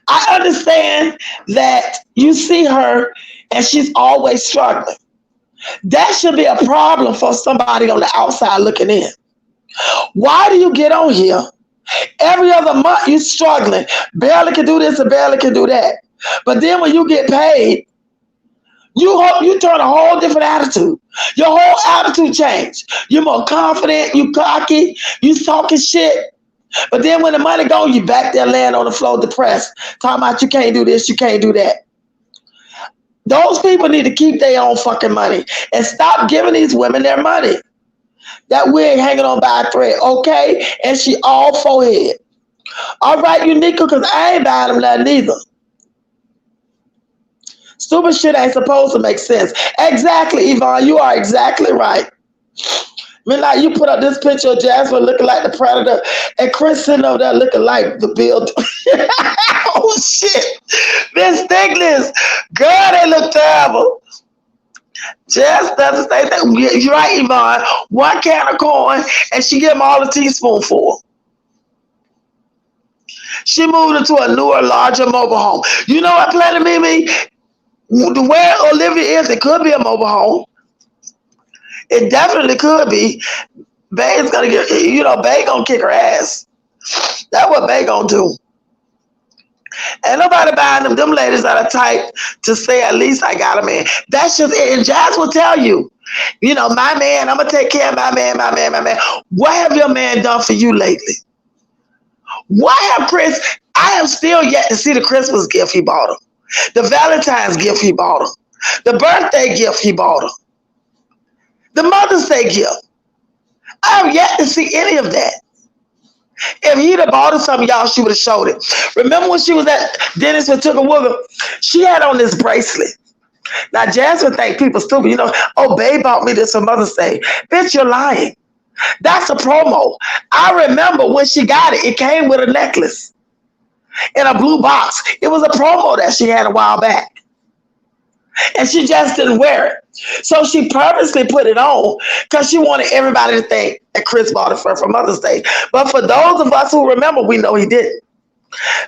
I understand that you see her and she's always struggling. That should be a problem for somebody on the outside looking in. Why do you get on here every other month you struggling, barely can do this and barely can do that, but then when you get paid, you turn a whole different attitude. Your whole attitude changed. You're more confident, you cocky, you talking shit. But then when the money goes, you back there laying on the floor depressed, talking about you can't do this, you can't do that. Those people need to keep their own fucking money and stop giving these women their money. That wig hanging on by a thread, okay? And she all forehead. All right, Nika, because I ain't buying them nothing either. Stupid shit ain't supposed to make sense. Exactly, Yvonne. You are exactly right. I mean, like you put up this picture of Jasmine looking like the Predator and Chris sitting over there looking like the Bill. Oh, shit. Miss Thickness. Girl, they look terrible. Jess doesn't say that. You're right, Yvonne. One can of corn and she give them all a teaspoonful. She moved into a newer, larger mobile home. You know what, Planet Mimi? Where Olivia is, it could be a mobile home. It definitely could be. Bae's gonna get, Bae gonna kick her ass. That's what Bae gonna do. Ain't nobody buying them ladies that are type to say at least I got a man. That's just it. And Jazz will tell you, my man, I'm gonna take care of my man. What have your man done for you lately? What have I have still yet to see the Christmas gift he bought her. The Valentine's gift he bought her. The birthday gift he bought her. The Mother's Day gift. I have yet to see any of that. If he'd have bought her something, y'all, she would have showed it. Remember when she was at Dennis and took a woman? She had on this bracelet. Now, Jasmine think people stupid. Oh, babe bought me this for Mother's Day. Bitch, you're lying. That's a promo. I remember when she got it, it came with a necklace in a blue box. It was a promo that she had a while back. And she just didn't wear it. So she purposely put it on because she wanted everybody to think that Chris bought it for Mother's Day. But for those of us who remember, we know he didn't.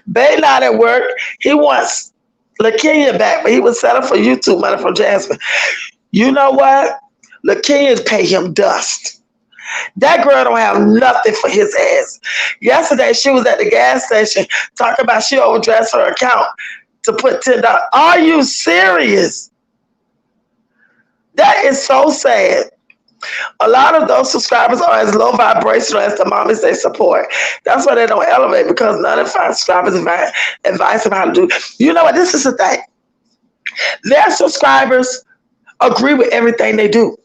Bae not at work. He wants LaKenya back, but he was set up for YouTube money from Jasmine. You know what? LaKenya's pay him dust. That girl don't have nothing for his ass. Yesterday, she was at the gas station talking about she overdressed her account to put $10. Are you serious? That is so sad. A lot of those subscribers are as low vibrational as the mommies they support. That's why they don't elevate, because none of our subscribers advice on how to do. You know what? This is the thing. Their subscribers agree with everything they do.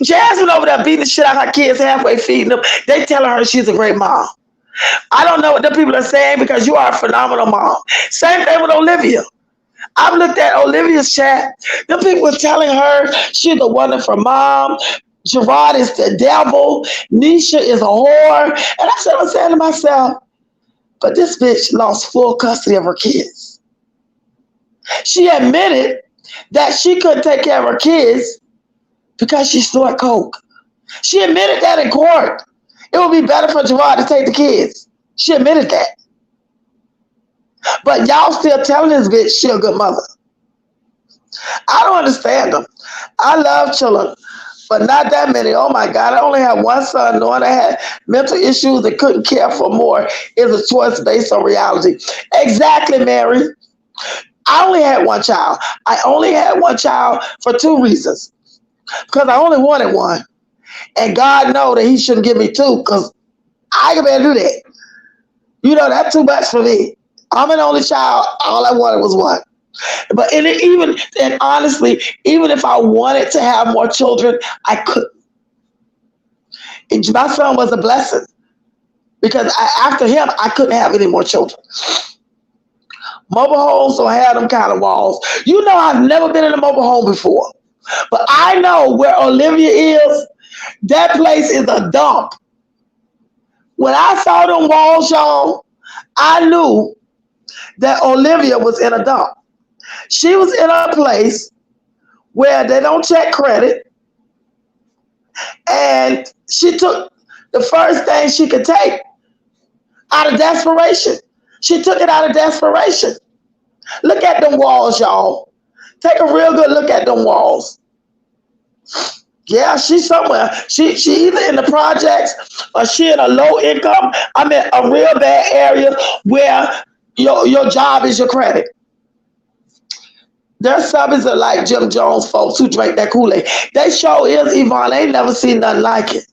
Jasmine over there beating the shit out of her kids, halfway feeding them. They telling her she's a great mom. I don't know what the people are saying because you are a phenomenal mom. Same thing with Olivia. I've looked at Olivia's chat. The people were telling her she's a wonderful mom. Gerard is the devil. Nisha is a whore. And I'm saying to myself, but this bitch lost full custody of her kids. She admitted that she couldn't take care of her kids because she snorted coke. She admitted that in court. It would be better for Gerard to take the kids. She admitted that. But y'all still telling this bitch she a good mother. I don't understand them. I love children, but not that many. Oh my God, I only have one son. Knowing I had mental issues and couldn't care for more is a choice based on reality. Exactly, Mary. I only had one child. I only had one child for two reasons. Because I only wanted one. And God knows that he shouldn't give me two because I can better do that. That's too much for me. I'm an only child. All I wanted was one. But honestly, even if I wanted to have more children, I couldn't. And my son was a blessing. because after him, I couldn't have any more children. Mobile homes don't have them kind of walls. You know, I've never been in a mobile home before, but I know where Olivia is. That place is a dump. When I saw them walls, y'all, I knew that Olivia was in a dump. She was in a place where they don't check credit, and she took the first thing she could take out of desperation. She took it out of desperation. Look at them walls, y'all. Take a real good look at them walls. Yeah, she's somewhere. She either in the projects or she in a low income. I'm in a real bad area where your job is your credit. Their subbies are like Jim Jones folks who drink that Kool-Aid. They show is Yvonne. They ain't never seen nothing like it.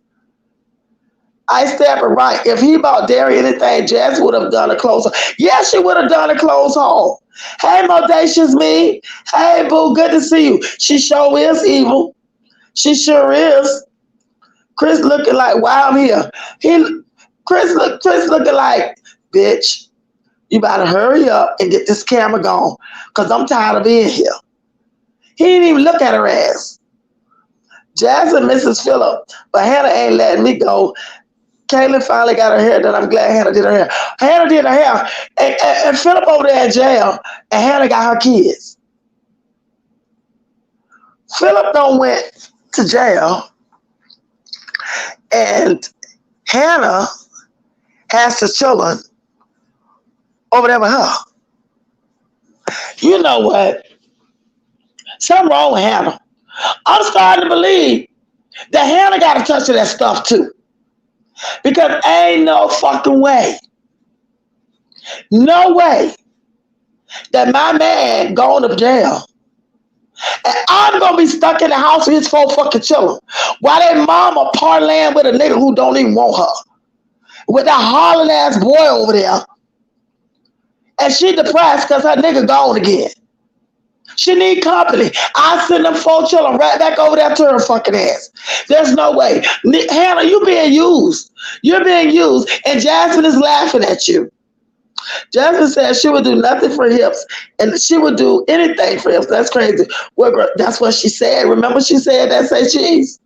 I step it right. If he bought dairy anything, Jazz would have done a close haul. Yeah, she would have done a close haul. Hey, Modacious Me. Hey, boo, good to see you. She sure is evil. She sure is. Chris looking like, wow, I'm here. Chris looking like, bitch, you better hurry up and get this camera gone, because I'm tired of being here. He didn't even look at her ass. Jazz and Mrs. Phillip, but Hannah ain't letting me go. Kaylin finally got her hair done. I'm glad Hannah did her hair. Hannah did her hair. And Phillip over there in jail, and Hannah got her kids. Phillip don't went to jail, and Hannah has the children over there with her. You know what? Something wrong with Hannah. I'm starting to believe that Hannah got a touch of that stuff too. Because ain't no fucking way, no way that my man going to jail and I'm going to be stuck in the house with his 4 fucking children while their mama parlaying with a nigga who don't even want her, with that hollering ass boy over there, and she depressed because her nigga gone again. She need company. I send them 4 children right back over there to her fucking ass. There's no way. Hannah, you being used. You're being used. And Jasmine is laughing at you. Jasmine said she would do nothing for hips, and she would do anything for hips. That's crazy. Well, that's what she said. Remember she said that, say cheese?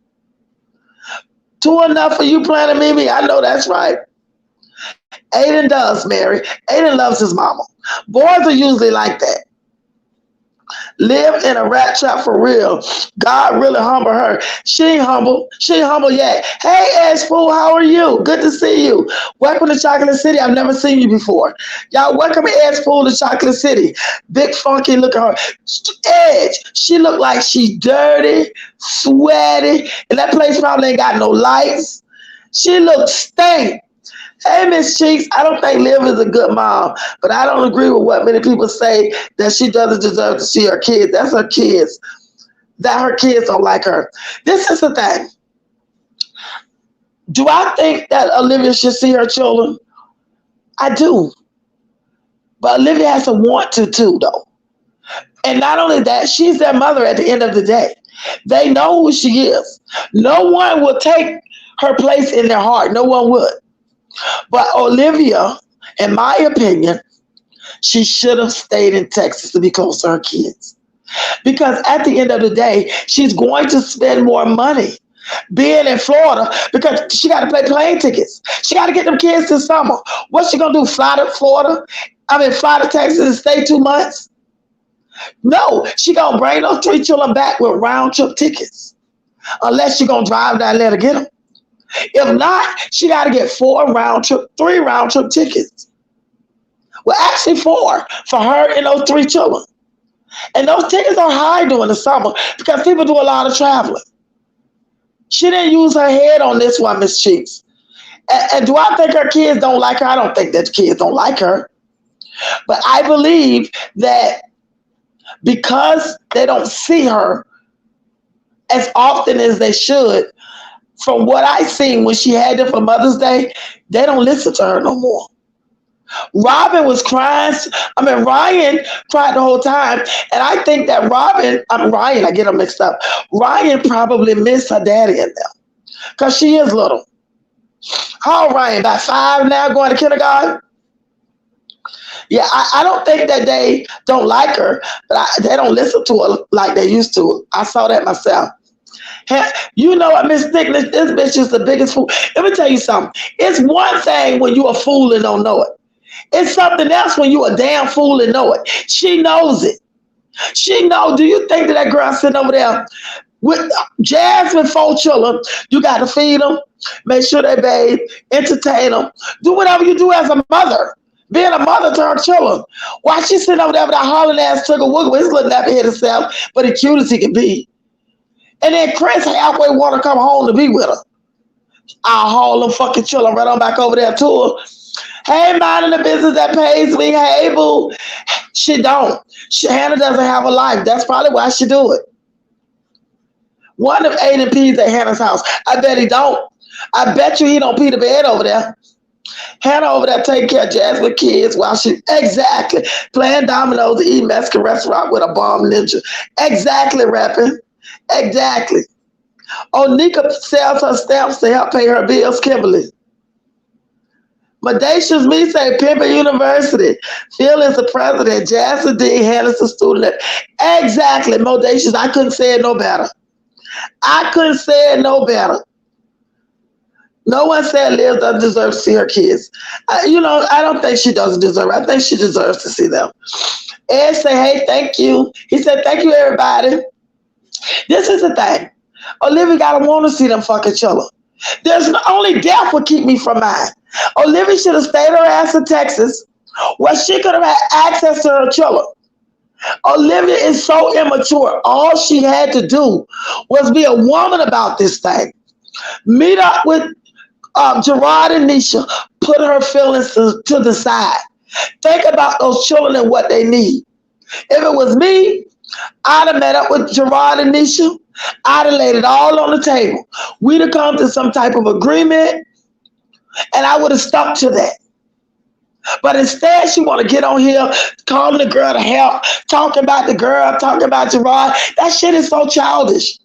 2 enough for you, Planet Mimi? I know that's right. Aiden does, Mary. Aiden loves his mama. Boys are usually like that. Live in a rat trap for real. God really humble her. She ain't humble. She ain't humble yet. Hey, Ash Fool, how are you? Good to see you. Welcome to Chocolate City. I've never seen you before. Y'all, welcome Ash Fool to Chocolate City. Big funky, look at her. Edge, she look like she dirty, sweaty, and that place probably ain't got no lights. She looks stank. Hey, Miss Cheeks, I don't think Liv is a good mom, but I don't agree with what many people say that she doesn't deserve to see her kids. That's her kids. That her kids don't like her. This is the thing. Do I think that Olivia should see her children? I do. But Olivia has to want to too, though. And not only that, she's their mother at the end of the day. They know who she is. No one will take her place in their heart. No one would. But Olivia, in my opinion, she should have stayed in Texas to be close to her kids. Because at the end of the day, she's going to spend more money being in Florida because she got to pay plane tickets. She got to get them kids this summer. What's she going to do, fly to Florida? Fly to Texas and stay 2 months? No, she going to bring those 3 children back with round trip tickets. Unless she's going to drive down there to get them. If not, she got to get 3 round trip tickets. Well, actually 4 for her and those 3 children. And those tickets are high during the summer because people do a lot of traveling. She didn't use her head on this one, Miss Cheeks. And do I think her kids don't like her? I don't think that the kids don't like her. But I believe that because they don't see her as often as they should, from what I seen when she had them for Mother's Day, they don't listen to her no more. Ryan cried the whole time. And I think that Ryan, I get them mixed up. Ryan probably missed her daddy in them. Because she is little. How old Ryan? About 5 now, going to kindergarten? Yeah, I don't think that they don't like her, but they don't listen to her like they used to. I saw that myself. You know what, Miss Thickness, this bitch is the biggest fool. Let me tell you something. It's one thing when you a fool and don't know it. It's something else when you a damn fool and know it. She knows it. She know. Do you think that girl sitting over there with Jasmine 4 children, you got to feed them, make sure they bathe, entertain them, do whatever you do as a mother. Being a mother to her children. Why she sitting over there with that hollering ass Tugger Wugger with his little nappy head himself, but as cute as he can be. And then Chris halfway want to come home to be with her. I'll haul them fucking children right on back over there to her. Hey, minding the business that pays me. Hey, boo. She don't. Hannah doesn't have a life. That's probably why she do it. One of Aiden pees at Hannah's house. I bet he don't. I bet you he don't pee the bed over there. Hannah over there taking care of Jasmine kids while she exactly playing dominoes and eating Mexican restaurant with a bomb ninja. Exactly, rapping. Exactly. Oh, Nika sells her stamps to help pay her bills, Kimberly. Mendacious me say Pimpin University. Phil is the president. Jasmine D. Hannah's the student. Exactly, Mendacious. I couldn't say it no better. I couldn't say it no better. No one said Liz doesn't deserve to see her kids. I don't think she doesn't deserve it. I think she deserves to see them. Ed say, hey, thank you. He said, thank you, everybody. This is the thing. Olivia gotta want to see them fucking children. There's only death would keep me from mine. Olivia should have stayed her ass in Texas where she could have had access to her children. Olivia is so immature. All she had to do was be a woman about this thing. Meet up with Gerard and Nisha. Put her feelings to the side. Think about those children and what they need. If it was me, I'd have met up with Gerard and Nisha. I'd have laid it all on the table. We'd have come to some type of agreement, and I would have stuck to that. But instead, she want to get on here, calling the girl to help, talking about the girl, talking about Gerard. That shit is so childish.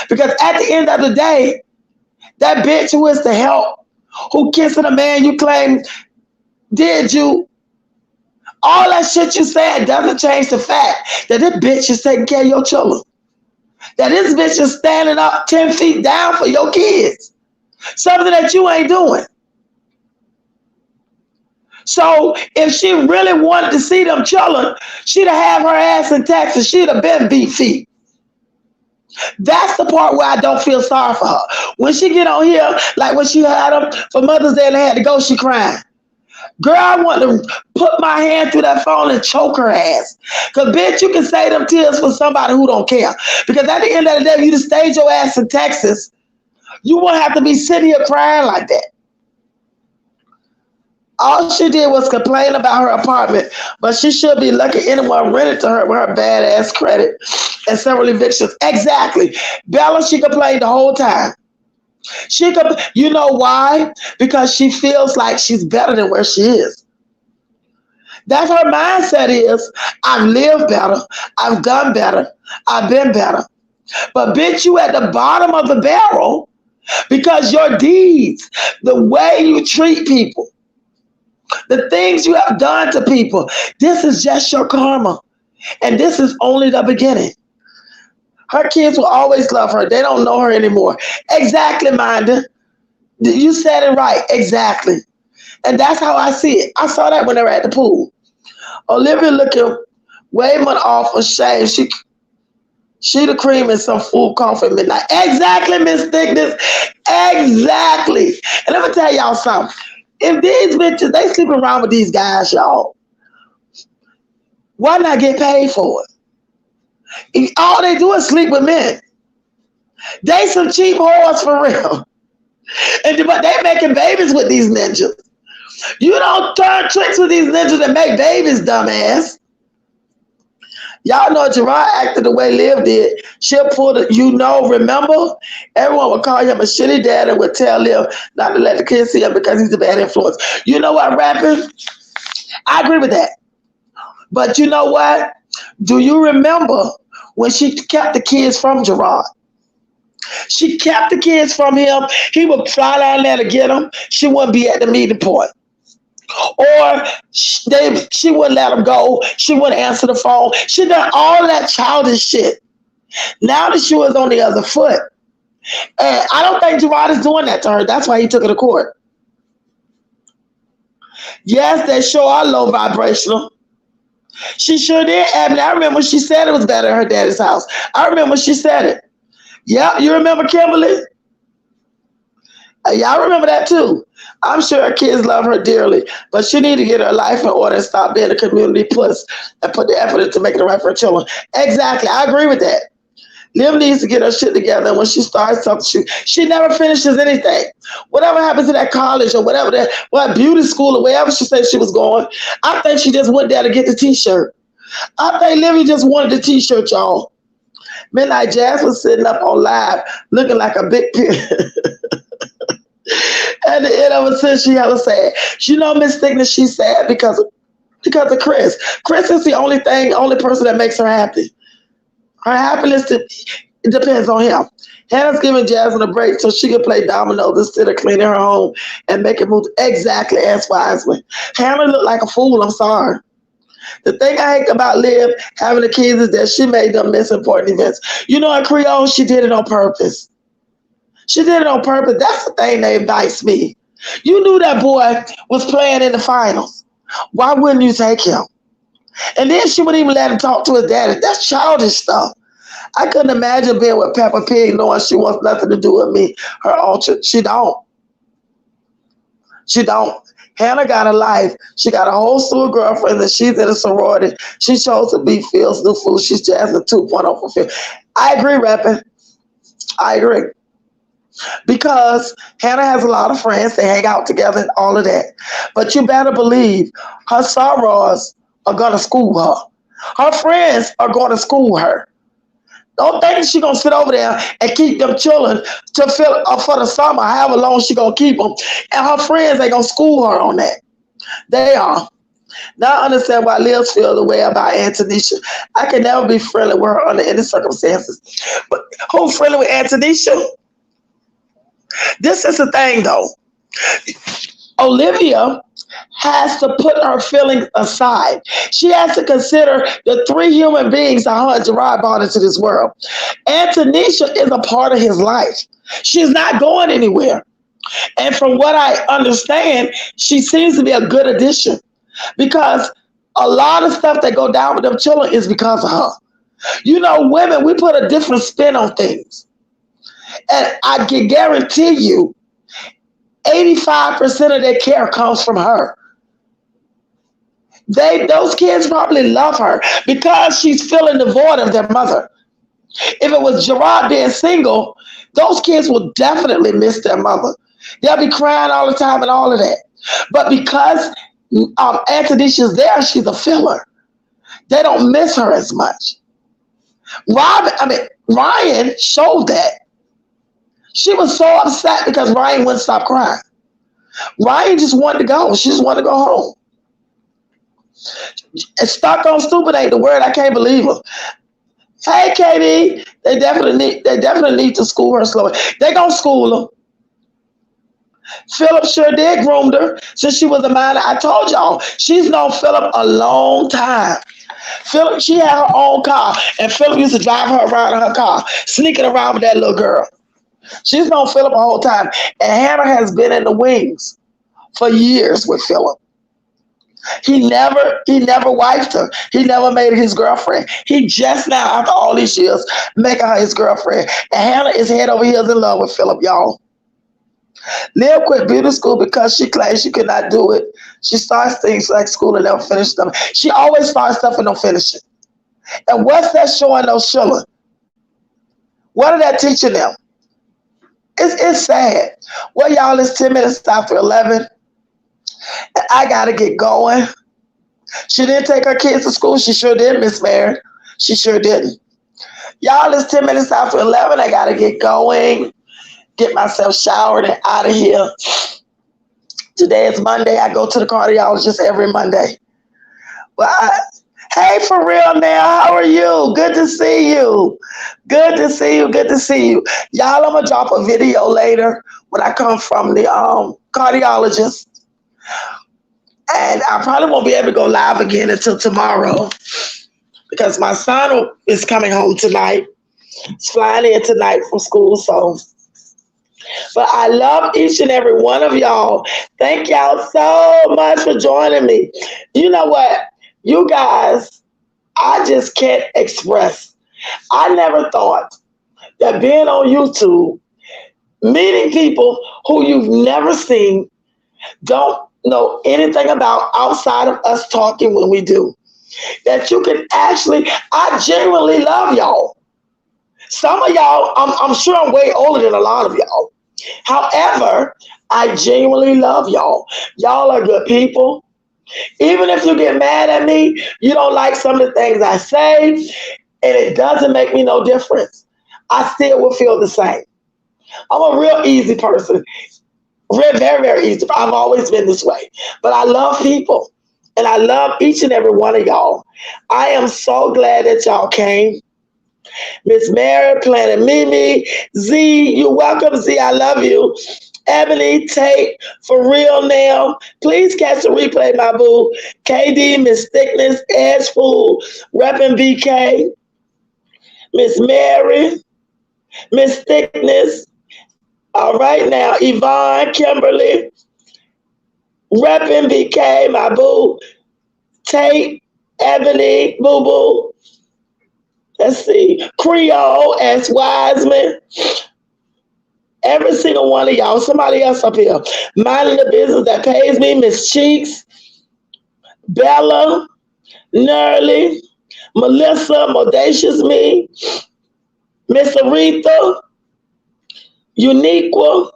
Because at the end of the day, that bitch who is the help, who kissing a man you claim did you, all that shit you said doesn't change the fact that this bitch is taking care of your children. That this bitch is standing up 10 feet down for your kids. Something that you ain't doing. So if she really wanted to see them children, she'd have had her ass in Texas. She'd have been beat feet. That's the part where I don't feel sorry for her. When she get on here, like when she had them for Mother's Day and they had to go, she crying. Girl, I want to put my hand through that phone and choke her ass. Because, bitch, you can say them tears for somebody who don't care. Because at the end of the day, if you just stayed your ass in Texas, you won't have to be sitting here crying like that. All she did was complain about her apartment, but she should be lucky anyone rented to her with her badass credit and several evictions. Exactly. Bella, she complained the whole time. You know why? Because she feels like she's better than where she is. That's her mindset is, I've lived better, I've done better, I've been better. But bitch, you at the bottom of the barrel because your deeds, the way you treat people, the things you have done to people, this is just your karma. And this is only the beginning. Her kids will always love her. They don't know her anymore. Exactly, Minda. You said it right. Exactly. And that's how I see it. I saw that when they were at the pool. Olivia looking way more off of shame. She the cream and some fool coffee at midnight. Exactly, Miss Thickness. Exactly. And let me tell y'all something. If these bitches, they sleep around with these guys, y'all, why not get paid for it? If all they do is sleep with men. They some cheap whores for real. But they making babies with these ninjas. You don't turn tricks with these ninjas and make babies, dumbass. Y'all know Gerard acted the way Liv did. She'll pull the, remember? Everyone would call him a shitty dad and would tell Liv not to let the kids see him because he's a bad influence. You know what, rapping? I agree with that. But you know what? Do you remember when she kept the kids from Gerard? She kept the kids from him. He would fly down there to get them. She wouldn't be at the meeting point. Or she wouldn't let him go. She wouldn't answer the phone. She done all that childish shit. Now the shoe is on the other foot. And I don't think Gerard is doing that to her. That's why he took her to court. Yes, they show are low vibrational. She sure did, Abby. I remember she said it was better at her daddy's house. I remember she said it. Yeah, you remember Kimberly? Yeah, I remember that too. I'm sure her kids love her dearly, but she need to get her life in order and stop being a community puss and put the effort into making it right for her children. Exactly, I agree with that. Liv needs to get her shit together, and when she starts something, she never finishes anything. Whatever happened to that college or whatever beauty school or wherever she said she was going, I think she just went there to get the t-shirt. I think Livy just wanted the t-shirt, y'all. Midnight Jazz was sitting up on live looking like a big pig. At the end of it, since she had to say, you know, Miss Thickness, she's sad because of Chris. Chris is the only person that makes her happy. Her happiness it depends on him. Hannah's giving Jasmine a break so she can play dominoes instead of cleaning her home and making moves exactly as wisely. Hannah looked like a fool, I'm sorry. The thing I hate about Liv having the kids is that she made them miss important events. You know, in Creole, she did it on purpose. She did it on purpose. That's the thing that invites me. You knew that boy was playing in the finals. Why wouldn't you take him? And then she wouldn't even let him talk to his daddy. That's childish stuff. I couldn't imagine being with Peppa Pig knowing she wants nothing to do with me. Her ultra, she don't. She don't. Hannah got a life. She got a whole slew of girlfriends and she's in a sorority. She chose to be Phil's new fool. She's Jasmine 2.0 for Phil. I agree, Rappin'. I agree. Because Hannah has a lot of friends. They hang out together and all of that. But you better believe her sorors are going to school her. Her friends are going to school her. Don't think she's going to sit over there and keep them children to fill for the summer, however long she's going to keep them. And her friends ain't going to school her on that. They are. Now I understand why Liz feels the way about Antonisha. I can never be friendly with her under any circumstances. But who's friendly with Antonisha? This is the thing, though. Olivia has to put her feelings aside. She has to consider the three human beings that her and Gerard brought into this world. Antonisha is a part of his life. She's not going anywhere. And from what I understand, she seems to be a good addition because a lot of stuff that go down with them children is because of her. You know, women, we put a different spin on things. And I can guarantee you, 85% of their care comes from her. Those kids probably love her because she's filling the void of their mother. If it was Gerard being single, those kids will definitely miss their mother. They'll be crying all the time and all of that. But because Antonisha's there, she's a filler. They don't miss her as much. Ryan showed that. She was so upset because Ryan wouldn't stop crying. Ryan just wanted to go. She just wanted to go home. And stuck on stupid ain't the word. I can't believe her. Hey, Katie, they definitely need to school her slower. They gonna school her. Philip sure did groomed her since she was a minor. I told y'all, she's known Philip a long time. Philip, she had her own car, and Philip used to drive her around in her car, sneaking around with that little girl. She's known Philip the whole time. And Hannah has been in the wings for years with Philip. He never wifed her. He never made her his girlfriend. He just now, after all these years, making her his girlfriend. And Hannah is head over heels in love with Philip, y'all. Liv quit beauty school because she claims she could not do it. She starts things like school and never finish them. She always starts stuff and don't finish it. And what's that showing those children? What are that teaching them? It's sad. Well, y'all, it's 10 minutes after 11. And I got to get going. She didn't take her kids to school. She sure did, Miss Mary. She sure didn't. Y'all, it's 10 minutes after 11. I got to get going. Get myself showered and out of here. Today is Monday. I go to the cardiologist every Monday. Well, Hey, for real now, how are you? Good to see you. Good to see you. Good to see you. Y'all, I'm going to drop a video later when I come from the cardiologist. And I probably won't be able to go live again until tomorrow because my son is coming home tonight. He's flying in tonight from school, so. But I love each and every one of y'all. Thank y'all so much for joining me. You know what? You guys, I just can't express. I never thought that being on YouTube, meeting people who you've never seen, don't know anything about outside of us talking when we do, that you can actually, I genuinely love y'all. Some of y'all, I'm sure I'm way older than a lot of y'all. However, I genuinely love y'all. Y'all are good people. Even if you get mad at me, you don't like some of the things I say, and it doesn't make me no difference. I still will feel the same. I'm a real easy person. Very, very easy. I've always been this way. But I love people, and I love each and every one of y'all. I am so glad that y'all came. Miss Mary, Planet Mimi, Z, you're welcome, Z, I love you. Ebony, Tate, for real now. Please catch the replay, my boo. KD, Miss Thickness, Edge Fool, Reppin' BK, Miss Mary, Miss Thickness. All right now, Yvonne, Kimberly, Reppin' BK, my boo. Tate, Ebony, boo boo. Let's see, Creole, S. Wiseman. Every single one of y'all, somebody else up here. Minding the business that pays me, Miss Cheeks, Bella, Nerly, Melissa, Modacious Me, Miss Aretha, Uniqua,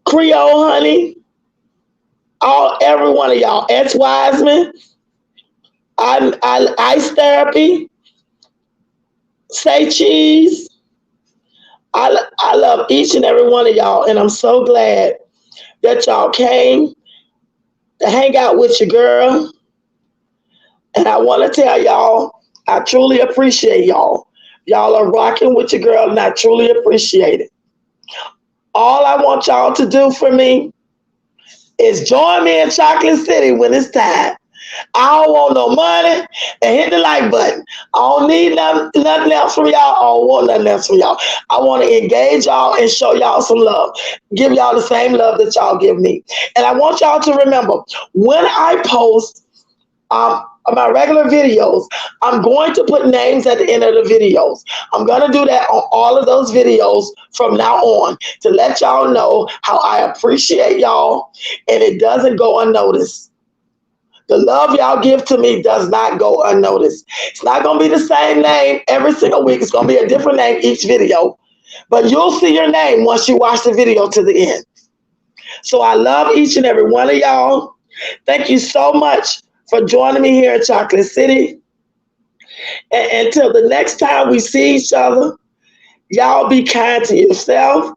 Creole Honey, every one of y'all. S. Wiseman, Ice Therapy, Say Cheese. I love each and every one of y'all, and I'm so glad that y'all came to hang out with your girl. And I want to tell y'all, I truly appreciate y'all. Y'all are rocking with your girl, and I truly appreciate it. All I want y'all to do for me is join me in Chocolate City when it's time. I don't want no money, and hit the like button. I don't need nothing else from y'all. I don't want nothing else from y'all. I want to engage y'all and show y'all some love. Give y'all the same love that y'all give me. And I want y'all to remember, when I post my regular videos, I'm going to put names at the end of the videos. I'm going to do that on all of those videos from now on to let y'all know how I appreciate y'all, and it doesn't go unnoticed. The love y'all give to me does not go unnoticed. It's not going to be the same name every single week. It's going to be a different name each video. But you'll see your name once you watch the video to the end. So I love each and every one of y'all. Thank you so much for joining me here in Chocolate City. And until the next time we see each other, y'all be kind to yourself.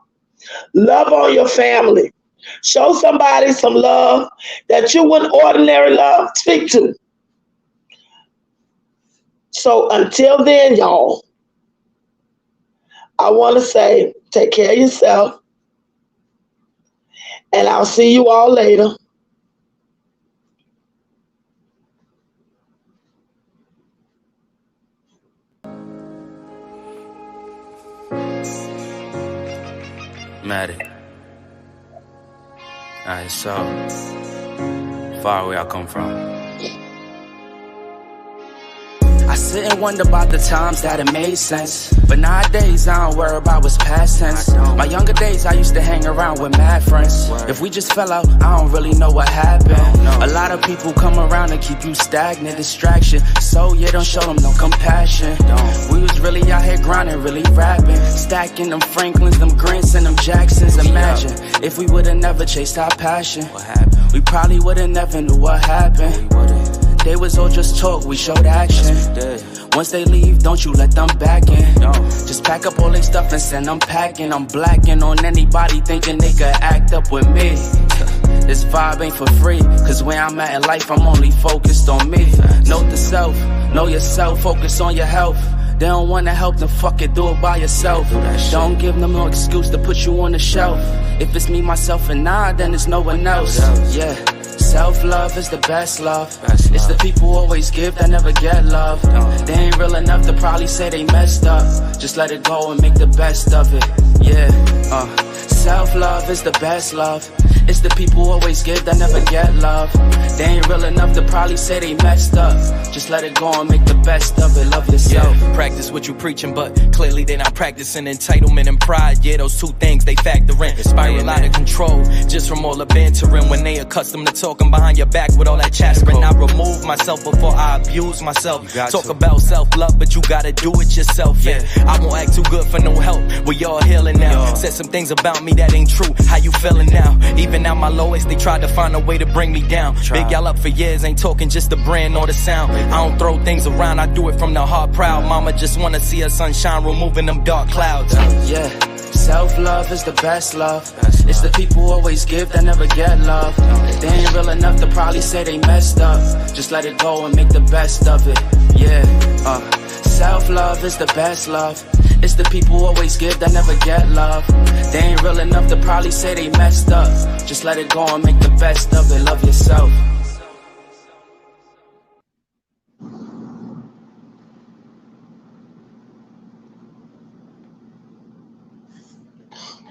Love on your family. Show somebody some love that you wouldn't ordinarily speak to. So until then, y'all, I want to say, take care of yourself, and I'll see you all later. Maddie. Alright, so far away I come from. I sit and wonder about the times that it made sense, but nowadays I don't worry about what's past tense. My younger days I used to hang around with mad friends. If we just fell out, I don't really know what happened. A lot of people come around and keep you stagnant, distraction. So yeah, don't show them no compassion. We was really out here grinding, really rapping, stacking them Franklins, them Grants, and them Jacksons. Imagine if we would've never chased our passion, we probably would've never knew what happened. They was all just talk, we showed action. Once they leave, don't you let them back in. Just pack up all their stuff and send them packing. I'm blacking on anybody thinking they could act up with me. This vibe ain't for free, cause where I'm at in life, I'm only focused on me. Note the self, know yourself, focus on your health. They don't wanna help, then fuck it, do it by yourself. Don't give them no excuse to put you on the shelf. If it's me, myself, and I, then it's no one else. Yeah, self-love is the best love. It's the people who always give that never get love. They ain't real enough to probably say they messed up. Just let it go and make the best of it. Yeah, self-love is the best love. It's the people who always give that never get love. They ain't real enough to probably say they messed up. Just let it go and make the best of it. Love yourself. Yeah, practice what you preaching, but clearly they not practicing entitlement and pride. Yeah, those two things they factor in. Spiral out of control, just from all the bantering. When they accustomed to talking behind your back with all that chattering. I remove myself before I abuse myself. Talk about self-love, but you gotta do it yourself. Yeah, I won't act too good for no help. We all healing now. Said some things about me that ain't true. How you feeling now? Even at my lowest, they tried to find a way to bring me down. Big y'all up for years, ain't talking just the brand or the sound. I don't throw things around, I do it from the heart proud. Mama just wanna see her sunshine, removing them dark clouds. Yeah, self-love is the best love. It's the people who always give that never get love. They ain't real enough to probably say they messed up. Just let it go and make the best of it. Yeah, self-love is the best love. It's the people who always give that never get love. They ain't real enough to probably say they messed up. Just let it go and make the best of it. Love yourself.